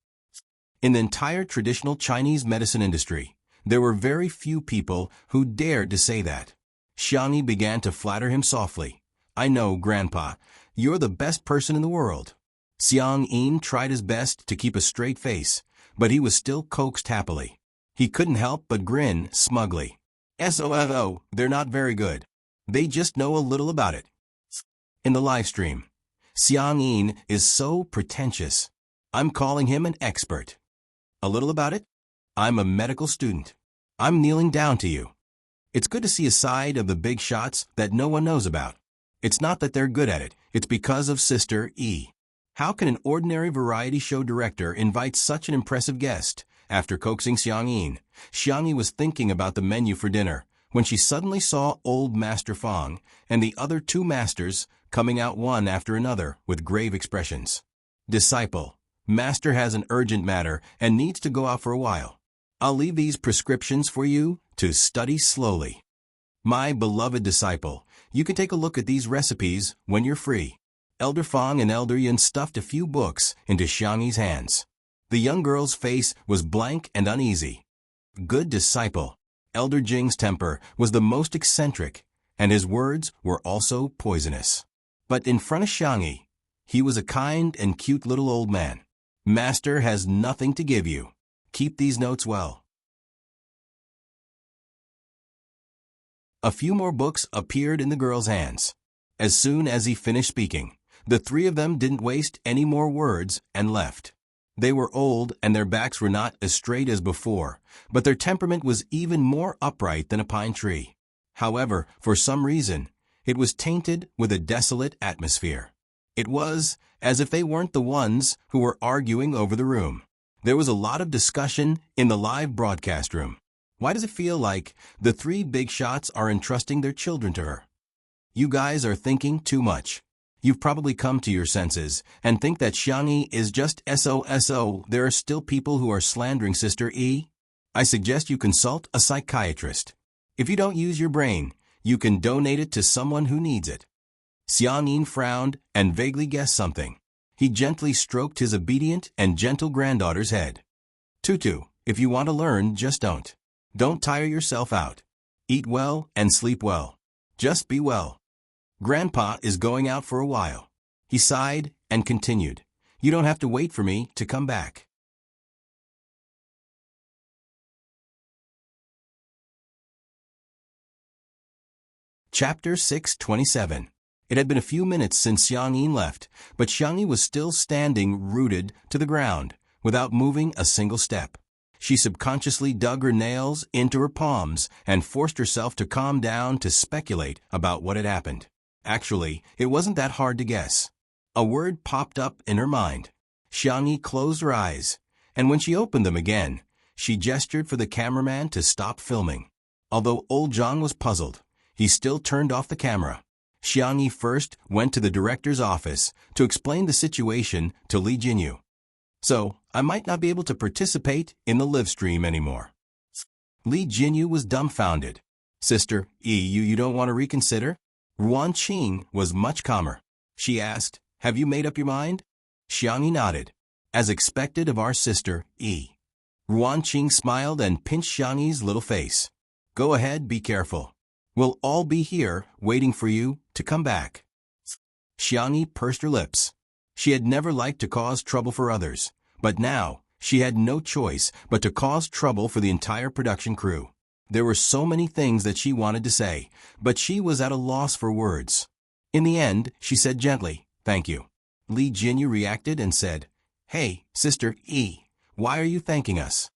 In the entire traditional Chinese medicine industry, there were very few people who dared to say that. Xiang Yi began to flatter him softly. I know, Grandpa, you're the best person in the world. Xiang Yin tried his best to keep a straight face, but he was still coaxed happily. He couldn't help but grin smugly. SOFO, they're not very good. They just know a little about it. In the live stream, Xiang Yin is so pretentious. I'm calling him an expert. A little about it? I'm a medical student. I'm kneeling down to you. It's good to see a side of the big shots that no one knows about. It's not that they're good at it, it's because of Sister E. How can an ordinary variety show director invite such an impressive guest? After coaxing Xiang Yin, Xiang Yi was thinking about the menu for dinner when she suddenly saw old Master Fang and the other two masters coming out one after another with grave expressions. Disciple, Master has an urgent matter and needs to go out for a while. I'll leave these prescriptions for you to study slowly. My beloved disciple, you can take a look at these recipes when you're free. Elder Fang and Elder Yin stuffed a few books into Xiang Yi's hands. The young girl's face was blank and uneasy. Good disciple. Elder Jing's temper was the most eccentric, and his words were also poisonous. But in front of Xiang Yi, he was a kind and cute little old man. Master has nothing to give you. Keep these notes well. A few more books appeared in the girl's hands. As soon as he finished speaking, the three of them didn't waste any more words and left. They were old and their backs were not as straight as before, but their temperament was even more upright than a pine tree. However, for some reason, it was tainted with a desolate atmosphere. It was as if they weren't the ones who were arguing over the room. There was a lot of discussion in the live broadcast room. Why does it feel like the three big shots are entrusting their children to her? You guys are thinking too much. You've probably come to your senses and think that Xiang Yi is just SOSO. There are still people who are slandering Sister E. I suggest you consult a psychiatrist. If you don't use your brain, you can donate it to someone who needs it. Xiang Yin frowned and vaguely guessed something. He gently stroked his obedient and gentle granddaughter's head. Tutu, if you want to learn, just don't. Don't tire yourself out. Eat well and sleep well. Just be well. Grandpa is going out for a while. He sighed and continued. You don't have to wait for me to come back. Chapter 627. It had been a few minutes since Xiang Yin left, but Xiang Yi was still standing rooted to the ground, without moving a single step. She subconsciously dug her nails into her palms and forced herself to calm down to speculate about what had happened. Actually, it wasn't that hard to guess. A word popped up in her mind. Xiang Yi closed her eyes, and when she opened them again, she gestured for the cameraman to stop filming. Although old Zhang was puzzled, he still turned off the camera. Xiang Yi first went to the director's office to explain the situation to Li Jinyu. So, I might not be able to participate in the live stream anymore. Li Jinyu was dumbfounded. Sister E, you don't want to reconsider? Ruan Qing was much calmer. She asked, have you made up your mind? Xiang Yi nodded. As expected of our sister E. Ruan Qing smiled and pinched Xiang Yi's little face. Go ahead, be careful. We'll all be here waiting for you to come back. Xiang Yi pursed her lips. She had never liked to cause trouble for others, but now she had no choice but to cause trouble for the entire production crew. There were so many things that she wanted to say, but she was at a loss for words. In the end, she said gently, thank you. Li Jinyu reacted and said, hey, Sister E, why are you thanking us?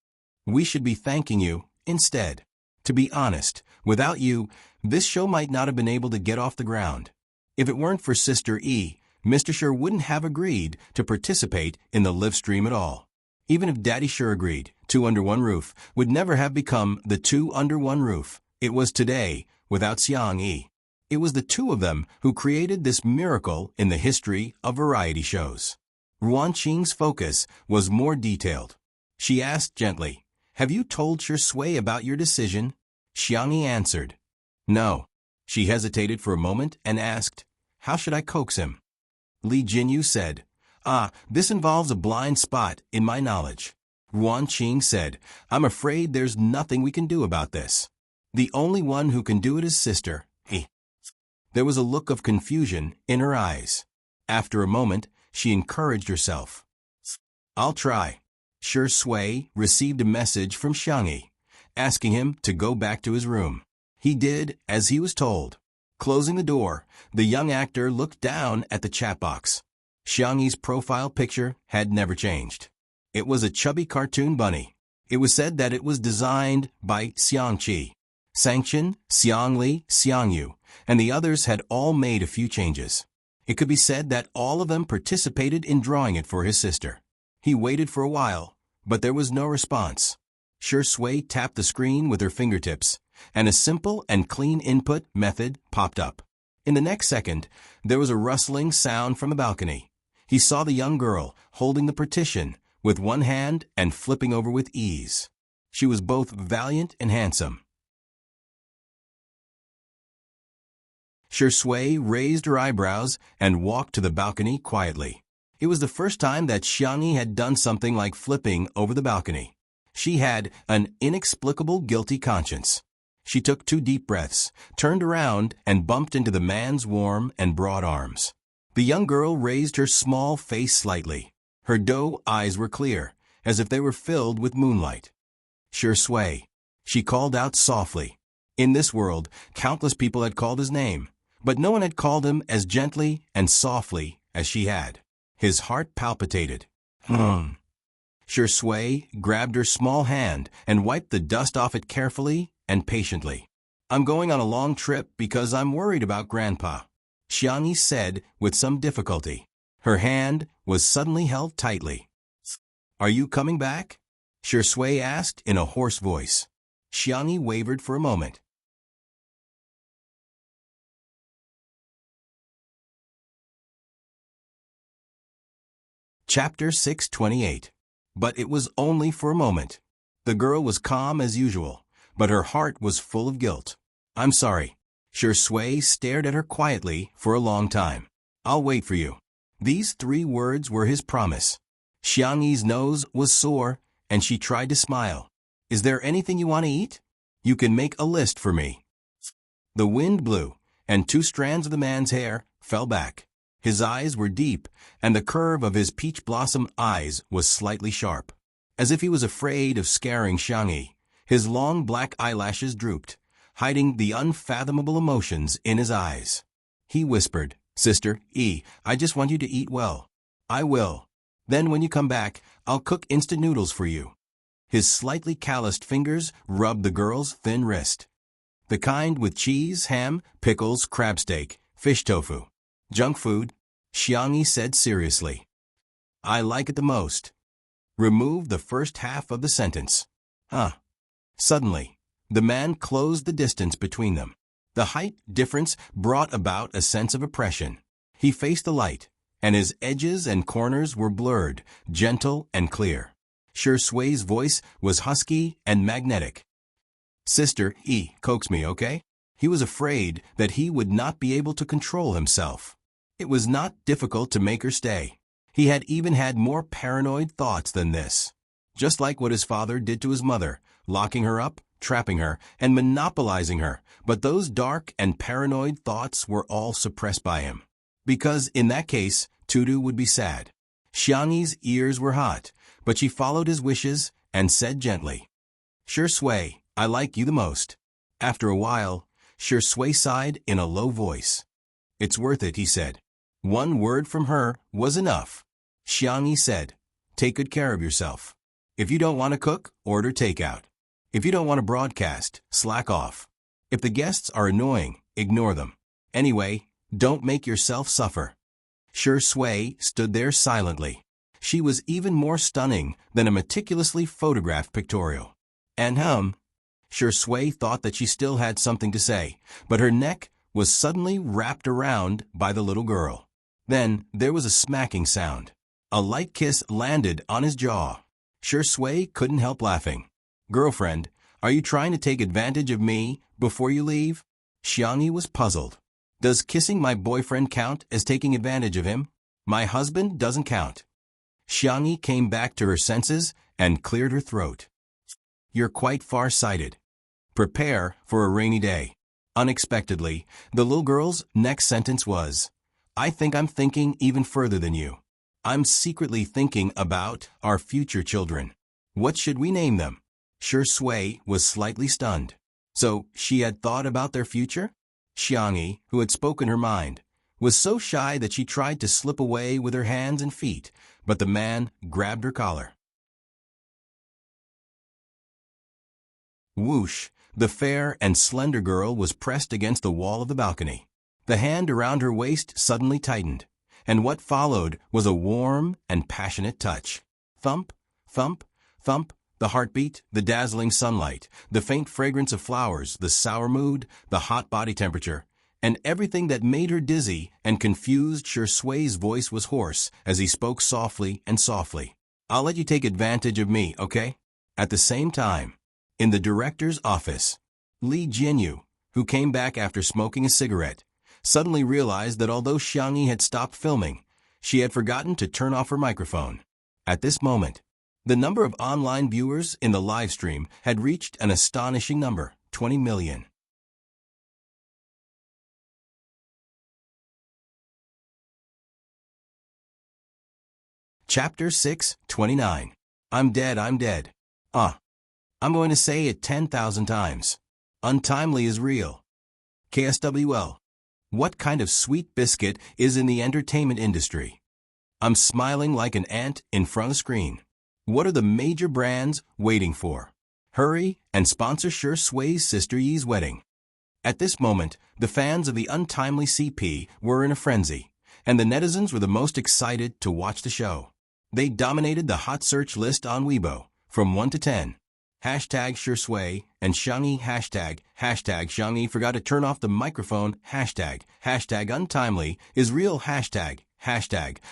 We should be thanking you instead. To be honest, without you, this show might not have been able to get off the ground. If it weren't for Sister E, Mr. Sure wouldn't have agreed to participate in the live stream at all. Even if Daddy Sure agreed, Two Under One Roof would never have become the Two Under One Roof it was today without Xiang Yi. It was the two of them who created this miracle in the history of variety shows. Ruan Qing's focus was more detailed. She asked gently, have you told Sure Sui about your decision? Xiang Yi answered, no. She hesitated for a moment and asked, how should I coax him? Li Jinyu said, this involves a blind spot in my knowledge. Ruan Qing said, I'm afraid there's nothing we can do about this. The only one who can do it is Sister E. There was a look of confusion in her eyes. After a moment, she encouraged herself. I'll try. Sure Sui received a message from Xiang Yi, asking him to go back to his room. He did as he was told. Closing the door, the young actor looked down at the chat box. Xiangyi's profile picture had never changed. It was a chubby cartoon bunny. It was said that it was designed by Xiangqi, Sangchen, Xiangli, Xiangyu, and the others had all made a few changes. It could be said that all of them participated in drawing it for his sister. He waited for a while, but there was no response. Shui tapped the screen with her fingertips, and a simple and clean input method popped up. In the next second, there was a rustling sound from the balcony. He saw the young girl holding the partition with one hand and flipping over with ease. She was both valiant and handsome. Shui raised her eyebrows and walked to the balcony quietly. It was the first time that Xiangyi had done something like flipping over the balcony. She had an inexplicable guilty conscience. She took 2 deep breaths, turned around, and bumped into the man's warm and broad arms. The young girl raised her small face slightly. Her doe eyes were clear, as if they were filled with moonlight. Shui, she called out softly. In this world, countless people had called his name, but no one had called him as gently and softly as she had. His heart palpitated. Shui grabbed her small hand and wiped the dust off it carefully and patiently. I'm going on a long trip because I'm worried about Grandpa, Xiangyi said with some difficulty. Her hand was suddenly held tightly. Are you coming back? Shui asked in a hoarse voice. Xiangyi wavered for a moment. Chapter 628. But it was only for a moment. The girl was calm as usual, but her heart was full of guilt. I'm sorry. Shui stared at her quietly for a long time. I'll wait for you. These 3 words were his promise. Xiangyi's nose was sore, and she tried to smile. Is there anything you want to eat? You can make a list for me. The wind blew, and 2 strands of the man's hair fell back. His eyes were deep, and the curve of his peach blossom eyes was slightly sharp. As if he was afraid of scaring Xiangyi, his long black eyelashes drooped, hiding the unfathomable emotions in his eyes. He whispered, Sister E, I just want you to eat well. I will. Then when you come back, I'll cook instant noodles for you. His slightly calloused fingers rubbed the girl's thin wrist. The kind with cheese, ham, pickles, crab steak, fish tofu. Junk food, Xiangyi said seriously. I like it the most. Remove the first half of the sentence. Suddenly, the man closed the distance between them. The height difference brought about a sense of oppression. He faced the light, and his edges and corners were blurred, gentle and clear. Shui's voice was husky and magnetic. Sister E, coax me, okay? He was afraid that he would not be able to control himself. It was not difficult to make her stay. He had even had more paranoid thoughts than this. Just like what his father did to his mother, locking her up, trapping her, and monopolizing her, but those dark and paranoid thoughts were all suppressed by him. Because in that case, Tudu would be sad. Xiangyi's ears were hot, but she followed his wishes and said gently, Shui, I like you the most. After a while, Shui sighed in a low voice. It's worth it, he said. 1 word from her was enough. Xiangyi said, take good care of yourself. If you don't want to cook, order takeout. If you don't want to broadcast, slack off. If the guests are annoying, ignore them. Anyway, don't make yourself suffer. Shui stood there silently. She was even more stunning than a meticulously photographed pictorial. And Shui thought that she still had something to say, but her neck was suddenly wrapped around by the little girl. Then there was a smacking sound. A light kiss landed on his jaw. Shui couldn't help laughing. Girlfriend, are you trying to take advantage of me before you leave? Xiangyi was puzzled. Does kissing my boyfriend count as taking advantage of him? My husband doesn't count. Xiangyi came back to her senses and cleared her throat. You're quite far-sighted. Prepare for a rainy day. Unexpectedly, the little girl's next sentence was, I think I'm thinking even further than you. I'm secretly thinking about our future children. What should we name them? Shui was slightly stunned. So she had thought about their future? Xiangyi, who had spoken her mind, was so shy that she tried to slip away with her hands and feet, but the man grabbed her collar. Whoosh! The fair and slender girl was pressed against the wall of the balcony. The hand around her waist suddenly tightened, and what followed was a warm and passionate touch. Thump, thump, thump, the heartbeat, the dazzling sunlight, the faint fragrance of flowers, the sour mood, the hot body temperature, and everything that made her dizzy and confused. Shui's voice was hoarse as he spoke softly and softly. "I'll let you take advantage of me, okay?" At the same time, in the director's office, Lee Jinyu, who came back after smoking a cigarette, suddenly realized that although Xiangyi had stopped filming, she had forgotten to turn off her microphone. At this moment, the number of online viewers in the live stream had reached an astonishing number, 20 million. Chapter 6:29. I'm dead, I'm dead. I'm going to say it 10,000 times. Untimely is real. KSWL. What kind of sweet biscuit is in the entertainment industry? I'm smiling like an ant in front of the screen. What are the major brands waiting for? Hurry and sponsor Shui's sister Yi's wedding. At this moment, the fans of the untimely CP were in a frenzy, and the netizens were the most excited to watch the show. They dominated the hot search list on Weibo, from 1 to 10. Hashtag Shui and Xiangyi hashtag Xiangyi forgot to turn off the microphone hashtag untimely is real hashtag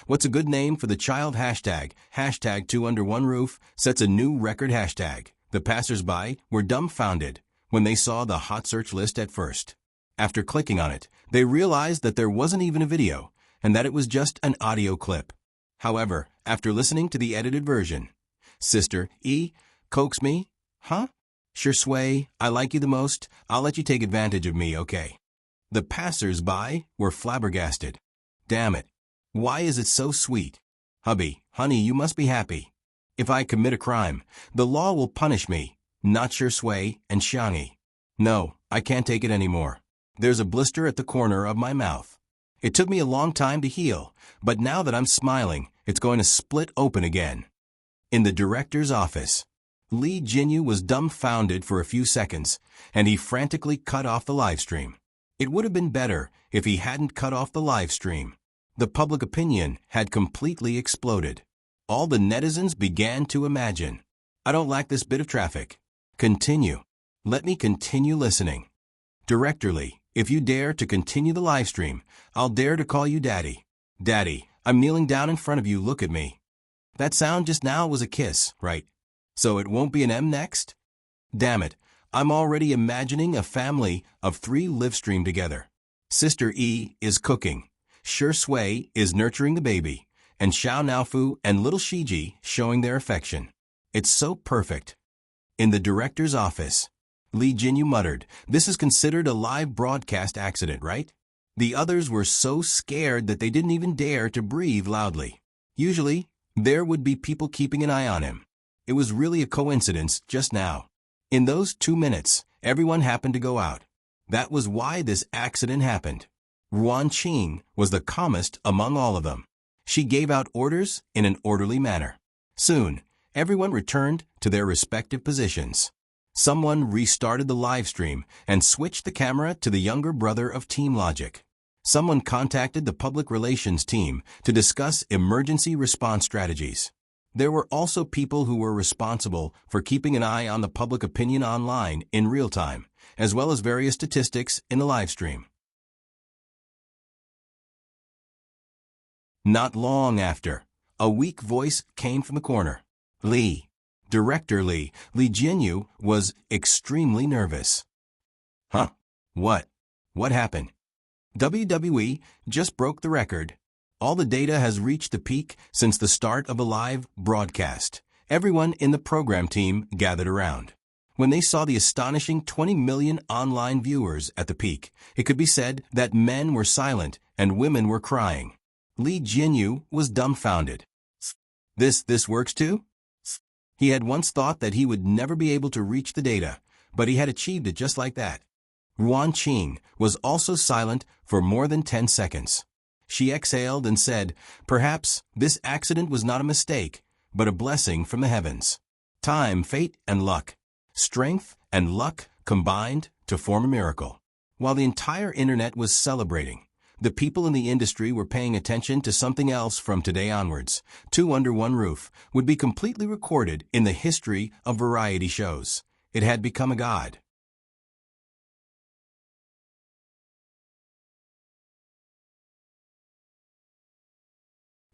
what's a good name for the child hashtag 2 under one roof sets a new record hashtag. The passers-by were dumbfounded when they saw the hot search list at first. After clicking on it, they realized that there wasn't even a video and that it was just an audio clip. However, after listening to the edited version, Sister E coax me? Huh? Shui, I like you the most. I'll let you take advantage of me, okay? The passers-by were flabbergasted. Damn it. Why is it so sweet? Hubby, honey, you must be happy. If I commit a crime, the law will punish me, not Shui and Xiangyi. No, I can't take it anymore. There's a blister at the corner of my mouth. It took me a long time to heal, but now that I'm smiling, it's going to split open again. In the director's office, Lee Jinyu was dumbfounded for a few seconds, and he frantically cut off the live stream. It would have been better if he hadn't cut off the live stream. The public opinion had completely exploded. All the netizens began to imagine, I don't like this bit of traffic. Continue. Let me continue listening. Director Lee, if you dare to continue the live stream, I'll dare to call you Daddy. Daddy, I'm kneeling down in front of you, look at me. That sound just now was a kiss, right? So it won't be an M next? Damn it, I'm already imagining a family of 3 live stream together. Sister E is cooking, Shui is nurturing the baby, and Xiao Naofu and little Shiji showing their affection. It's so perfect. In the director's office, Lee Jinyu muttered, this is considered a live broadcast accident, right? The others were so scared that they didn't even dare to breathe loudly. Usually, there would be people keeping an eye on him. It was really a coincidence just now. In those 2 minutes, everyone happened to go out. That was why this accident happened. Ruan Qing was the calmest among all of them. She gave out orders in an orderly manner. Soon, everyone returned to their respective positions. Someone restarted the live stream and switched the camera to the younger brother of Team Logic. Someone contacted the public relations team to discuss emergency response strategies. There were also people who were responsible for keeping an eye on the public opinion online in real time, as well as various statistics in the live stream. Not long after, a weak voice came from the corner. Lee. Director Lee Jinyu was extremely nervous. Huh? What? What happened? WWE just broke the record. All the data has reached the peak since the start of a live broadcast. Everyone in the program team gathered around. When they saw the astonishing 20 million online viewers at the peak, it could be said that men were silent and women were crying. Lee Jinyu was dumbfounded. This works too? He had once thought that he would never be able to reach the data, but he had achieved it just like that. Ruan Qing was also silent for more than 10 seconds. She exhaled and said, "Perhaps this accident was not a mistake, but a blessing from the heavens. Time, fate, and luck. Strength and luck combined to form a miracle." While the entire internet was celebrating, the people in the industry were paying attention to something else. From today onwards, Two Under One Roof would be completely recorded in the history of variety shows. It had become a god.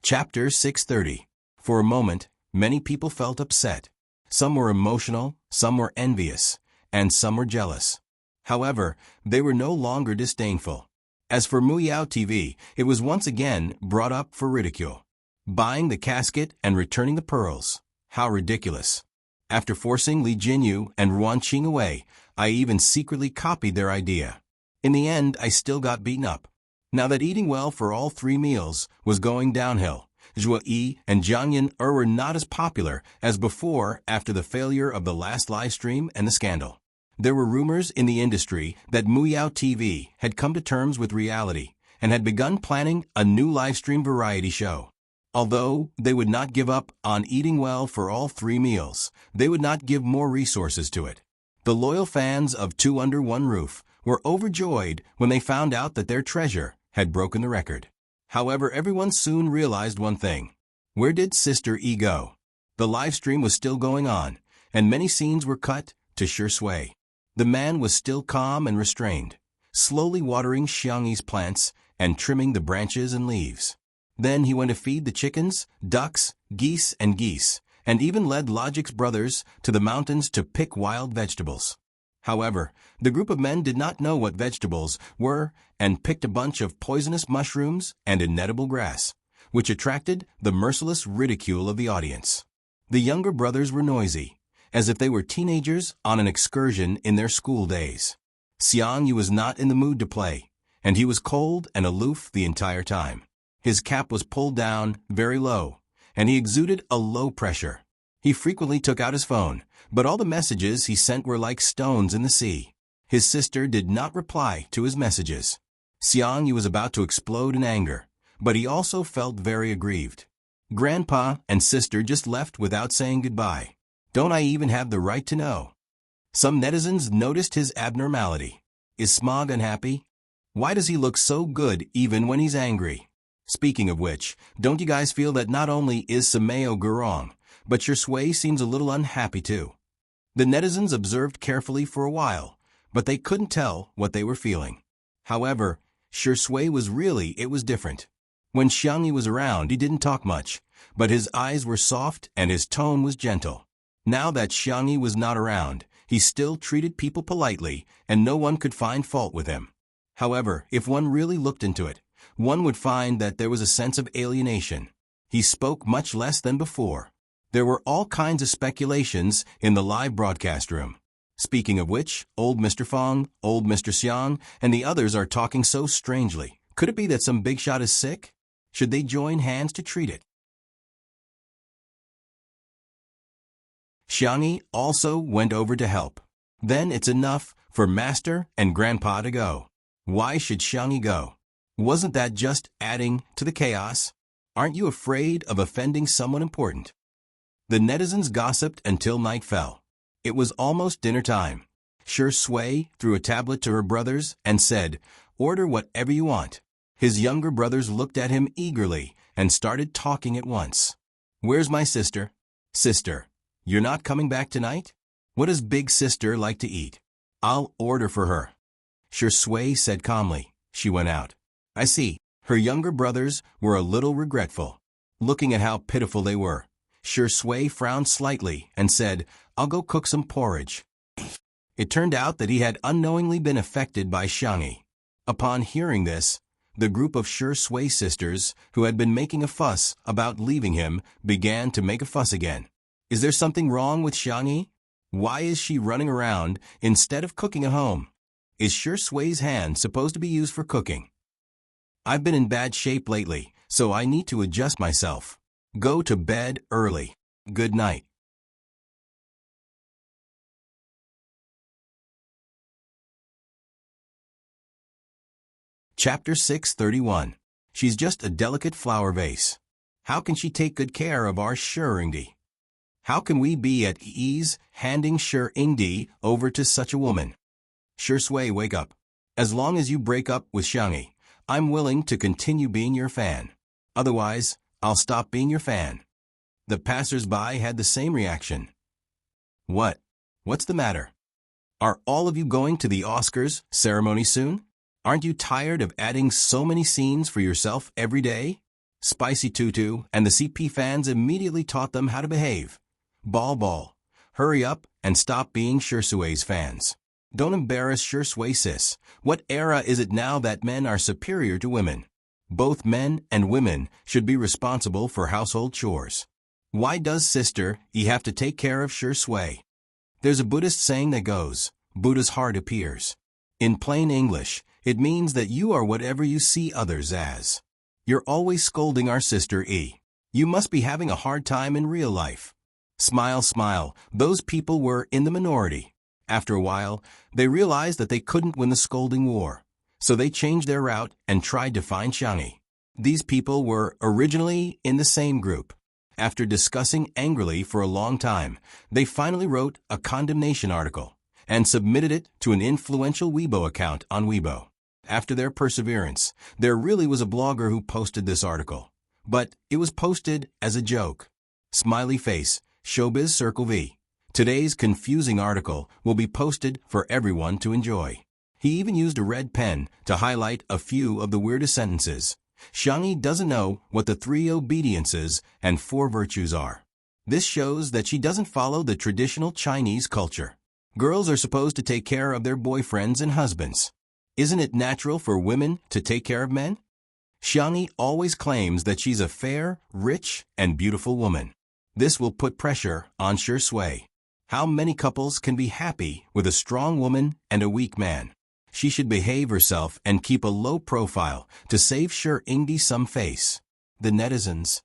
Chapter 630. For a moment, many people felt upset. Some were emotional, some were envious, and some were jealous. However, they were no longer disdainful. As for Muyao TV, it was once again brought up for ridicule. Buying the casket and returning the pearls. How ridiculous. After forcing Li Jinyu and Ruan Qing away, I even secretly copied their idea. In the end, I still got beaten up. Now that eating well for all 3 meals was going downhill, Zhuo Yi and Jiang Yin were not as popular as before after the failure of the last live stream and the scandal. There were rumors in the industry that Muyao TV had come to terms with reality and had begun planning a new livestream variety show. Although they would not give up on eating well for all 3 meals, they would not give more resources to it. The loyal fans of Two Under One Roof were overjoyed when they found out that their treasure had broken the record. However, everyone soon realized one thing. Where did Sister E go? The livestream was still going on, and many scenes were cut to Sure Sui. The man was still calm and restrained, slowly watering Xiangyi's plants and trimming the branches and leaves. Then he went to feed the chickens, ducks, geese, and even led Logic's brothers to the mountains to pick wild vegetables. However, the group of men did not know what vegetables were and picked a bunch of poisonous mushrooms and inedible grass, which attracted the merciless ridicule of the audience. The younger brothers were noisy, as if they were teenagers on an excursion in their school days. Xiangyu was not in the mood to play, and he was cold and aloof the entire time. His cap was pulled down very low, and he exuded a low pressure. He frequently took out his phone, but all the messages he sent were like stones in the sea. His sister did not reply to his messages. Xiangyu was about to explode in anger, but he also felt very aggrieved. Grandpa and sister just left without saying goodbye. Don't I even have the right to know? Some netizens noticed his abnormality. Is Smog unhappy? Why does he look so good even when he's angry? Speaking of which, don't you guys feel that not only is Sameo Gurong, but Sure Sui seems a little unhappy too? The netizens observed carefully for a while, but they couldn't tell what they were feeling. However, Sure Sui was different. When Xiangyi was around, he didn't talk much, but his eyes were soft and his tone was gentle. Now that Xiangyi was not around, he still treated people politely, and no one could find fault with him. However, if one really looked into it, one would find that there was a sense of alienation. He spoke much less than before. There were all kinds of speculations in the live broadcast room. Speaking of which, old Mr. Fong, old Mr. Xiang, and the others are talking so strangely. Could it be that some big shot is sick? Should they join hands to treat it? Xiangyi also went over to help. Then it's enough for Master and Grandpa to go. Why should Xiangyi go? Wasn't that just adding to the chaos? Aren't you afraid of offending someone important? The netizens gossiped until night fell. It was almost dinner time. Sure Sui threw a tablet to her brothers and said, "Order whatever you want." His younger brothers looked at him eagerly and started talking at once. "Where's my sister?" "Sister, you're not coming back tonight? What does big sister like to eat? I'll order for her." Sure Sui said calmly. She went out. I see. Her younger brothers were a little regretful. Looking at how pitiful they were, Sure Sui frowned slightly and said, "I'll go cook some porridge." It turned out that he had unknowingly been affected by Xiangyi. Upon hearing this, the group of Sure Sui sisters who had been making a fuss about leaving him began to make a fuss again. Is there something wrong with Xiangyi? Why is she running around instead of cooking at home? Is Sure Sui's hand supposed to be used for cooking? I've been in bad shape lately, so I need to adjust myself. Go to bed early. Good night. Chapter 631. She's just a delicate flower vase. How can she take good care of our Shurindi? How can we be at ease handing Shurindi over to such a woman? Shui, wake up. As long as you break up with Xiangyi, I'm willing to continue being your fan. Otherwise, I'll stop being your fan. The passers-by had the same reaction. What? What's the matter? Are all of you going to the Oscars ceremony soon? Aren't you tired of adding so many scenes for yourself every day? Spicy Tutu and the CP fans immediately taught them how to behave. Ball, hurry up and stop being Shui's fans. Don't embarrass Shui, sis. What era is it now that men are superior to women? Both men and women should be responsible for household chores. Why does sister you have to take care of Shui? There's a Buddhist saying that goes, Buddha's heart appears. In plain English, it means that you are whatever you see others as. You're always scolding our sister E. You must be having a hard time in real life. Smile, smile, those people were in the minority. After a while, they realized that they couldn't win the scolding war. So they changed their route and tried to find Xiangyi. These people were originally in the same group. After discussing angrily for a long time, they finally wrote a condemnation article and submitted it to an influential Weibo account on Weibo. After their perseverance, there really was a blogger who posted this article. But it was posted as a joke. Smiley face, Showbiz Circle V. Today's confusing article will be posted for everyone to enjoy. He even used a red pen to highlight a few of the weirdest sentences. Xiangyi doesn't know what the 3 obediences and 4 virtues are. This shows that she doesn't follow the traditional Chinese culture. Girls are supposed to take care of their boyfriends and husbands. Isn't it natural for women to take care of men? Xiangyi always claims that she's a fair, rich, and beautiful woman. This will put pressure on Shui. How many couples can be happy with a strong woman and a weak man? She should behave herself and keep a low profile to save Shurindi some face. The netizens.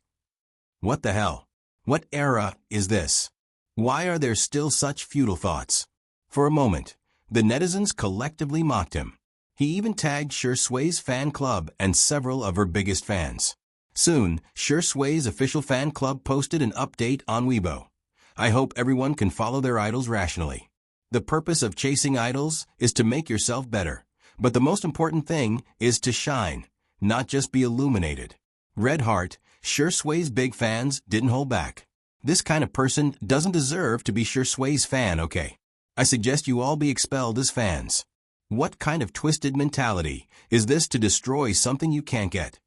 What the hell? What era is this? Why are there still such futile thoughts? For a moment, the netizens collectively mocked him. He even tagged Shui's fan club and several of her biggest fans. Soon, Shui's official fan club posted an update on Weibo. I hope everyone can follow their idols rationally. The purpose of chasing idols is to make yourself better. But the most important thing is to shine, not just be illuminated. Red Heart, Shui's big fans didn't hold back. This kind of person doesn't deserve to be Shui's fan, okay? I suggest you all be expelled as fans. What kind of twisted mentality is this to destroy something you can't get?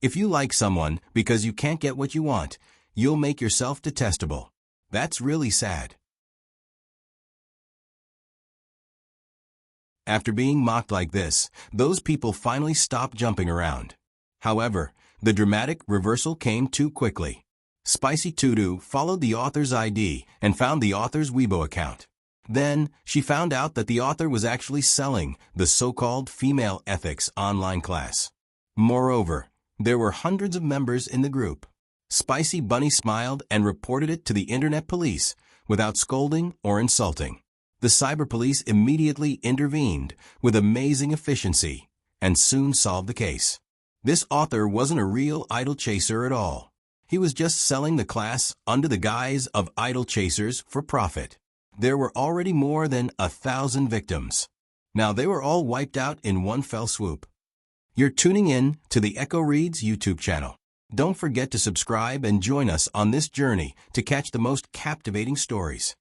If you like someone because you can't get what you want, you'll make yourself detestable. That's really sad. After being mocked like this, those people finally stopped jumping around. However, the dramatic reversal came too quickly. Spicy Tutu followed the author's ID and found the author's Weibo account. Then, she found out that the author was actually selling the so-called female ethics online class. Moreover, there were hundreds of members in the group. Spicy Bunny smiled and reported it to the internet police without scolding or insulting. The cyber police immediately intervened with amazing efficiency and soon solved the case. This author wasn't a real idol chaser at all. He was just selling the class under the guise of idol chasers for profit. There were already more than 1,000 victims. Now they were all wiped out in one fell swoop. You're tuning in to the Echo Reads YouTube channel. Don't forget to subscribe and join us on this journey to catch the most captivating stories.